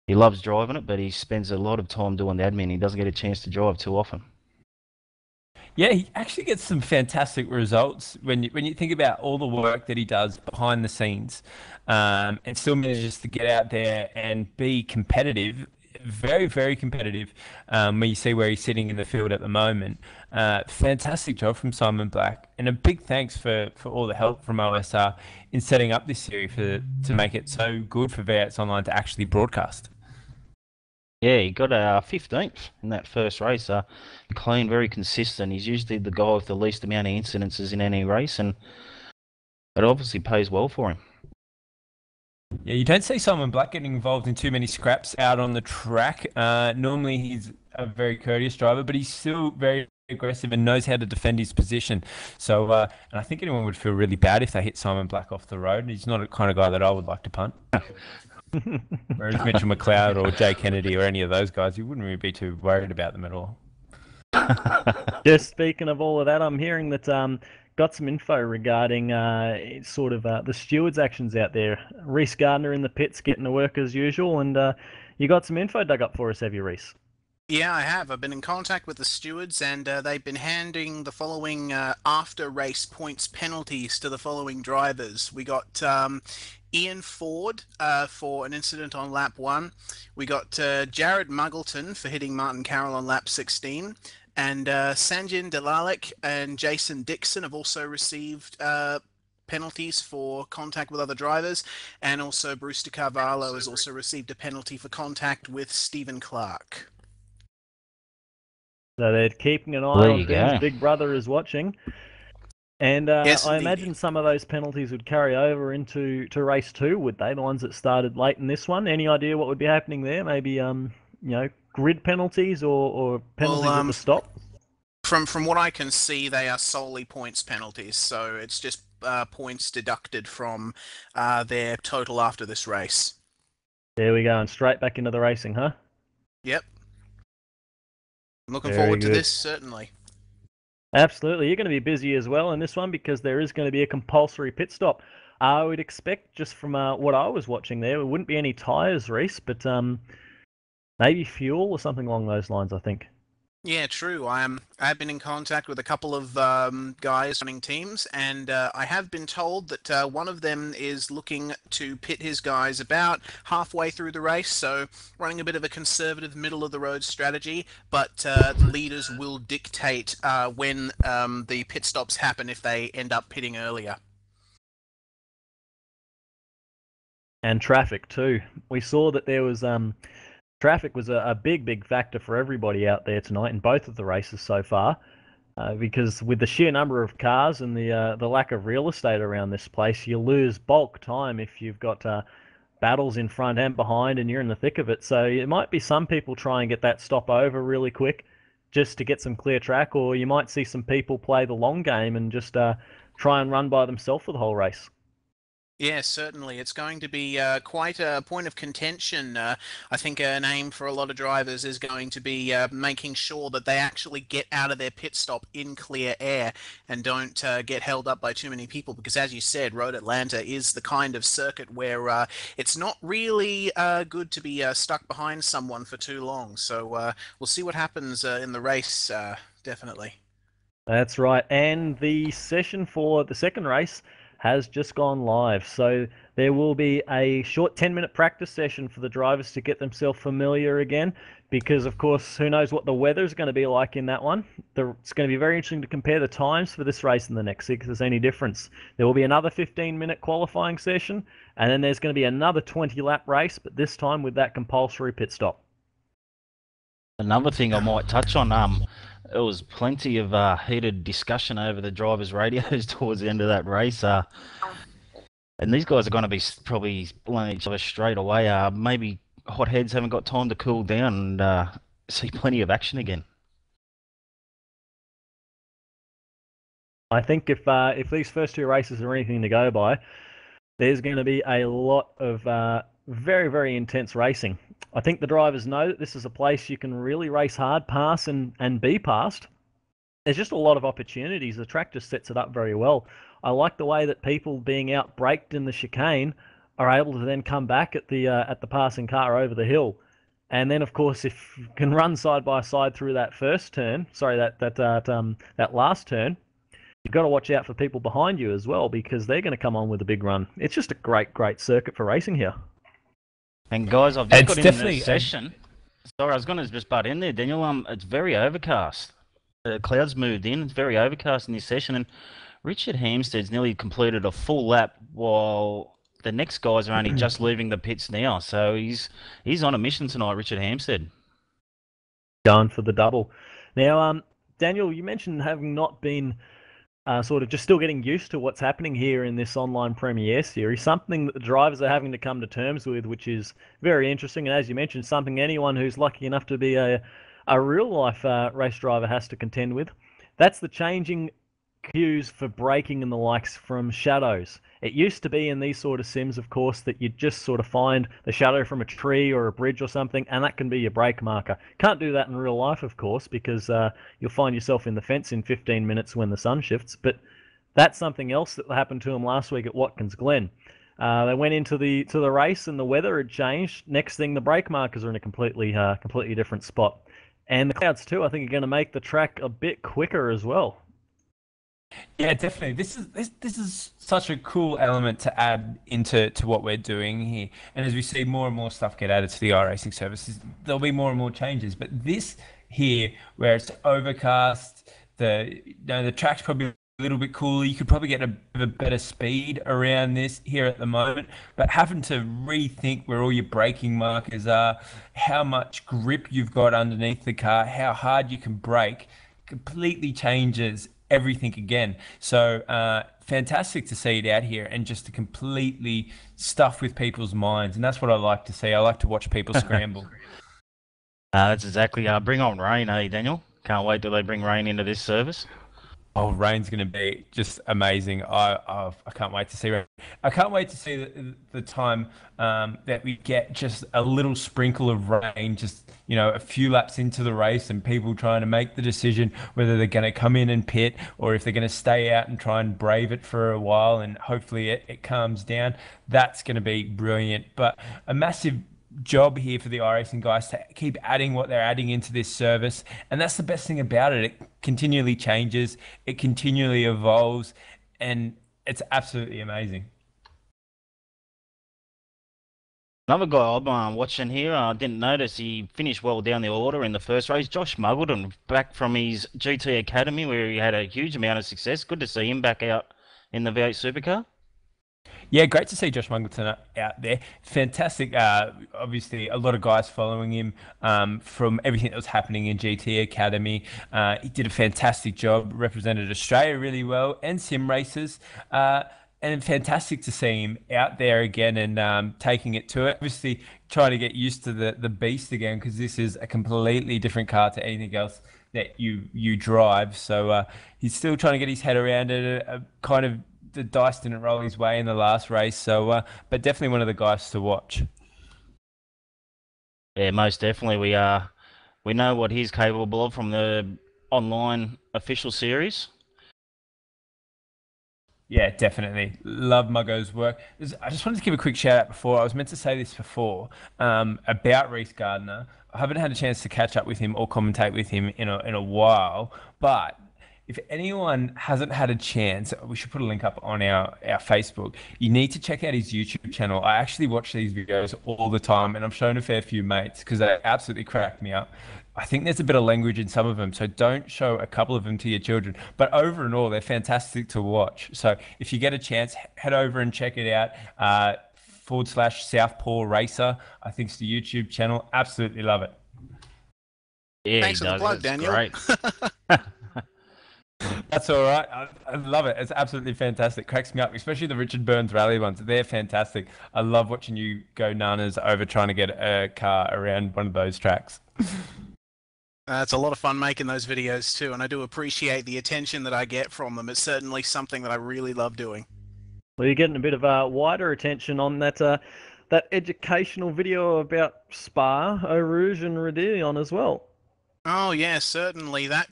He loves driving it, but he spends a lot of time doing the admin. He doesn't get a chance to drive too often. Yeah, he actually gets some fantastic results when you think about all the work that he does behind the scenes, and still manages to get out there and be competitive, very, very competitive. When you see where he's sitting in the field at the moment, fantastic job from Simon Black, and a big thanks for all the help from OSR in setting up this series to make it so good for V8s Online to actually broadcast. Yeah, he got 15th in that first race. Clean, very consistent. He's usually the guy with the least amount of incidences in any race, and it obviously pays well for him. Yeah, you don't see Simon Black getting involved in too many scraps out on the track. Normally he's a very courteous driver, but he's still very aggressive and knows how to defend his position. So, and I think anyone would feel really bad if they hit Simon Black off the road. He's not the kind of guy that I would like to punt. Whereas Mitchell McLeod or Jay Kennedy or any of those guys, you wouldn't really be too worried about them at all. Just speaking of all of that, I'm hearing that got some info regarding the stewards' actions out there. Reese Gardner in the pits getting to work as usual, and you got some info dug up for us, have you, Reese? Yeah, I have. I've been in contact with the stewards, and they've been handing the following after-race points penalties to the following drivers. We got Ian Ford for an incident on lap 1. We got Jared Muggleton for hitting Martin Carroll on lap 16. And Sanjin Delalik and Jason Dixon have also received penalties for contact with other drivers. And also Brewster Carvalho has also received a penalty for contact with Stephen Clark. So they're keeping an eye on things. Big Brother is watching. And yes, I imagine some of those penalties would carry over into race 2, would they? The ones that started late in this one. Any idea what would be happening there? Maybe grid penalties or penalties at the stop? From what I can see, they are solely points penalties. So it's just points deducted from their total after this race. There we go, and straight back into the racing, huh? Yep. I'm looking forward to this, certainly. Absolutely. You're going to be busy as well in this one because there is going to be a compulsory pit stop. I would expect, just from what I was watching there wouldn't be any tyres, Reese, but maybe fuel or something along those lines, I think. Yeah, true. I've been in contact with a couple of guys running teams, and I have been told that one of them is looking to pit his guys about halfway through the race, so running a bit of a conservative middle-of-the-road strategy, but the leaders will dictate when the pit stops happen if they end up pitting earlier. And traffic, too. We saw that there was... Traffic was a big factor for everybody out there tonight in both of the races so far, because with the sheer number of cars and the lack of real estate around this place, you lose bulk time if you've got battles in front and behind and you're in the thick of it. So it might be some people try and get that stop over really quick just to get some clear track, or you might see some people play the long game and just try and run by themselves for the whole race. Yeah, certainly. It's going to be quite a point of contention. I think an aim for a lot of drivers is going to be making sure that they actually get out of their pit stop in clear air and don't get held up by too many people. Because, as you said, Road Atlanta is the kind of circuit where it's not really good to be stuck behind someone for too long. So we'll see what happens in the race, definitely. That's right. And the session for the second race has just gone live. So there will be a short 10-minute practice session for the drivers to get themselves familiar again, because, of course, who knows what the weather is going to be like in that one. It's going to be very interesting to compare the times for this race and the next, see if there's any difference. There will be another 15-minute qualifying session, and then there's going to be another 20-lap race, but this time with that compulsory pit stop. Another thing I might touch on, there was plenty of heated discussion over the drivers' radios towards the end of that race. And these guys are going to be probably blowing each other straight away. Maybe hot heads haven't got time to cool down and see plenty of action again. I think if these first two races are anything to go by, there's going to be a lot of very, very intense racing. I think the drivers know that this is a place you can really race hard, pass and be passed. There's just a lot of opportunities. The track just sets it up very well. I like the way that people being out braked in the chicane are able to then come back at the passing car over the hill. And then, of course, if you can run side by side through that first turn, that last turn, you've got to watch out for people behind you as well, because they're going to come on with a big run. It's just a great, great circuit for racing here. And guys, I've just got in the session. Sorry, I was going to just butt in there, Daniel. It's very overcast. The clouds moved in. It's very overcast in this session, and Richard Hampstead's nearly completed a full lap, while the next guys are only just leaving the pits now. So he's on a mission tonight, Richard Hampstead. Going for the double. Now, Daniel, you mentioned having not been sort of just still getting used to what's happening here in this online Premiere series, something that the drivers are having to come to terms with, which is very interesting. And as you mentioned, something anyone who's lucky enough to be a real-life race driver has to contend with. That's the changing cues for braking and the likes from shadows. It used to be in these sort of sims, of course, that you'd just sort of find the shadow from a tree or a bridge or something, and that can be your brake marker. Can't do that in real life, of course, because you'll find yourself in the fence in 15 minutes when the sun shifts, but that's something else that happened to them last week at Watkins Glen. They went into the race and the weather had changed. Next thing, the brake markers are in a completely different spot. And the clouds too, I think, are going to make the track a bit quicker as well. Yeah, definitely. This is such a cool element to add into what we're doing here. And as we see more and more stuff get added to the iRacing services, there'll be more and more changes. But this here, where it's overcast, the track's probably a little bit cooler. You could probably get a better speed around this here at the moment. But having to rethink where all your braking markers are, how much grip you've got underneath the car, how hard you can brake, completely changes everything again. So fantastic to see it out here and just to completely stuff with people's minds. And that's what I like to see. I like to watch people scramble. That's exactly. Bring on rain, eh, Daniel? Can't wait till they bring rain into this service. Oh, rain's going to be just amazing. I can't wait to see rain. I can't wait to see the time that we get just a little sprinkle of rain, just, you know, a few laps into the race and people trying to make the decision whether they're going to come in and pit or if they're going to stay out and try and brave it for a while, and hopefully it calms down. That's going to be brilliant. But a massive job here for the iRacing guys to keep adding what they're adding into this service, and that's the best thing about it. It continually changes, it continually evolves, and it's absolutely amazing. Another guy I'm watching here, I didn't notice he finished well down the order in the first race. Josh Muggleton, back from his GT Academy where he had a huge amount of success. Good to see him back out in the V8 Supercar. Yeah, great to see Josh Muggleton out there. Fantastic. Obviously, a lot of guys following him from everything that was happening in GT Academy. He did a fantastic job, represented Australia really well, and sim races. And fantastic to see him out there again and taking it to it. Obviously, trying to get used to the beast again, because this is a completely different car to anything else that you drive. So he's still trying to get his head around it, kind of the dice didn't roll his way in the last race. So, but definitely one of the guys to watch. Yeah, most definitely. We know what he's capable of from the online official series. Yeah, definitely. Love Muggo's work. I just wanted to give a quick shout out before. I was meant to say this before about Reece Gardner. I haven't had a chance to catch up with him or commentate with him in a while. But if anyone hasn't had a chance, we should put a link up on our Facebook. You need to check out his YouTube channel. I actually watch these videos all the time, and I've shown a fair few mates because they absolutely crack me up. I think there's a bit of language in some of them, so don't show a couple of them to your children. But over and all, they're fantastic to watch. So if you get a chance, head over and check it out. /Southpaw Racer, I think it's the YouTube channel. Absolutely love it. Yeah, Thanks for the plug, Daniel. Great. That's all right. I love it. It's absolutely fantastic. Cracks me up, especially the Richard Burns rally ones. They're fantastic. I love watching you go nanas over trying to get a car around one of those tracks. It's a lot of fun making those videos too, and I do appreciate the attention that I get from them. It's certainly something that I really love doing. Well, you're getting a bit of wider attention on that educational video about Spa, Eau Rouge, and Rodillon as well. Oh yeah, certainly. That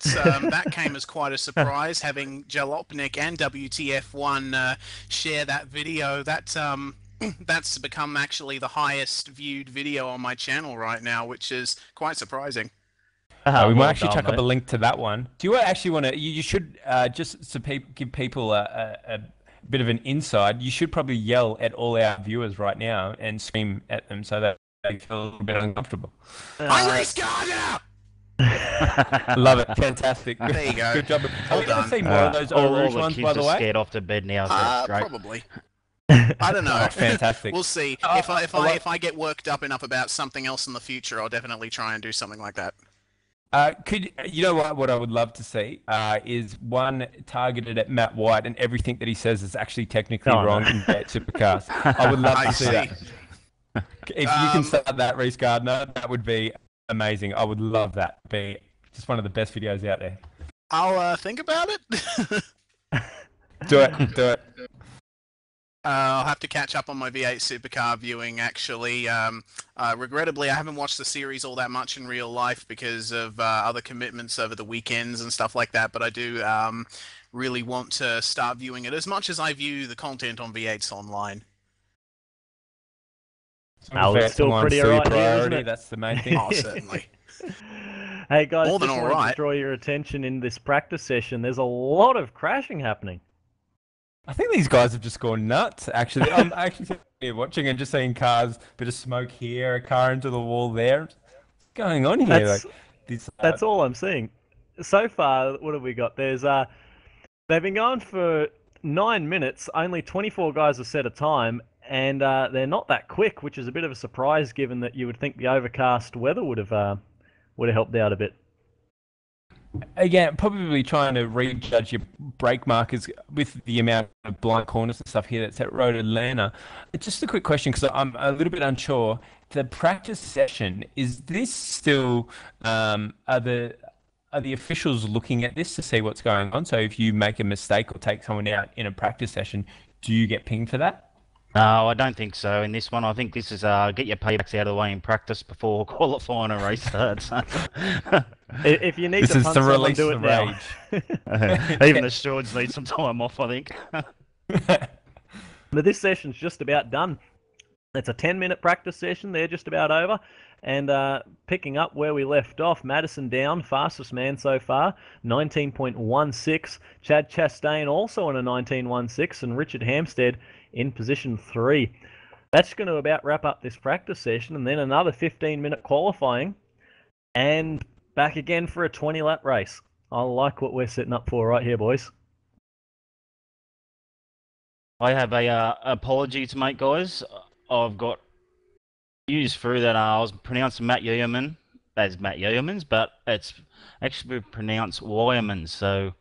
came as quite a surprise, having Jalopnik and WTF1 share that video. That's become actually the highest viewed video on my channel right now, which is quite surprising. We might actually chuck up a link to that one. Do you actually want to? You should just to give people a bit of an inside. You should probably yell at all our viewers right now and scream at them so that they feel a little bit uncomfortable. I'm Reece Gardner! Love it, fantastic. There you go. Good job. Are we going to see more of those all Rouge the ones, kids by the are way? scared off to bed now. So it's great. Probably. I don't know. Oh, fantastic. We'll see. If I get worked up enough about something else in the future, I'll definitely try and do something like that. You know what I would love to see is one targeted at Matt White, and everything that he says is actually technically wrong in V8 Supercars. I would love to see that. If you can start that, Reece Gardner, that would be amazing. I would love that. Be just one of the best videos out there. I'll think about it. Do it. I'll have to catch up on my V8 Supercar viewing, actually. Regrettably, I haven't watched the series all that much in real life because of other commitments over the weekends and stuff like that, but I do really want to start viewing it as much as I view the content on V8s online. It's still pretty alright here, isn't it? That's the main thing. Oh, certainly. Hey guys, More than just all wanted right. to draw your attention in this practice session. There's a lot of crashing happening. I think these guys have just gone nuts, actually. I'm actually sitting here watching and just seeing cars, bit of smoke here, a car into the wall there. What's going on here? That's all I'm seeing. So far, what have we got? There's they've been going for 9 minutes. Only 24 guys have set a time, and they're not that quick, which is a bit of a surprise given that you would think the overcast weather would have helped out a bit. Again, probably trying to rejudge your brake markers with the amount of blind corners and stuff here that's at Road Atlanta. Just a quick question, because I'm a little bit unsure. The practice session, is this still, are the officials looking at this to see what's going on? So if you make a mistake or take someone out in a practice session, do you get pinged for that? No, I don't think so. In this one, I think this is get your paybacks out of the way in practice before qualifying a race starts. If you need to punt someone, do it now. Even the stewards need some time off, I think. But this session's just about done. It's a 10-minute practice session. They're just about over. And picking up where we left off, Madison down, fastest man so far, 19.16. Chad Chastain also on a 19.16, and Richard Hampstead in position 3. That's going to about wrap up this practice session, and then another 15-minute qualifying, and back again for a 20-lap race. I like what we're setting up for right here, boys. I have a apology to make, guys. I've got news through that I was pronouncing Matt Yeoman as Matt Yeomans, but it's actually pronounced Wyomans. So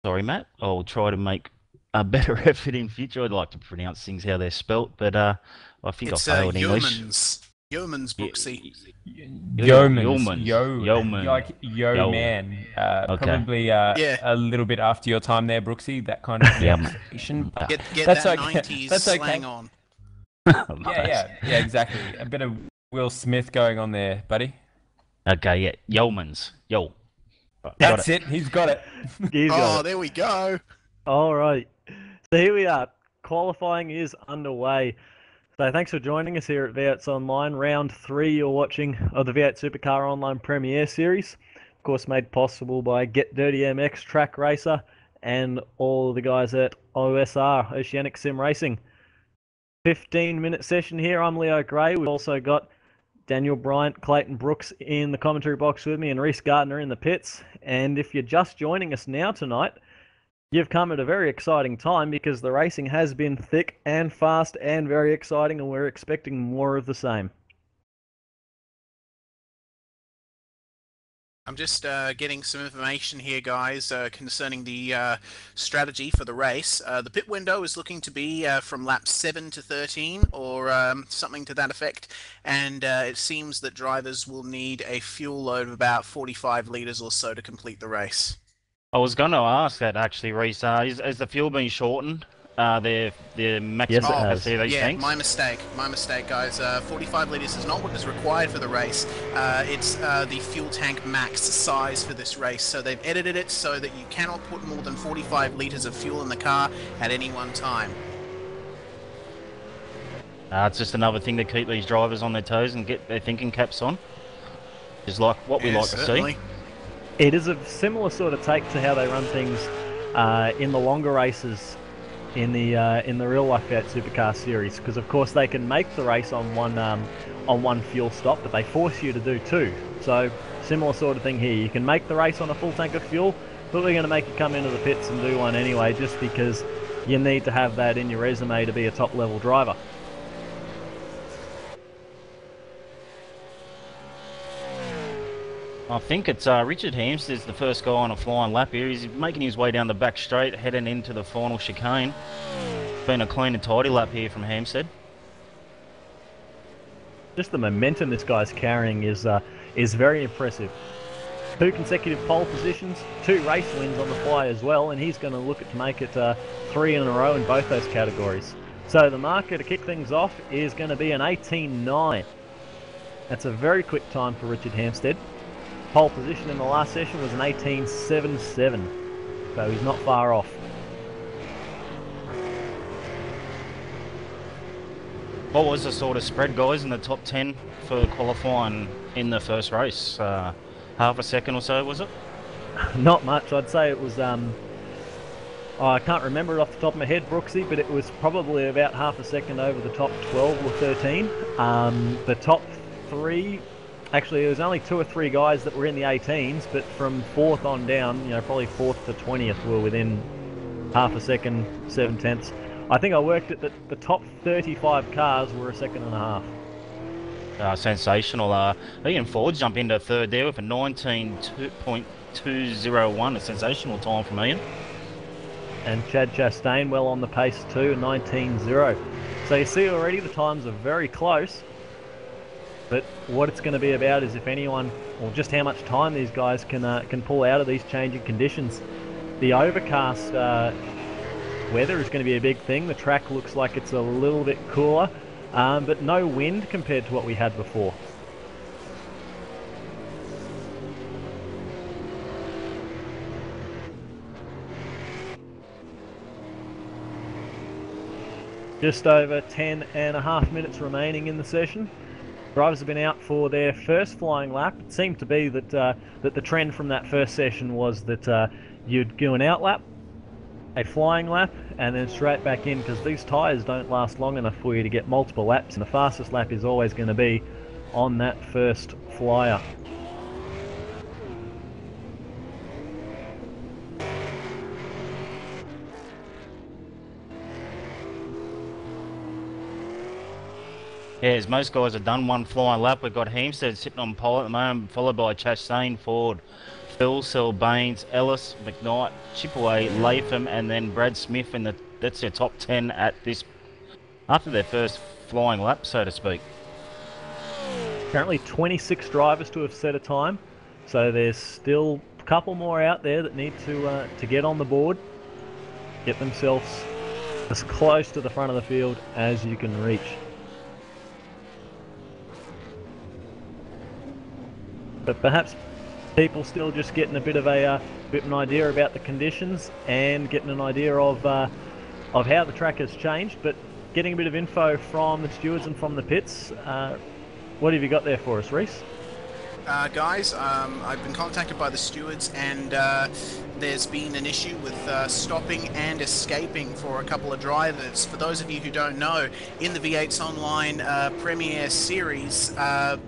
sorry, Matt. I'll try to make a better effort in future. I'd like to pronounce things how they're spelt, but I think I failed in English. Yeoman's Brooksy. Yeomans. Yeoman. Like yo Yo. man. Okay. Probably Yeah. a little bit after your time there, Brooksy. That kind of pronunciation. Get That's that okay. 90s That's slang okay. on. Yeah, exactly. A bit of Will Smith going on there, buddy. Okay, yeah. Yeomans. Yo. Got That's it. it. He's got it. He's got Oh, it. there we go. All right. So here we are. Qualifying is underway. So thanks for joining us here at V8's Online. Round 3 you're watching of the V8 Supercar Online Premier Series. Of course made possible by Get Dirty MX, TrakRacer, and all the guys at OSR, Oceanic Sim Racing. 15-minute session here. I'm Leo Gray. We've also got Daniel Bryant, Clayton Brooks in the commentary box with me, and Reese Gardner in the pits. And if you're just joining us now tonight, you've come at a very exciting time because the racing has been thick and fast and very exciting, and we're expecting more of the same. I'm just getting some information here, guys, concerning the strategy for the race. The pit window is looking to be from lap 7 to 13, or something to that effect, and it seems that drivers will need a fuel load of about 45 litres or so to complete the race. I was going to ask that actually, Reese. Is the fuel being shortened? The maximum Yes, it has. capacity of these Yeah, tanks? my mistake, guys. 45 litres is not what is required for the race. It's the fuel tank max size for this race, so they've edited it so that you cannot put more than 45 litres of fuel in the car at any one time. It's just another thing to keep these drivers on their toes and get their thinking caps on. Is like what we like certainly. to see. It is a similar sort of take to how they run things in the longer races in the real life V8 Supercar series, because of course they can make the race on one fuel stop, but they force you to do two. So similar sort of thing here. You can make the race on a full tank of fuel, but we're going to make you come into the pits and do one anyway, just because you need to have that in your resume to be a top level driver. I think it's Richard Hampstead's the first guy on a flying lap here. He's making his way down the back straight, heading into the final chicane. Been a clean and tidy lap here from Hampstead. Just the momentum this guy's carrying is very impressive. 2 consecutive pole positions, 2 race wins on the fly as well, and he's going to look to make it 3 in a row in both those categories. So the marker to kick things off is going to be an 18.9. That's a very quick time for Richard Hampstead. Pole position in the last session was an 18.77, so he's not far off. What was the sort of spread, guys, in the top 10 for qualifying in the first race? Half a second or so, was it? Not much. I'd say it was, I can't remember it off the top of my head, Brooksy, but it was probably about half a second over the top 12 or 13. The top 3... Actually, there was only 2 or 3 guys that were in the 18s, but from 4th on down, probably 4th to 20th were within half a second, 7 tenths. I think I worked at the top 35 cars were a second and a half. Sensational. Ian Ford jumped into 3rd there with a 19.201, a sensational time from Ian. And Chad Chastain well on the pace too, 19.0. So you see already the times are very close. But what it's going to be about is if anyone, or just how much time these guys can pull out of these changing conditions. The overcast weather is going to be a big thing. The track looks like it's a little bit cooler, but no wind compared to what we had before. Just over 10.5 minutes remaining in the session. Drivers have been out for their first flying lap. It seemed to be that that the trend from that first session was that you'd do an out lap, a flying lap, and then straight back in, because these tyres don't last long enough for you to get multiple laps, and the fastest lap is always going to be on that first flyer. Yeah, as most guys have done one flying lap, we've got Hampstead sitting on pole at the moment, followed by Chastain, Ford, Phil, Baines, Ellis, McKnight, Chipaway, Latham, and then Brad Smith, and that's their top 10 at this, after their first flying lap, so to speak. currently 26 drivers to have set a time, so there's still a couple more out there that need to get on the board, get themselves as close to the front of the field as you can reach. But perhaps people still just getting a bit of an idea about the conditions and getting an idea of how the track has changed, but getting a bit of info from the stewards and from the pits. What have you got there for us, Reese? Guys, I've been contacted by the stewards, and there's been an issue with stopping and escaping for a couple of drivers. For those of you who don't know, in the V8's Online Premier Series,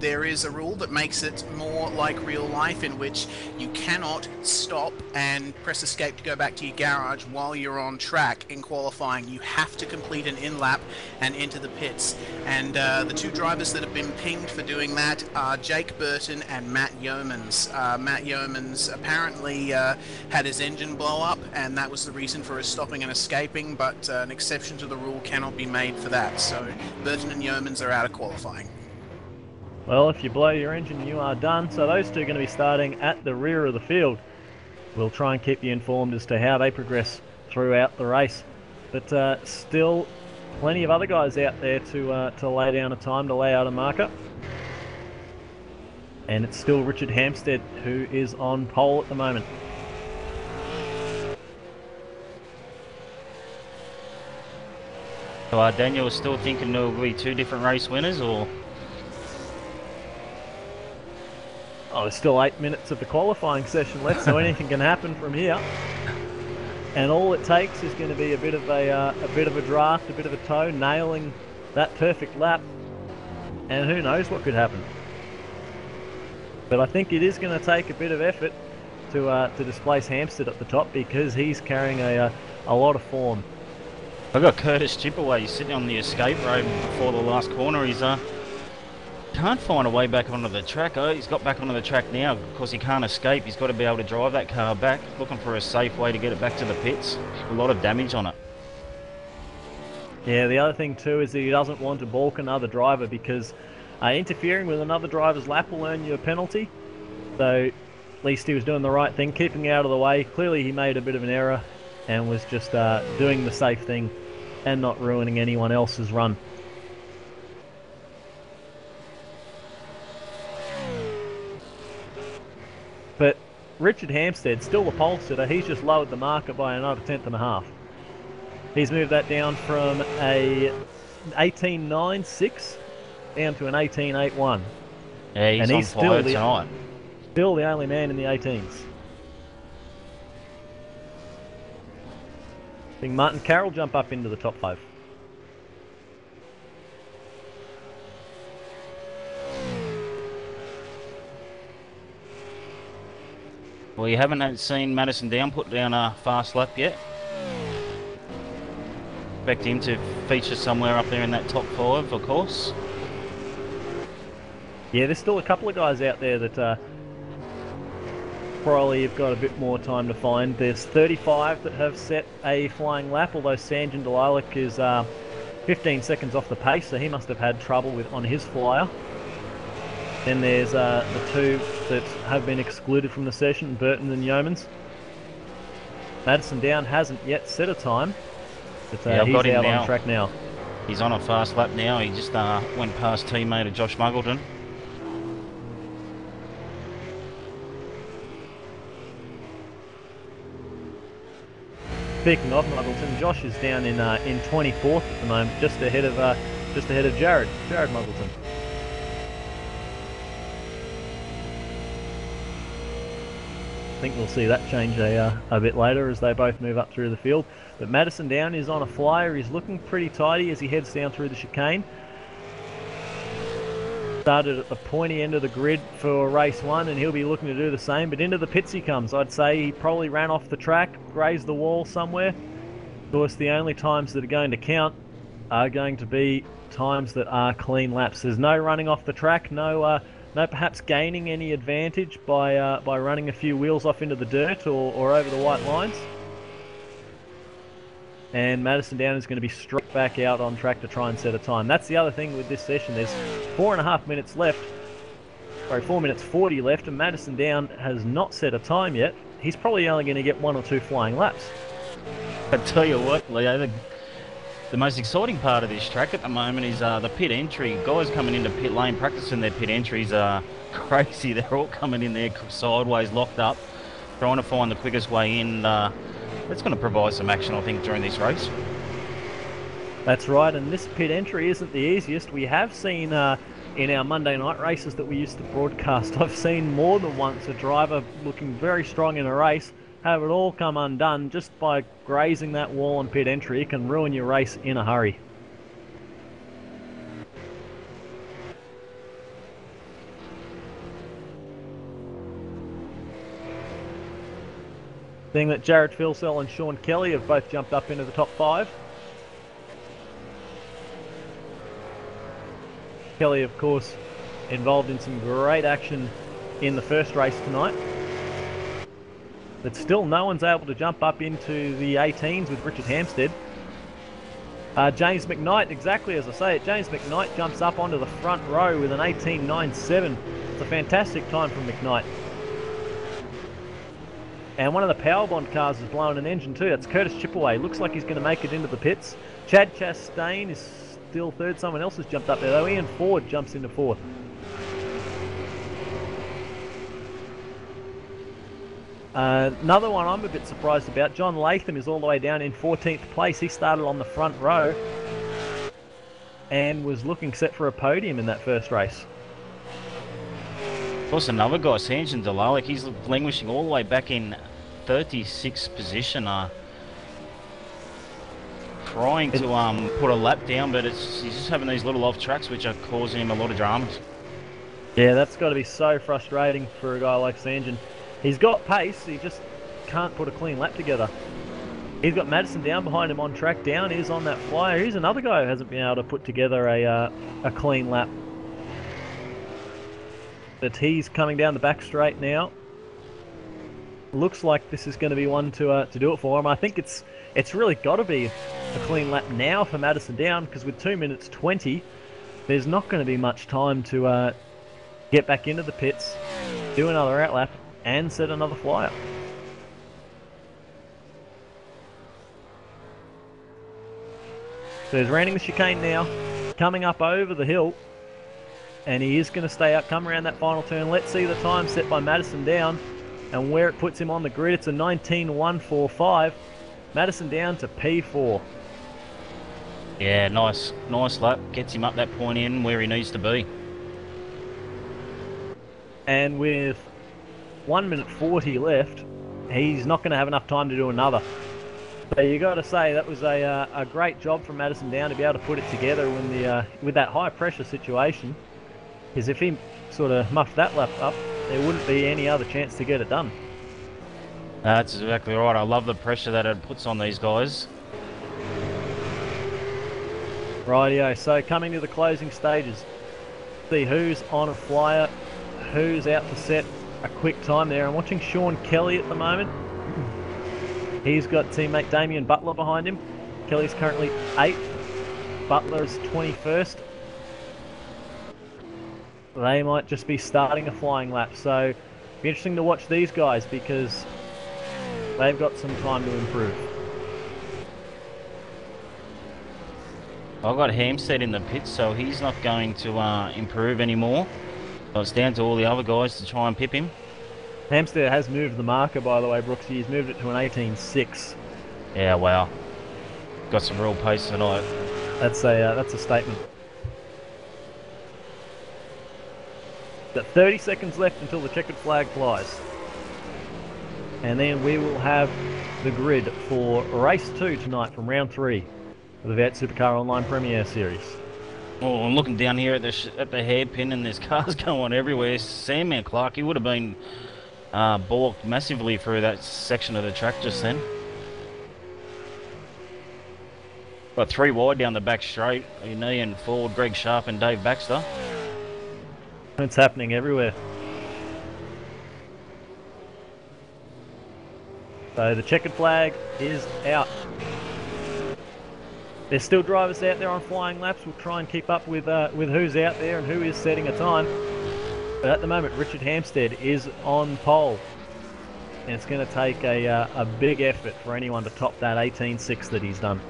there is a rule that makes it more like real life, in which you cannot stop and press escape to go back to your garage while you're on track in qualifying. You have to complete an in-lap and enter the pits. And the two drivers that have been pinged for doing that are Jake Burton and Matt Yeomans. Matt Yeomans apparently had his engine blow up, and that was the reason for his stopping and escaping, but an exception to the rule cannot be made for that. So Burton and Yeomans are out of qualifying. Well, if you blow your engine, you are done. So those two are going to be starting at the rear of the field. We'll try and keep you informed as to how they progress throughout the race. But still plenty of other guys out there to lay down a time, to lay out a marker. And it's still Richard Hampstead who is on pole at the moment. So Daniel is still thinking there will be two different race winners, or? Oh, there's still 8 minutes of the qualifying session left, so anything can happen from here. And all it takes is going to be a bit of a draft, a bit of a toe, nailing that perfect lap, and who knows what could happen. But I think it is going to take a bit of effort to displace Hampstead at the top, because he's carrying a lot of form. I've got Curtis Chipaway. He's sitting on the escape road before the last corner. He's can't find a way back onto the track. Oh, he's got back onto the track now. Of course, he can't escape. He's got to be able to drive that car back, looking for a safe way to get it back to the pits. A lot of damage on it. Yeah, the other thing too is that he doesn't want to balk another driver, because interfering with another driver's lap will earn you a penalty. So at least he was doing the right thing, keeping out of the way. Clearly he made a bit of an error and was just doing the safe thing and not ruining anyone else's run. But Richard Hampstead, still the pole sitter, he's just lowered the marker by another 1/10.5. He's moved that down from a 18.96 down to an 18.81. Yeah, he's and on he's fire tonight. Still the only man in the 18s. I think Martin Carroll jump up into the top 5. Well, you haven't seen Madison Down put down a fast lap yet. Expect him to feature somewhere up there in that top 5, of course. Yeah, there's still a couple of guys out there that probably have got a bit more time to find. There's 35 that have set a flying lap, although Sanjin Delilac is 15 seconds off the pace, so he must have had trouble on his flyer. Then there's the two that have been excluded from the session, Burton and Yeomans. Madison Down hasn't yet set a time, but yeah, he's out on track now. He's on a fast lap now. He just went past teammate Josh Muggleton. Speaking of Muggleton, Josh is down in 24th at the moment, just ahead of Jared Muggleton. I think we'll see that change a bit later as they both move up through the field. But Madison Down is on a flyer. He's looking pretty tidy as he heads down through the chicane. Started at the pointy end of the grid for race 1, and he'll be looking to do the same, but into the pits he comes. I'd say he probably ran off the track, grazed the wall somewhere. Of course, the only times that are going to count are going to be times that are clean laps. There's no running off the track, no perhaps gaining any advantage by running a few wheels off into the dirt or over the white lines. And Madison Down is going to be straight back out on track to try and set a time. That's the other thing with this session. There's 4.5 minutes left. sorry, 4 minutes 40 left, and Madison Down has not set a time yet. He's probably only going to get 1 or 2 flying laps. I tell you what, Leo, the most exciting part of this track at the moment is the pit entry. Guys coming into pit lane, practicing their pit entries are crazy. They're all coming in there sideways, locked up, trying to find the quickest way in. That's going to provide some action, I think, during this race. That's right, and this pit entry isn't the easiest. We have seen in our Monday night races that we used to broadcast, I've seen more than once a driver looking very strong in a race have it all come undone just by grazing that wall on pit entry. It can ruin your race in a hurry. Seeing that Jared Philsell and Sean Kelly have both jumped up into the top 5. Kelly, of course, involved in some great action in the first race tonight. But still, no one's able to jump up into the 18s with Richard Hampstead. James McKnight, exactly as I say it, James McKnight jumps up onto the front row with an 18.97. It's a fantastic time from McKnight. And one of the Powerbond cars is blowing an engine too. That's Curtis Chipaway. Looks like he's going to make it into the pits. Chad Chastain is still third. Someone else has jumped up there though. Ian Ford jumps into 4th. Another one I'm a bit surprised about. John Latham is all the way down in 14th place. He started on the front row and was looking set for a podium in that first race. Of course, another guy, Sanjin Dalalik, he's languishing all the way back in 36th position. Trying to put a lap down, but he's just having these little off tracks which are causing him a lot of dramas. Yeah, that's got to be so frustrating for a guy like Sanjin. He's got pace, he just can't put a clean lap together. He's got Madison Down behind him on track. Down is on that flyer. He's another guy who hasn't been able to put together a clean lap. But he's coming down the back straight now. Looks like this is going to be one to do it for him. I think it's really got to be a clean lap now for Madison Down, because with 2 minutes 20, there's not going to be much time to get back into the pits, do another outlap, and set another flyer. So he's rounding the chicane now, coming up over the hill, and he is going to stay up, come around that final turn. Let's see the time set by Madison Down and where it puts him on the grid. It's a 19.145. Madison Down to P4. Yeah, nice lap. Gets him up that point in where he needs to be. And with 1 minute 40 left, he's not going to have enough time to do another. So you got to say that was a great job from Madison Down to be able to put it together when with that high pressure situation. Because if he sort of muffed that lap up, there wouldn't be any other chance to get it done. That's exactly right. I love the pressure that it puts on these guys. Rightio, so coming to the closing stages. See who's on a flyer, who's out to set a quick time there. I'm watching Sean Kelly at the moment. He's got teammate Damien Butler behind him. Kelly's currently 8th. Butler's 21st. They might just be starting a flying lap. So it'll be interesting to watch these guys because they've got some time to improve. I've got Hampstead in the pits, so he's not going to improve anymore. So it's down to all the other guys to try and pip him. Hampstead has moved the marker, by the way, Brooksy. He's moved it to an 18.6. Yeah, wow. Got some real pace tonight. That's a statement. Got 30 seconds left until the checkered flag flies. And then we will have the grid for race 2 tonight from round 3 of the V8 Supercar Online Premier Series. Oh, I'm looking down here at the hairpin, and there's cars going everywhere. Sandman Clark, he would have been balked massively through that section of the track just then. Got 3 wide down the back straight. Ian Ford, Greg Sharp and Dave Baxter. It's happening everywhere. So the checkered flag is out. There's still drivers out there on flying laps. We'll try and keep up with who's out there and who is setting a time. But at the moment, Richard Hampstead is on pole. And it's going to take a big effort for anyone to top that 18.6 that he's done.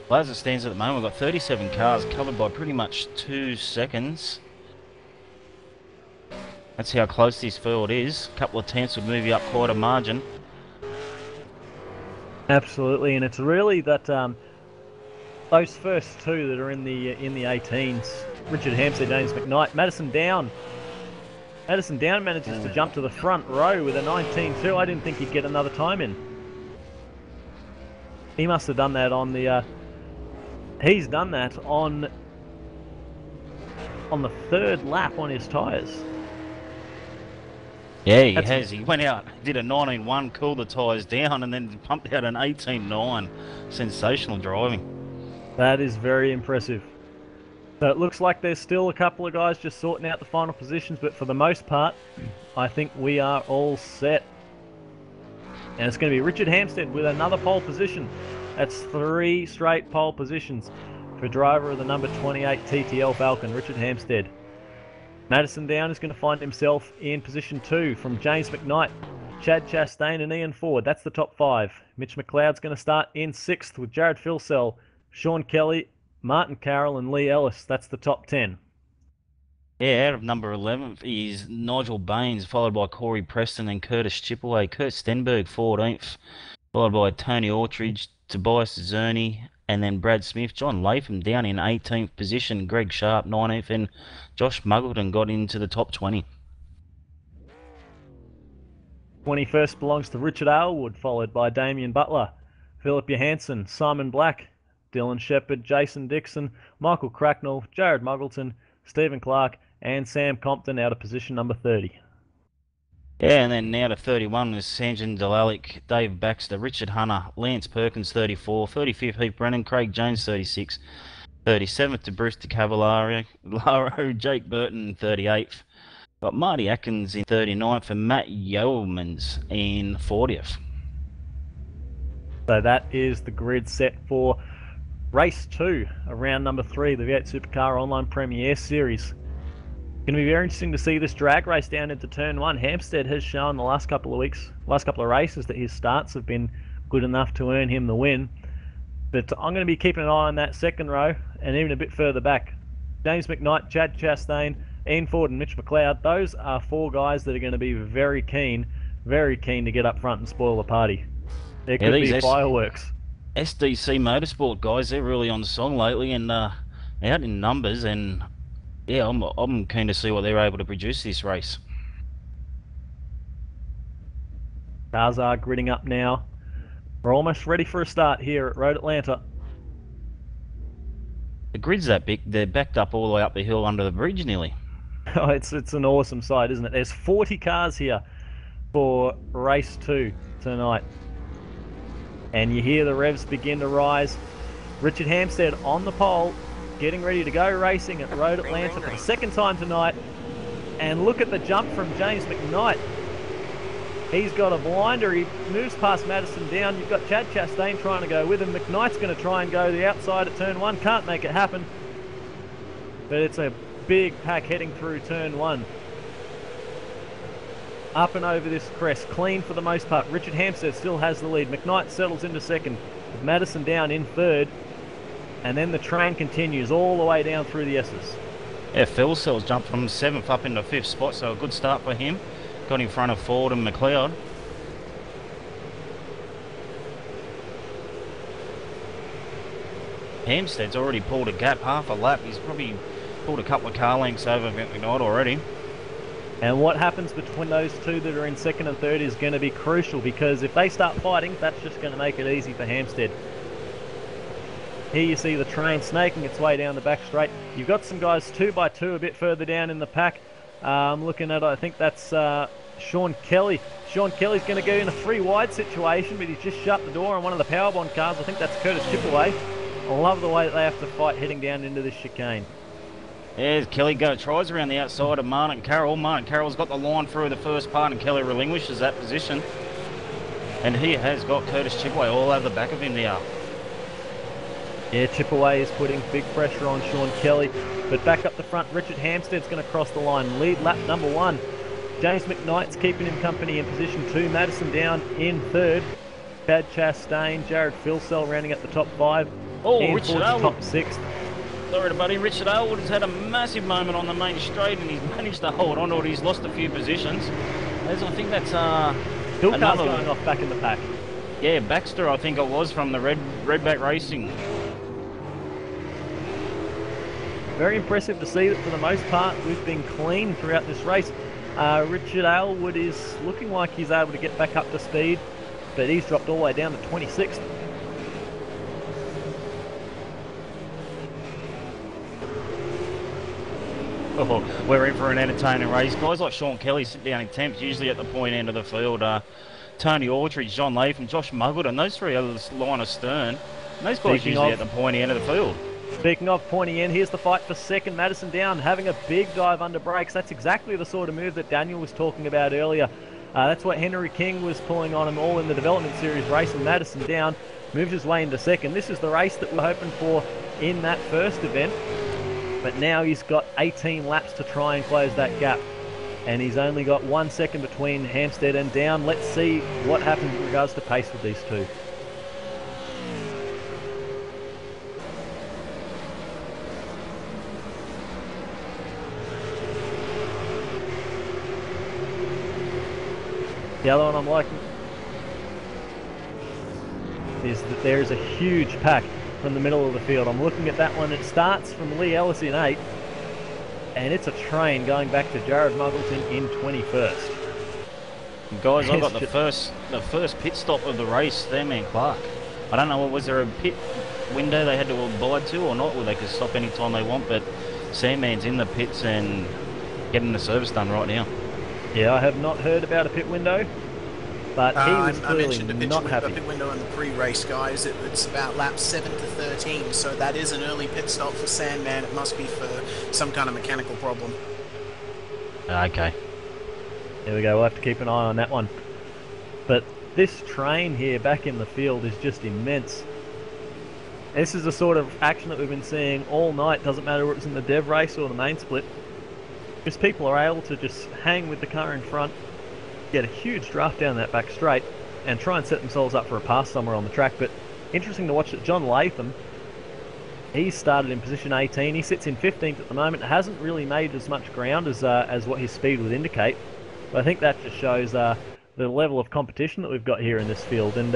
Well, as it stands at the moment, we've got 37 cars covered by pretty much 2 seconds. That's how close this field is. A couple of tenths would move you up quite a margin. Absolutely, and it's really that those first two that are in the 18s, Richard Hampstead, James McKnight, Madison Down. Madison Down manages to jump to the front row with a 19.2. I didn't think he'd get another time in. He must have done that on the. He's done that on the third lap on his tyres. Yeah, he has. He went out, did a 19.1, cooled the tyres down, and then pumped out an 18.9. Sensational driving. That is very impressive. So it looks like there's still a couple of guys just sorting out the final positions, but for the most part, I think we are all set. And it's going to be Richard Hampstead with another pole position. That's 3 straight pole positions for driver of the number 28 TTL Falcon, Richard Hampstead. Madison Down is going to find himself in position 2 from James McKnight, Chad Chastain and Ian Ford. That's the top 5. Mitch McLeod's going to start in 6th with Jared Philsell, Sean Kelly, Martin Carroll and Lee Ellis. That's the top 10. Yeah, out of number 11 is Nigel Baines, followed by Corey Preston and Curtis Chipaway. Kurt Stenberg, 14th, followed by Tony Ortridge, Tobias Zerny, and then Brad Smith. John Latham down in 18th position, Greg Sharp 19th, and Josh Muggleton got into the top 20. 21st belongs to Richard Aylwood, followed by Damien Butler, Philip Johansson, Simon Black, Dylan Shepherd, Jason Dixon, Michael Cracknell, Jared Muggleton, Stephen Clark, and Sam Compton out of position number 30. Yeah, and then now to 31 was Sanjan Delalic, Dave Baxter, Richard Hunter, Lance Perkins 34, 35th Heath Brennan, Craig Jones 36, 37th to Bruce DeCavallaro, Jake Burton 38th. Got Marty Atkins in 39th and Matt Yeomans in 40th. So that is the grid set for race 2 of round number 3, the V8 Supercar Online Premier Series. Going to be very interesting to see this drag race down into turn 1. Hampstead has shown the last couple of races that his starts have been good enough to earn him the win. But I'm going to be keeping an eye on that second row and even a bit further back. James McKnight, Chad Chastain, Ian Ford and Mitch McLeod. Those are 4 guys that are going to be very keen to get up front and spoil the party. There could be fireworks. SDC Motorsport guys, they're really on song lately and out in numbers, and yeah, I'm keen to see what they're able to produce this race. Cars are gridding up now. We're almost ready for a start here at Road Atlanta. The grid's that big, they're backed up all the way up the hill under the bridge nearly. Oh, it's an awesome sight, isn't it? There's 40 cars here for race 2 tonight. And you hear the revs begin to rise. Richard Hampstead on the pole, getting ready to go racing at Road Atlanta for the second time tonight. And look at the jump from James McKnight. He's got a blinder. He moves past Madison Down. You've got Chad Chastain trying to go with him. McKnight's going to try and go the outside at turn 1. Can't make it happen. But it's a big pack heading through turn 1. Up and over this crest, clean for the most part. Richard Hampstead still has the lead. McKnight settles into second, with Madison Down in third. And then the train continues all the way down through the S's. Yeah, Philsell's jumped from 7th up into 5th spot, so a good start for him. Got in front of Ford and McLeod. Hampstead's already pulled a gap, half a lap. He's probably pulled a couple of car lengths over McKnight already. And what happens between those two that are in second and third is going to be crucial, because if they start fighting, that's just going to make it easy for Hampstead. Here you see the train snaking its way down the back straight. You've got some guys 2x2 a bit further down in the pack. Looking at, I think that's Sean Kelly. Sean Kelly's going to go in a 3 wide situation, but he's just shut the door on one of the Powerbond cars. I think that's Curtis Chipaway. I love the way that they have to fight heading down into this chicane. There's Kelly tries around the outside of Martin Carroll. Martin Carroll's got the line through the first part and Kelly relinquishes that position. And he has got Curtis Chipway all over the back of him now. Yeah, Chipaway is putting big pressure on Sean Kelly. But back up the front, Richard Hampstead's going to cross the line. Lead lap number 1. James McKnight's keeping him company in position 2. Madison Down in 3rd. Chad Chastain, Jared Filsell rounding up the top 5. Oh, Ian Richard Ford's Elwood. top 6th. Sorry, buddy. Richard Elwood has had a massive moment on the main straight and he's managed to hold on to it. He's lost a few positions. As I think that's Hillcar's another going off back in the pack. Yeah, Baxter, I think it was from the Redback Racing. Very impressive to see that for the most part we've been clean throughout this race. Richard Aylwood is looking like he's able to get back up to speed, but he's dropped all the way down to 26th. Oh, we're in for an entertaining race. Guys like Sean Kelly sit down in 10th, usually at the point end of the field. Tony Autry, John Latham, Josh Muggleton, those three are the line of stern. And those guys usually at the pointy end of the field. Speaking of pointy end, here's the fight for second. Madison Down having a big dive under brakes. That's exactly the sort of move that Daniel was talking about earlier. That's what Henry King was pulling on him all in the development series race, and Madison Down moves his way into second. This is the race that we're hoping for in that first event, but now he's got 18 laps to try and close that gap, and he's only got 1 second between Hampstead and Down. Let's see what happens in regards to pace with these two. The other one I'm liking is that there is a huge pack from the middle of the field. I'm looking at that one. It starts from Lee Ellis in 8th, and it's a train going back to Jared Muggleton in 21st. Guys, I got the first pit stop of the race there, man, Clark. I don't know, was there a pit window they had to abide to or not, where they could stop any time they want, but Sandman's in the pits and getting the service done right now. Yeah, I have not heard about a pit window, but he was clearly not happy. A pit window in the pre-race, guys. It's about laps 7 to 13, so that is an early pit stop for Sandman. It must be for some kind of mechanical problem. Okay. There we go, we'll have to keep an eye on that one. But this train here back in the field is just immense. This is the sort of action that we've been seeing all night. Doesn't matter whether it's in the dev race or the main split. Because people are able to just hang with the car in front, get a huge draft down that back straight, and try and set themselves up for a pass somewhere on the track. But interesting to watch that John Latham, he started in position 18. He sits in 15th at the moment. Hasn't really made as much ground as what his speed would indicate. But I think that just shows the level of competition that we've got here in this field. And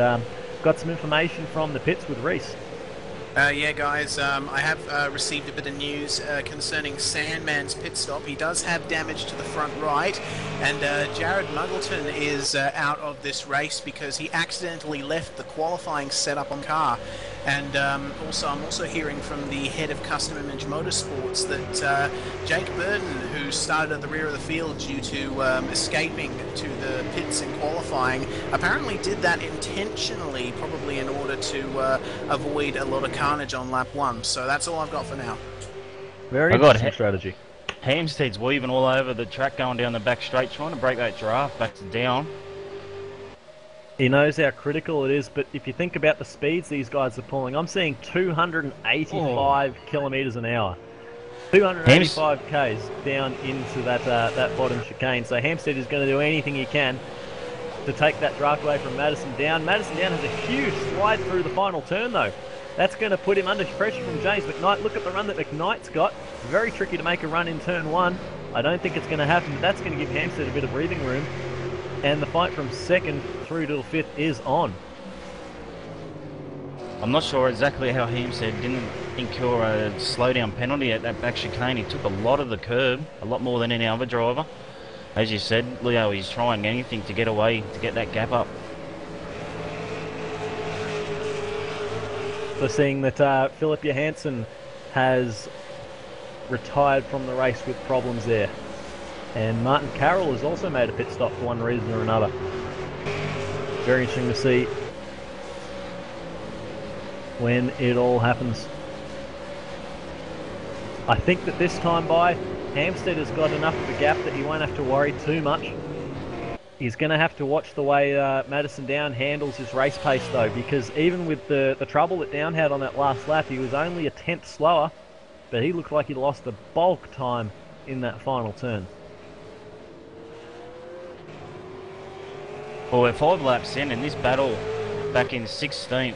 got some information from the pits with Reese. Yeah, guys, I have received a bit of news concerning Sandman's pit stop. He does have damage to the front right, and Jared Muggleton is out of this race because he accidentally left the qualifying setup on the car. And also, I'm also hearing from the head of Custom Image Motorsports that Jake Burton, who started at the rear of the field due to escaping to the pits in qualifying, apparently did that intentionally, probably in order to avoid a lot of carnage on lap 1. So that's all I've got for now. Very interesting strategy. Hampstead's weaving all over the track going down the back straight, trying to break that draft back to Down. He knows how critical it is, but if you think about the speeds these guys are pulling, I'm seeing 285 kilometres an hour. 285 k's down into that bottom chicane. So Hampstead is going to do anything he can to take that draft away from Madison Down. Madison Down has a huge slide through the final turn, though. That's going to put him under pressure from James McKnight. Look at the run that McKnight's got. Very tricky to make a run in turn 1. I don't think it's going to happen, but that's going to give Hampstead a bit of breathing room. And the fight from second through to 5th is on. I'm not sure exactly how Hampstead didn't incur a slowdown penalty at that back chicane. He took a lot of the curb, a lot more than any other driver. As you said, Leo, he's trying anything to get away, to get that gap up. We're seeing that Philip Johansson has retired from the race with problems there. And Martin Carroll has also made a pit stop for one reason or another. Very interesting to see when it all happens. I think that this time by, Hampstead has got enough of a gap that he won't have to worry too much. He's going to have to watch the way Madison Down handles his race pace though, because even with the trouble that Down had on that last lap, he was only a tenth slower, but he looked like he lost the bulk time in that final turn. Well, we're 5 laps in this battle back in 16th,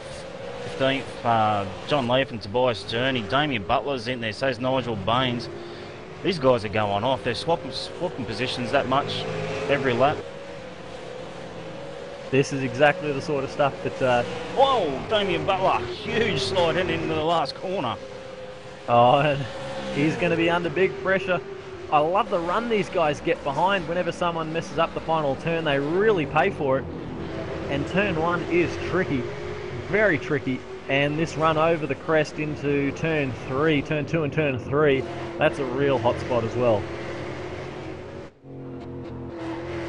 15th, John Leaf and Tobias Journey, Damien Butler's in there, so's Nigel Baines. These guys are going off. They're swapping positions that much every lap. This is exactly the sort of stuff that... Whoa, Damien Butler, huge slide heading into the last corner. Oh, and he's going to be under big pressure. I love the run these guys get behind. Whenever someone messes up the final turn, they really pay for it. And turn 1 is tricky, very tricky. And this run over the crest into turn 3, turn 2 and turn 3, that's a real hot spot as well.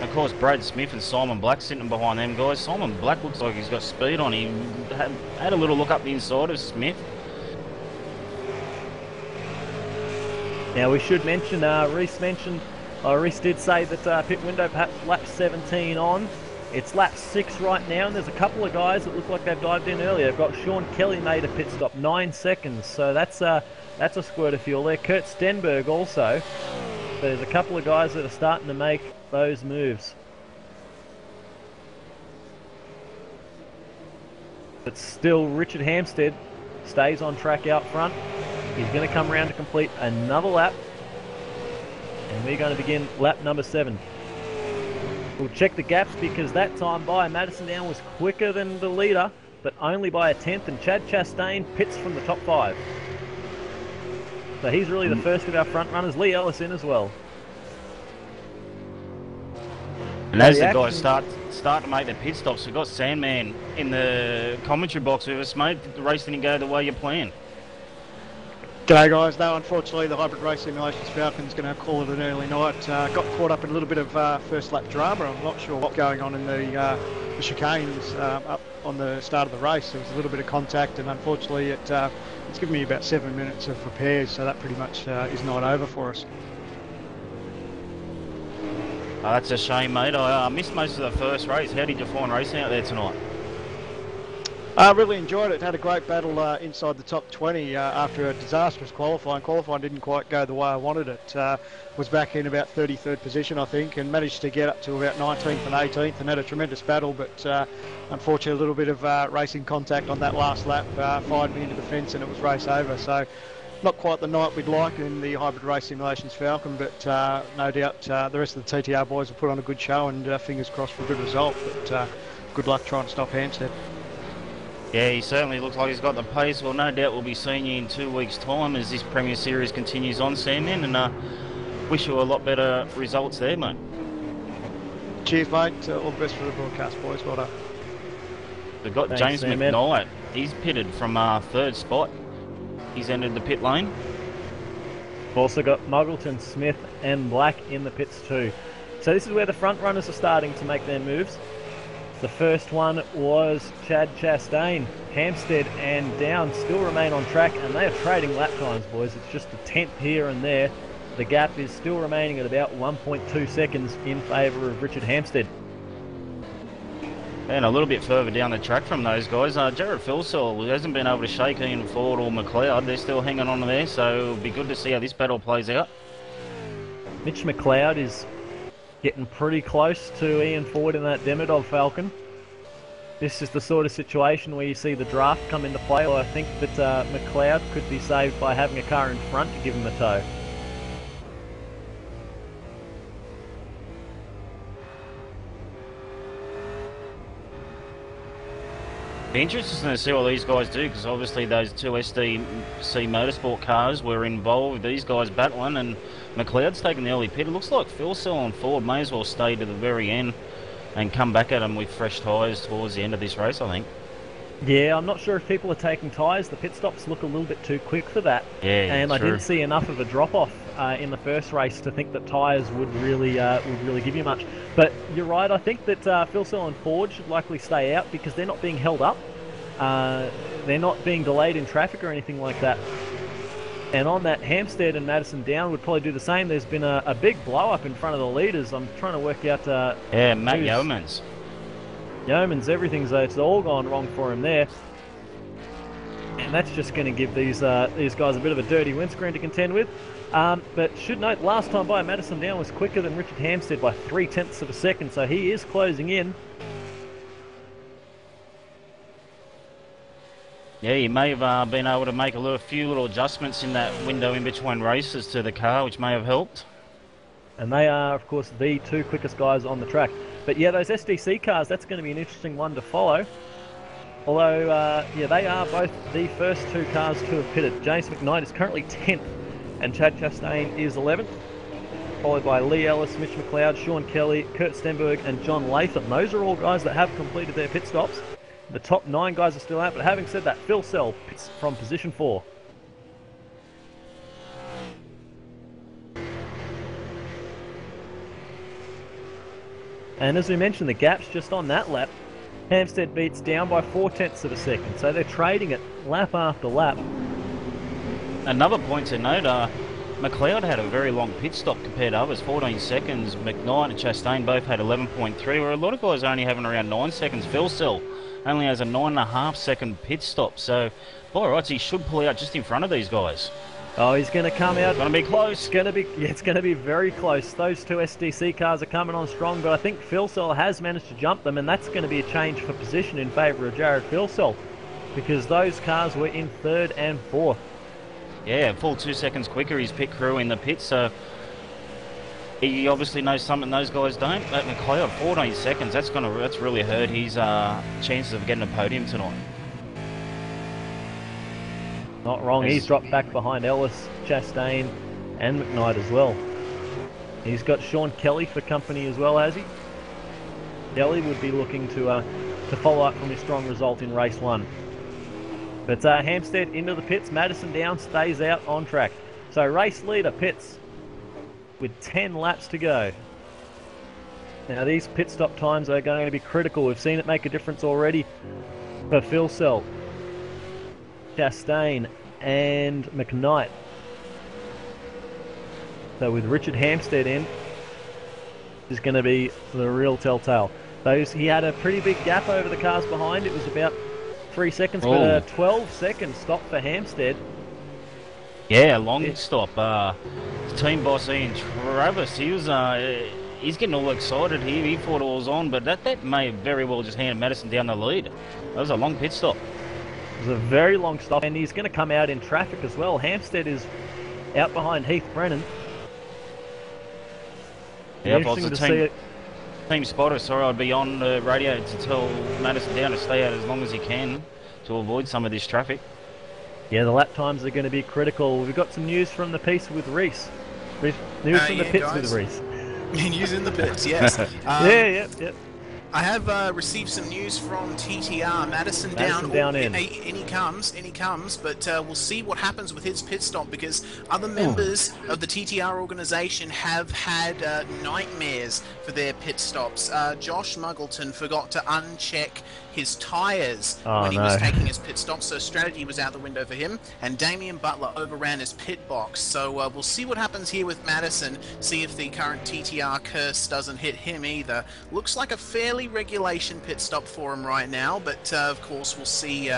Of course, Brad Smith and Simon Black sitting behind them guys. Simon Black looks like he's got speed on him. Had a little look up the inside of Smith. Now we should mention, Reese did say that pit window perhaps lap 17 on. It's lap 6 right now, and there's a couple of guys that look like they've dived in earlier. They've got Sean Kelly made a pit stop, 9 seconds, so that's a squirt of fuel there. Kurt Stenberg also. So there's a couple of guys that are starting to make those moves. But still, Richard Hampstead stays on track out front. He's going to come around to complete another lap. And we're going to begin lap number 7. We'll check the gaps because that time by Madison Down was quicker than the leader, but only by a tenth, and Chad Chastain pits from the top 5. So he's really the first of our front runners. Lee Ellis in as well. And as the guys start to make their pit stops, we've got Sandman in the commentary box with us, mate. The race didn't go the way you planned. G'day guys, no, unfortunately the Hybrid Race Simulations Falcon's going to call it an early night. Got caught up in a little bit of first lap drama. I'm not sure what's going on in the chicanes up on the start of the race. There was a little bit of contact, and unfortunately it's given me about 7 minutes of repairs, so that pretty much is night over for us. That's a shame, mate. I missed most of the first race. How did you find racing out there tonight? I really enjoyed it. Had a great battle inside the top 20 after a disastrous qualifying. Qualifying didn't quite go the way I wanted it. Was back in about 33rd position, I think, and managed to get up to about 19th and 18th and had a tremendous battle, but unfortunately a little bit of racing contact on that last lap fired me into the fence and it was race over. So not quite the night we'd like in the Hybrid Race Simulations Falcon, but no doubt the rest of the TTR boys will put on a good show, and fingers crossed for a good result. But good luck trying to stop Hampstead. Yeah, he certainly looks like he's got the pace. Well, no doubt we'll be seeing you in 2 weeks' time as this Premier Series continues on, Sandman, and wish you a lot better results there, mate. Cheers, mate. All the best for the broadcast, boys. Well done. We've got Thanks, James Sandman. McKnight. He's pitted from 3rd spot. He's entered the pit lane. We've also got Muggleton, Smith and Black in the pits too. So this is where the front runners are starting to make their moves. The first one was Chad Chastain. Hampstead and Down still remain on track, and they are trading lap times, boys. It's just a tenth here and there. The gap is still remaining at about 1.2 seconds in favour of Richard Hampstead. And a little bit further down the track from those guys, Jared Philsall hasn't been able to shake Ian Ford or McLeod. They're still hanging on there, so it'll be good to see how this battle plays out. Mitch McLeod is getting pretty close to Ian Ford in that Demidov Falcon. This is the sort of situation where you see the draft come into play. I think that McLeod could be saved by having a car in front to give him a tow. Be interesting to see what these guys do, because obviously those 2 SDC Motorsport cars were involved with these guys battling, and McLeod's taking the early pit. It looks like Philsall and Ford may as well stay to the very end and come back at them with fresh tyres towards the end of this race, I think. Yeah, I'm not sure if people are taking tyres. The pit stops look a little bit too quick for that. Yeah, and true. I didn't see enough of a drop-off in the first race to think that tyres would really give you much. But you're right, I think that Philsall and Ford should likely stay out because they're not being held up. They're not being delayed in traffic or anything like that. And on that, Hampstead and Madison Down would probably do the same. There's been a big blow-up in front of the leaders. I'm trying to work out... yeah, Matt Yeomans. Yeomans, everything's it's all gone wrong for him there. And that's just going to give these guys a bit of a dirty windscreen to contend with. But should note, last time by, Madison Down was quicker than Richard Hampstead by 0.3 of a second, so he is closing in. Yeah, he may have been able to make a few little adjustments in that window in between races to the car, which may have helped. And they are, of course, the two quickest guys on the track. But yeah, those SDC cars, that's going to be an interesting one to follow. Although, yeah, they are both the first two cars to have pitted. James McKnight is currently 10th, and Chad Chastain is 11th. Followed by Lee Ellis, Mitch McLeod, Sean Kelly, Kurt Stenberg, and John Latham. Those are all guys that have completed their pit stops. The top 9 guys are still out, but having said that, Phil Sell pits from position 4. And as we mentioned, the gaps just on that lap, Hampstead beats down by 0.4 of a second, so they're trading it lap after lap. Another point to note, McLeod had a very long pit stop compared to others, 14 seconds. McKnight and Chastain both had 11.3, where a lot of guys are only having around 9 seconds. Phil Sell only has a 9.5 second pit stop, so by rights he should pull out just in front of these guys. Oh, he's going to come out. It's going to be close. It's going to be very close. Those two SDC cars are coming on strong, but I think Philsell has managed to jump them, and that's going to be a change for position in favour of Jared Philsell, because those cars were in 3rd and 4th. Yeah, full 2 seconds quicker his pit crew in the pit, so he obviously knows something those guys don't. But McLeod, 14 seconds, that's really hurt his chances of getting a podium tonight. Not wrong, he's dropped back behind Ellis, Chastain and McKnight as well. He's got Sean Kelly for company as well, has he? Kelly would be looking to follow up from his strong result in race 1. But Hampstead into the pits, Madison Down stays out on track. So race leader pits with 10 laps to go. Now these pit stop times are going to be critical. We've seen it make a difference already for Phil Sell, Chastain and McKnight. So with Richard Hampstead in, is going to be the real telltale. He had a pretty big gap over the cars behind. It was about 3 seconds, but a 12-second stop for Hampstead. Yeah, long stop. Team boss Ian Travis, he's getting all excited here. He thought it was on, but that may have very well just handed Madison down the lead. That was a long pit stop. It was a very long stop, and he's going to come out in traffic as well. Hampstead is out behind Heath Brennan. Yeah, if I was a team spotter, sorry, I'd be on the radio to tell Madison Down to stay out as long as he can to avoid some of this traffic. Yeah, the lap times are going to be critical. We've got some news from the piece with Reese. News from the pits guys. With Reese. News in the pits, yes. Yeah. I have received some news from TTR. Madison Down in he comes, but we'll see what happens with his pit stop, because other members of the TTR organization have had nightmares for their pit stops. Josh Muggleton forgot to uncheck his tyres when he was taking his pit stop, so strategy was out the window for him, and Damian Butler overran his pit box. So we'll see what happens here with Madison, see if the current TTR curse doesn't hit him either. Looks like a fairly regulation pit stop for him right now, but of course we'll see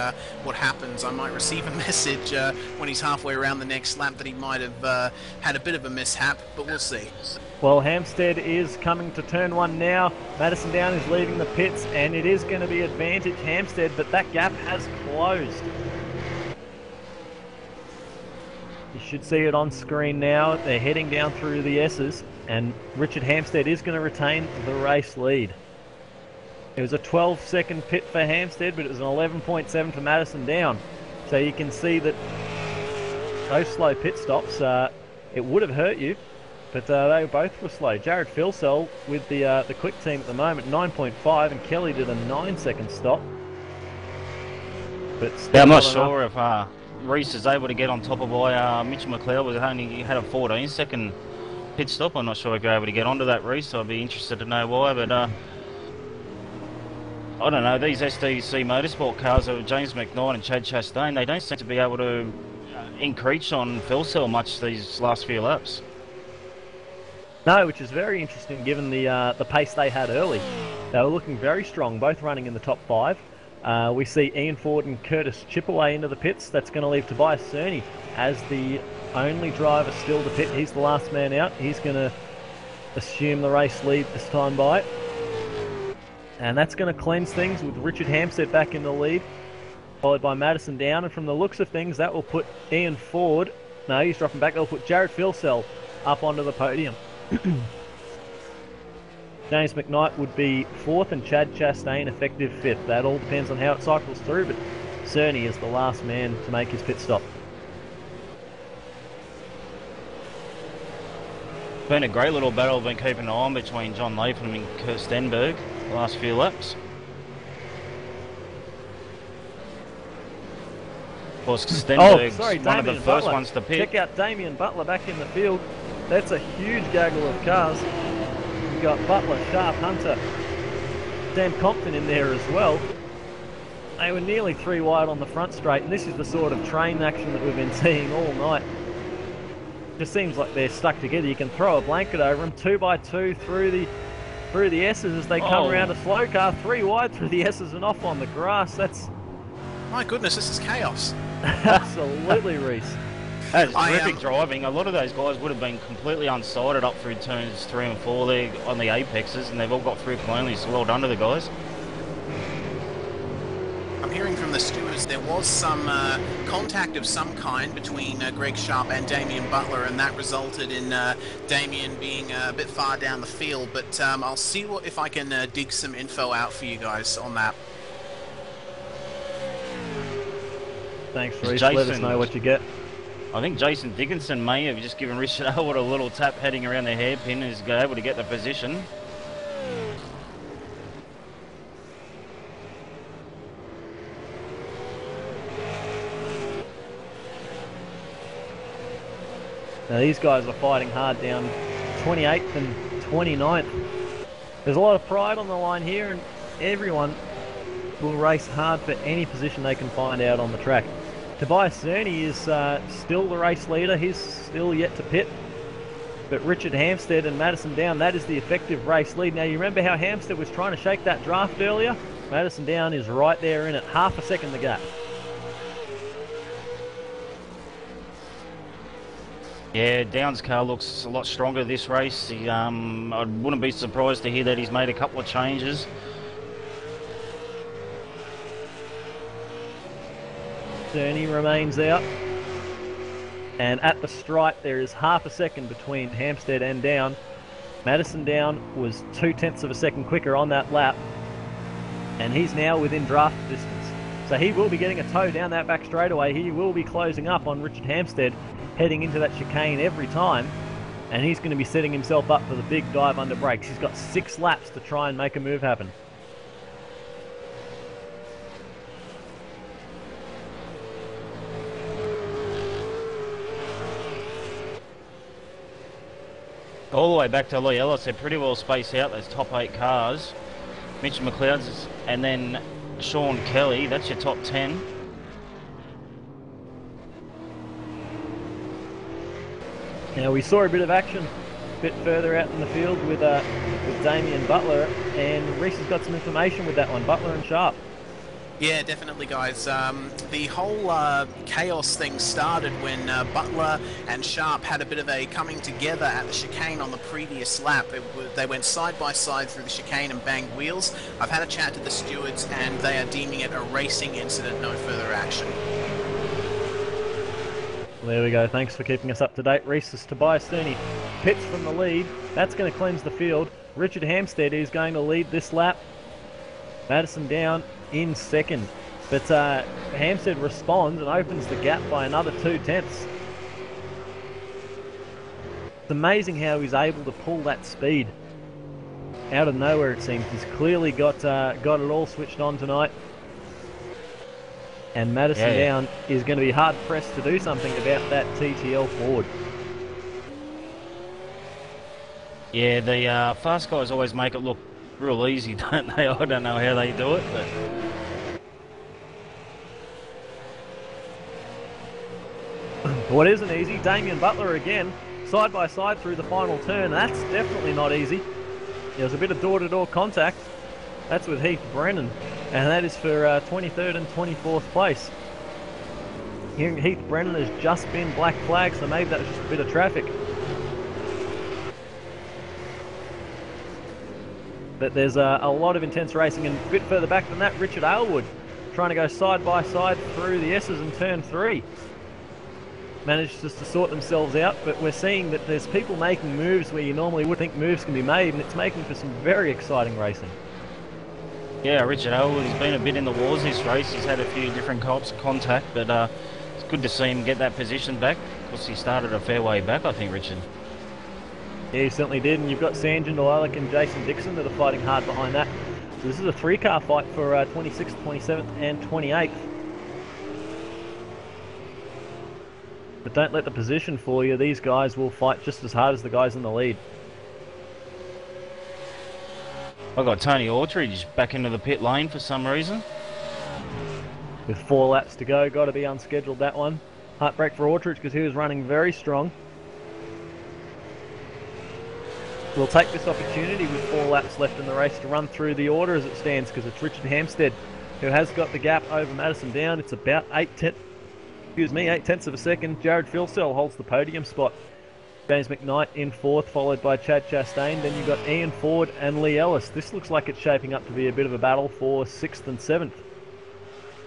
what happens. I might receive a message when he's halfway around the next lap that he might have had a bit of a mishap, but we'll see. Well, Hampstead is coming to turn 1 now. Madison Down is leaving the pits, and it is going to be advantage Hampstead, but that gap has closed. You should see it on screen now. They're heading down through the S's, and Richard Hampstead is going to retain the race lead. It was a 12-second pit for Hampstead, but it was an 11.7 for Madison Down. So you can see that those slow pit stops, it would have hurt you. But they both were slow. Jared Philsell with the quick team at the moment, 9.5, and Kelly did a 9-second stop. But yeah, I'm not sure if Reese is able to get on top of why Mitch McLeod had a 14-second pit stop. I'm not sure if you're able to get onto that, Reese. I'd be interested to know why. But I don't know, these SDC motorsport cars of James McKnight and Chad Chastain, they don't seem to be able to encroach on fuel cell much these last few laps. No, which is very interesting given the pace they had early. They were looking very strong, both running in the top 5. We see Ian Ford and Curtis chip away into the pits. That's going to leave Tobias Cerny as the only driver still to pit. He's the last man out. He's going to assume the race lead this time by. And that's going to cleanse things with Richard Hampstead back in the lead, followed by Madison Down. And from the looks of things, that will put Ian Ford... No, he's dropping back. They'll put Jared Filsell up onto the podium. James McKnight would be 4th and Chad Chastain effective 5th. That all depends on how it cycles through, but Cerny is the last man to make his pit stop. Been a great little battle I've been keeping an eye on between John Latham and Kurt Stenberg the last few laps. Of course, Stenberg's one of the first ones to pit. Check out Damien Butler back in the field. That's a huge gaggle of cars. We've got Butler, Sharp, Hunter, Sam Compton in there as well. They were nearly 3 wide on the front straight, and this is the sort of train action that we've been seeing all night. Just seems like they're stuck together. You can throw a blanket over them, 2 by 2 through the S's as they come around a slow car, 3 wide through the S's and off on the grass. That's... My goodness, this is chaos. Absolutely, Reese. That's terrific driving. A lot of those guys would have been completely unsighted up through turns 3 and 4 there on the apexes, and they've all got through cleanly, so well done to the guys. I'm hearing from the stewards there was some contact of some kind between Greg Sharp and Damien Butler, and that resulted in Damien being a bit far down the field, but I'll see if I can dig some info out for you guys on that. Thanks, Reese. Let us know what you get. I think Jason Dickinson may have just given Richard Elwood a little tap heading around the hairpin and is able to get the position. Now these guys are fighting hard down 28th and 29th. There's a lot of pride on the line here, and everyone will race hard for any position they can find out on the track. Tobias Cerny is still the race leader. He's still yet to pit. But Richard Hampstead and Madison Down, that is the effective race lead. Now, you remember how Hampstead was trying to shake that draft earlier? Madison Down is right there in it, half a second the gap. Yeah, Down's car looks a lot stronger this race. I wouldn't be surprised to hear that he's made a couple of changes. Cerny remains out, and at the stripe there is half a second between Hampstead and Down. Madison Down was 0.2 of a second quicker on that lap, and he's now within draft distance. So he will be getting a tow down that back straightaway. He will be closing up on Richard Hampstead, heading into that chicane every time, and he's going to be setting himself up for the big dive under brakes. He's got 6 laps to try and make a move happen. All the way back to Lee Ellis, they're pretty well spaced out, those top 8 cars. Mitch McLeod's, and then Sean Kelly, that's your top 10. Now we saw a bit of action a bit further out in the field with Damien Butler, and Reese has got some information with that one, Butler and Sharp. Yeah, definitely, guys. The whole chaos thing started when Butler and Sharp had a bit of a coming together at the chicane on the previous lap. They went side by side through the chicane and banged wheels. I've had a chat to the stewards, and they are deeming it a racing incident, no further action. There we go. Thanks for keeping us up to date. Reese is Tobias Cerny pits from the lead. That's going to cleanse the field. Richard Hampstead is going to lead this lap. Madison Down in second, but Hampstead responds and opens the gap by another 0.2. It's amazing how he's able to pull that speed out of nowhere. It seems he's clearly got it all switched on tonight, and Madison Down is going to be hard pressed to do something about that TTL Ford. Yeah, the fast guys always make it look real easy, don't they? I don't know how they do it, but... What isn't easy, Damien Butler again, side by side through the final turn. That's definitely not easy. There was a bit of door-to-door contact. That's with Heath Brennan, and that is for 23rd and 24th place. Heath Brennan has just been black flagged, so maybe that was just a bit of traffic. But there's a lot of intense racing, and a bit further back than that, Richard Aylwood trying to go side by side through the S's in turn 3. Managed just to sort themselves out, but we're seeing that there's people making moves where you normally would think moves can be made, and it's making for some very exciting racing. Yeah, Richard Aylwood has been a bit in the wars this race. He's had a few different cops contact, but it's good to see him get that position back, because he started a fair way back, I think, Richard. Yeah, he certainly did, and you've got Sanjay Nalalik and Jason Dixon that are fighting hard behind that. So this is a 3-car fight for 26th, 27th and 28th. But don't let the position fool you. These guys will fight just as hard as the guys in the lead. I've got Tony Aldridge back into the pit lane for some reason. With 4 laps to go, got to be unscheduled that one. Heartbreak for Aldridge because he was running very strong. We'll take this opportunity with 4 laps left in the race to run through the order as it stands, because it's Richard Hampstead who has got the gap over Madison Down. It's about 8 tenths of a second. Jared Philsell holds the podium spot. James McKnight in 4th, followed by Chad Chastain. Then you've got Ian Ford and Lee Ellis. This looks like it's shaping up to be a bit of a battle for 6th and 7th.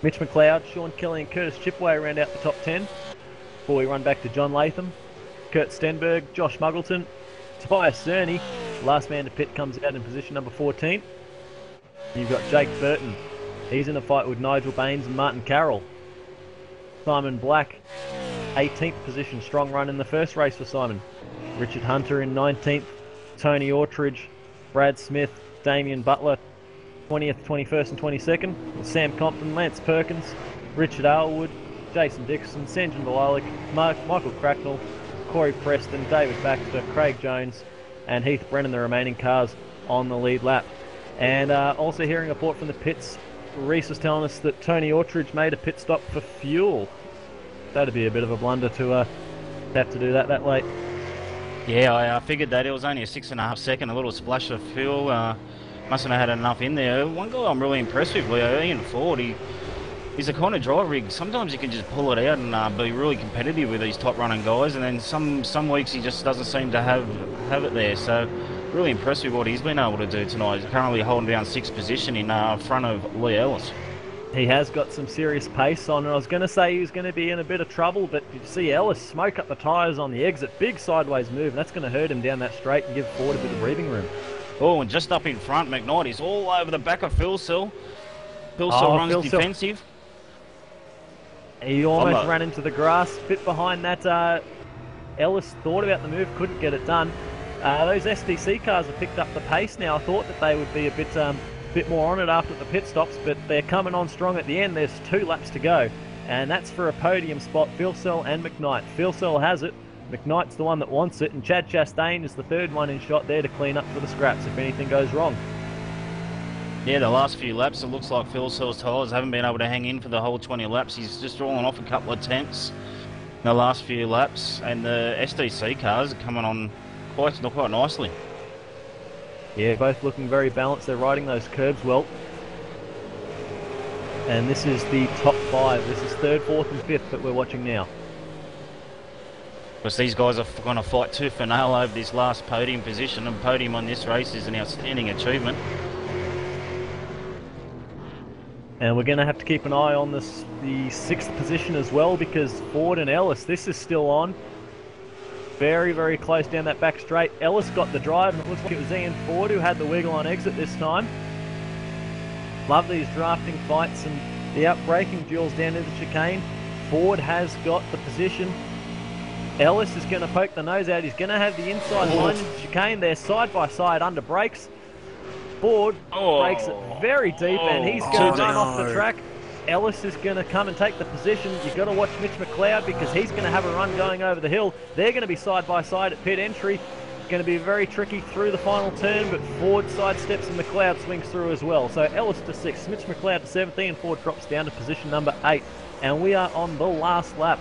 Mitch McLeod, Sean Kelly and Curtis Chipway round out the top 10. Before we run back to John Latham, Kurt Stenberg, Josh Muggleton, Tobias Cerny, last man to pit, comes out in position number 14. You've got Jake Burton. He's in a fight with Nigel Baines and Martin Carroll. Simon Black, 18th position, strong run in the first race for Simon. Richard Hunter in 19th. Tony Autridge, Brad Smith, Damien Butler, 20th, 21st and 22nd. Sam Compton, Lance Perkins, Richard Aylwood, Jason Dixon, Sanjay Nalalik, Michael Cracknell, Corey Preston, David Baxter, Craig Jones and Heath Brennan, the remaining cars on the lead lap. And also hearing a report from the pits, Reese was telling us that Tony Autridge made a pit stop for fuel. That'd be a bit of a blunder to have to do that late. Yeah, I figured that. It was only a 6.5 second, a little splash of fuel. Mustn't have had enough in there. One guy I'm really impressed with, Leo, Ian Ford. He's the kind of driver, sometimes you can just pull it out and be really competitive with these top running guys, and then some weeks he just doesn't seem to have it there. So really impressed with what he's been able to do tonight. He's currently holding down 6th position in front of Lee Ellis. He has got some serious pace on, and I was going to say he was going to be in a bit of trouble, but you see Ellis smoke up the tyres on the exit. Big sideways move, and that's going to hurt him down that straight and give Ford a bit of breathing room. Oh, and just up in front, McKnight is all over the back of Philsell. Philsell runs defensive. He almost ran into the grass. Bit behind that, Ellis thought about the move, couldn't get it done. Those SDC cars have picked up the pace now. I thought that they would be a bit more on it after the pit stops, but they're coming on strong at the end. There's 2 laps to go, and that's for a podium spot, Philsell and McKnight. Philsell has it, McKnight's the one that wants it, and Chad Chastain is the 3rd one in shot there to clean up for the scraps if anything goes wrong. Yeah, the last few laps, it looks like Philsell's tyres haven't been able to hang in for the whole 20 laps. He's just rolling off a couple of tenths in the last few laps, and the SDC cars are coming on quite nicely. Yeah, both looking very balanced. They're riding those curbs well. And this is the top 5. This is 3rd, 4th and 5th that we're watching now. Because these guys are going to fight tooth and nail over this last podium position, and podium on this race is an outstanding achievement. And we're going to have to keep an eye on the 6th position as well, because Ford and Ellis, this is still on. Very, very close down that back straight. Ellis got the drive, and it looks like it was Ian Ford who had the wiggle on exit this time. Love these drafting fights and the outbraking duels down into the chicane. Ford has got the position. Ellis is going to poke the nose out. He's going to have the inside line into the chicane. They're side by side under brakes. Ford breaks it very deep, and he's going to run off the track. Ellis is going to come and take the position. You've got to watch Mitch McLeod because he's going to have a run going over the hill. They're going to be side by side at pit entry. It's going to be very tricky through the final turn, but Ford sidesteps and McLeod swings through as well. So Ellis to 6th, Mitch McLeod to 17, Ford drops down to position number 8. And we are on the last lap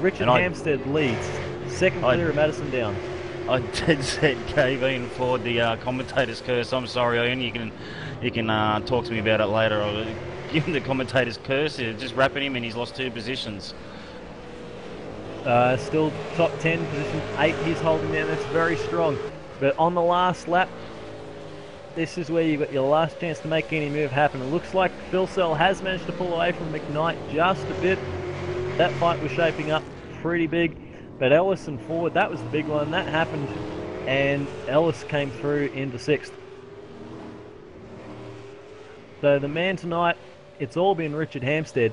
Richard And Hampstead leads. Second clear of Madison Down. I dead set gave in for the commentator's curse. I'm sorry, Ian. You can talk to me about it later. I'll give him the commentator's curse. Just wrapping him, and he's lost 2 positions. Still top 10, position 8 he's holding down. That's very strong. But on the last lap, this is where you've got your last chance to make any move happen. It looks like Philsell has managed to pull away from McKnight just a bit. That fight was shaping up pretty big. But Ellis and Ford, that was the big one. That happened, and Ellis came through into 6th. So the man tonight, it's all been Richard Hampstead.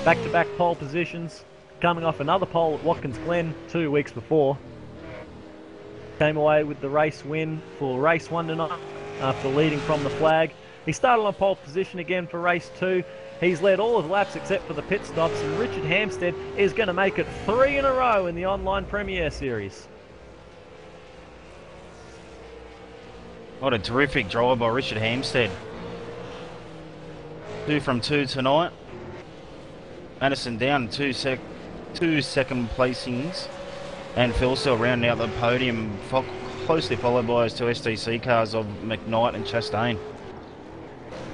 Back-to-back pole positions, coming off another pole at Watkins Glen 2 weeks before. Came away with the race win for race 1 tonight after leading from the flag. He started on pole position again for race 2. He's led all his laps except for the pit stops, and Richard Hampstead is going to make it 3 in a row in the online Premier Series. What a terrific drive by Richard Hampstead. 2 from 2 tonight. Madison Down, 2 second placings. And Philsell rounding out the podium, closely followed by his 2 STC cars of McKnight and Chastain.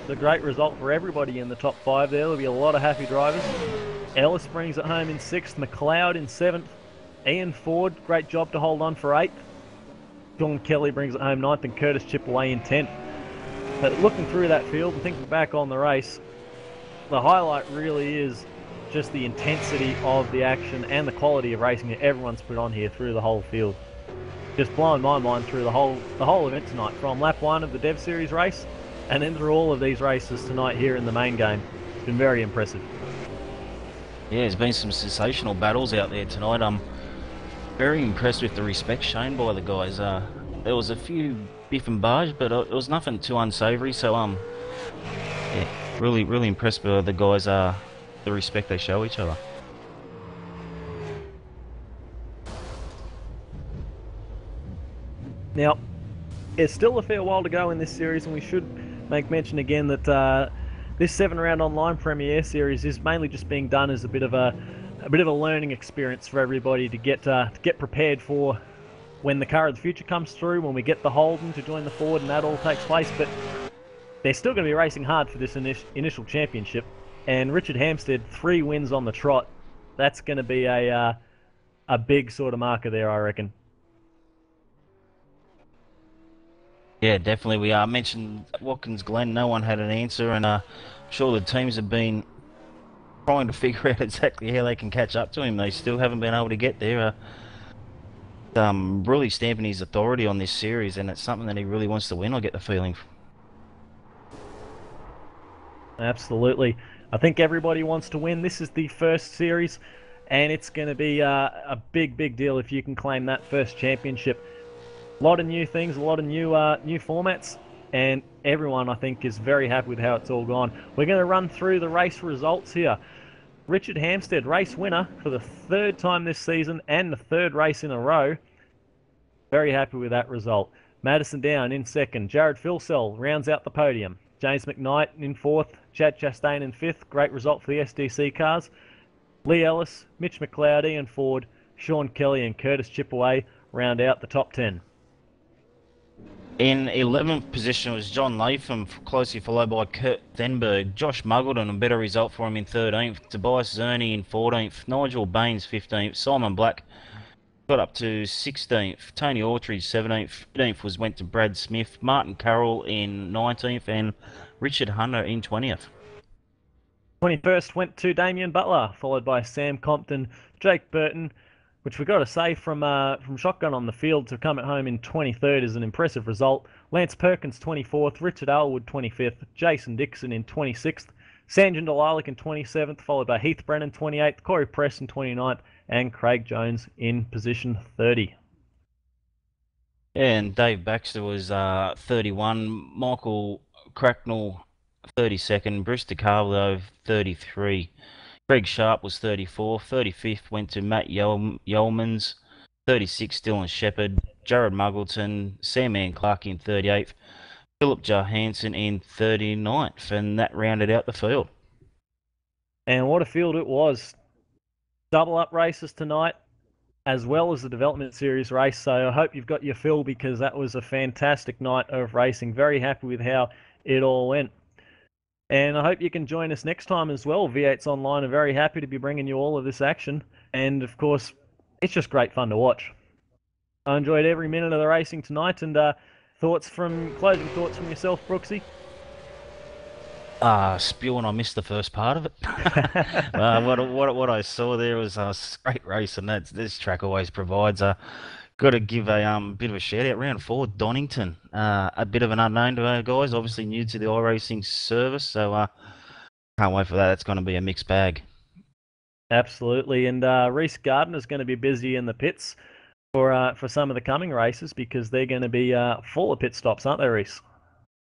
It's a great result for everybody in the top 5 there. There'll be a lot of happy drivers. Ellis brings it home in 6th, McLeod in 7th. Ian Ford, great job to hold on for 8th. Sean Kelly brings it home 9th, and Curtis Chipaway in 10th. But looking through that field and thinking back on the race, the highlight really is just the intensity of the action and the quality of racing that everyone's put on here through the whole field. Just blowing my mind through the whole event tonight, from lap 1 of the Dev Series race and then through all of these races tonight here in the main game. It's been very impressive. Yeah, there's been some sensational battles out there tonight. I'm very impressed with the respect shown by the guys. There was a few biff and barge, but it was nothing too unsavoury. So yeah, really impressed by the guys. The respect they show each other. Now, it's still a fair while to go in this series, and we should make mention again that this 7-round online Premier Series is mainly just being done as a bit of a learning experience for everybody to get prepared for when the car of the future comes through, when we get the Holden to join the Ford, and that all takes place. But they're still going to be racing hard for this initial championship. And Richard Hampstead, 3 wins on the trot. That's going to be a big sort of marker there, I reckon. Yeah, definitely. We mentioned Watkins Glen. No one had an answer, and I'm sure the teams have been trying to figure out exactly how they can catch up to him. They still haven't been able to get there. Really stamping his authority on this series, and it's something that he really wants to win, I get the feeling. Absolutely. I think everybody wants to win. This is the first series, and it's going to be a big deal if you can claim that first championship. A lot of new things, a lot of new formats, and everyone, I think, is very happy with how it's all gone. We're going to run through the race results here. Richard Hampstead, race winner for the 3rd time this season and the 3rd race in a row. Very happy with that result. Madison Down in 2nd. Jared Philsell rounds out the podium. James McKnight in 4th. Chad Chastain in 5th. Great result for the SDC cars. Lee Ellis, Mitch McLeod, Ian Ford, Sean Kelly and Curtis Chipaway round out the top 10. In 11th position was John Latham, closely followed by Kurt Denberg. Josh Muggleton, a better result for him in 13th. Tobias Zerny in 14th. Nigel Baines 15th. Simon Black got up to 16th. Tony Autry 17th. 15th went to Brad Smith. Martin Carroll in 19th. And Richard Hunter in 20th. 21st went to Damien Butler, followed by Sam Compton, Jake Burton, which we've got to say from shotgun on the field to come at home in 23rd is an impressive result. Lance Perkins 24th, Richard Elwood 25th, Jason Dixon in 26th, Sanjan Delilac in 27th, followed by Heath Brennan 28th, Corey Preston 29th, and Craig Jones in position 30. And Dave Baxter was 31, Michael Cracknell 32nd, Bruce DeCarlo 33. Greg Sharp was 34th. 35th went to Matt Yeomans. 36th, Dylan Shepherd. Jared Muggleton. Sam Ann Clark in 38th. Philip Johansson in 39th. And that rounded out the field. And what a field it was. double up races tonight, as well as the development series race. So I hope you've got your fill, because that was a fantastic night of racing. Very happy with how it all went. And I hope you can join us next time as well. V8's Online are very happy to be bringing you all of this action. And of course, it's just great fun to watch. I enjoyed every minute of the racing tonight. And closing thoughts from yourself, Brooksy? Spewing, I missed the first part of it. What I saw there was a great race, and this track always provides. Got to give a bit of a shout out. Round 4, Donington, a bit of an unknown to our guys, obviously new to the iRacing service, so can't wait for that. It's going to be a mixed bag. Absolutely, and Reese Gardner's going to be busy in the pits for some of the coming races, because they're going to be full of pit stops, aren't they, Reese?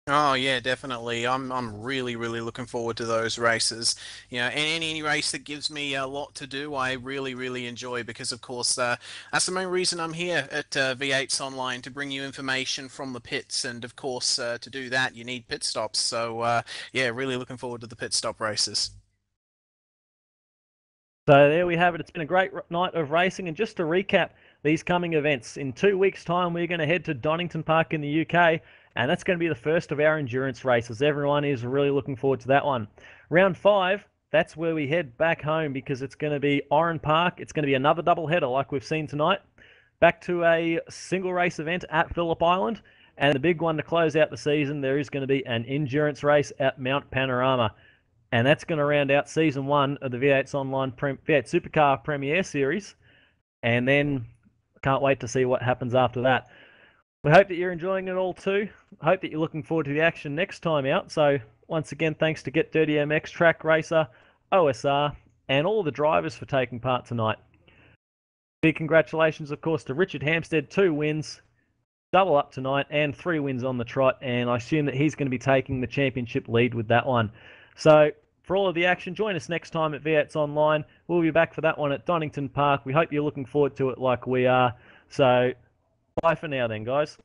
Oh yeah, definitely. I'm really looking forward to those races. You know, and any race that gives me a lot to do, I really enjoy, because of course that's the main reason I'm here at V8's Online, to bring you information from the pits, and of course to do that you need pit stops. So yeah, really looking forward to the pit stop races. So there we have it. It's been a great night of racing, and just to recap these coming events, in 2 weeks' time we're going to head to Donington Park in the UK. And that's going to be the first of our endurance races. Everyone is really looking forward to that one. Round 5, that's where we head back home, because it's going to be Oran Park. It's going to be another double header like we've seen tonight. Back to a single race event at Phillip Island. And the big one to close out the season, there is going to be an endurance race at Mount Panorama. And that's going to round out Season 1 of the V8's Online V8 Supercar Premier Series. And then can't wait to see what happens after that. We hope that you're enjoying it all too. Hope that you're looking forward to the action next time out. So once again, thanks to Get Dirty MX, TrakRacer, OSR, and all the drivers for taking part tonight. Big congratulations, of course, to Richard Hampstead, 2 wins, double up tonight, and 3 wins on the trot. And I assume that he's going to be taking the championship lead with that one. So for all of the action, join us next time at V8's Online. We'll be back for that one at Donington Park. We hope you're looking forward to it like we are. So bye for now then, guys.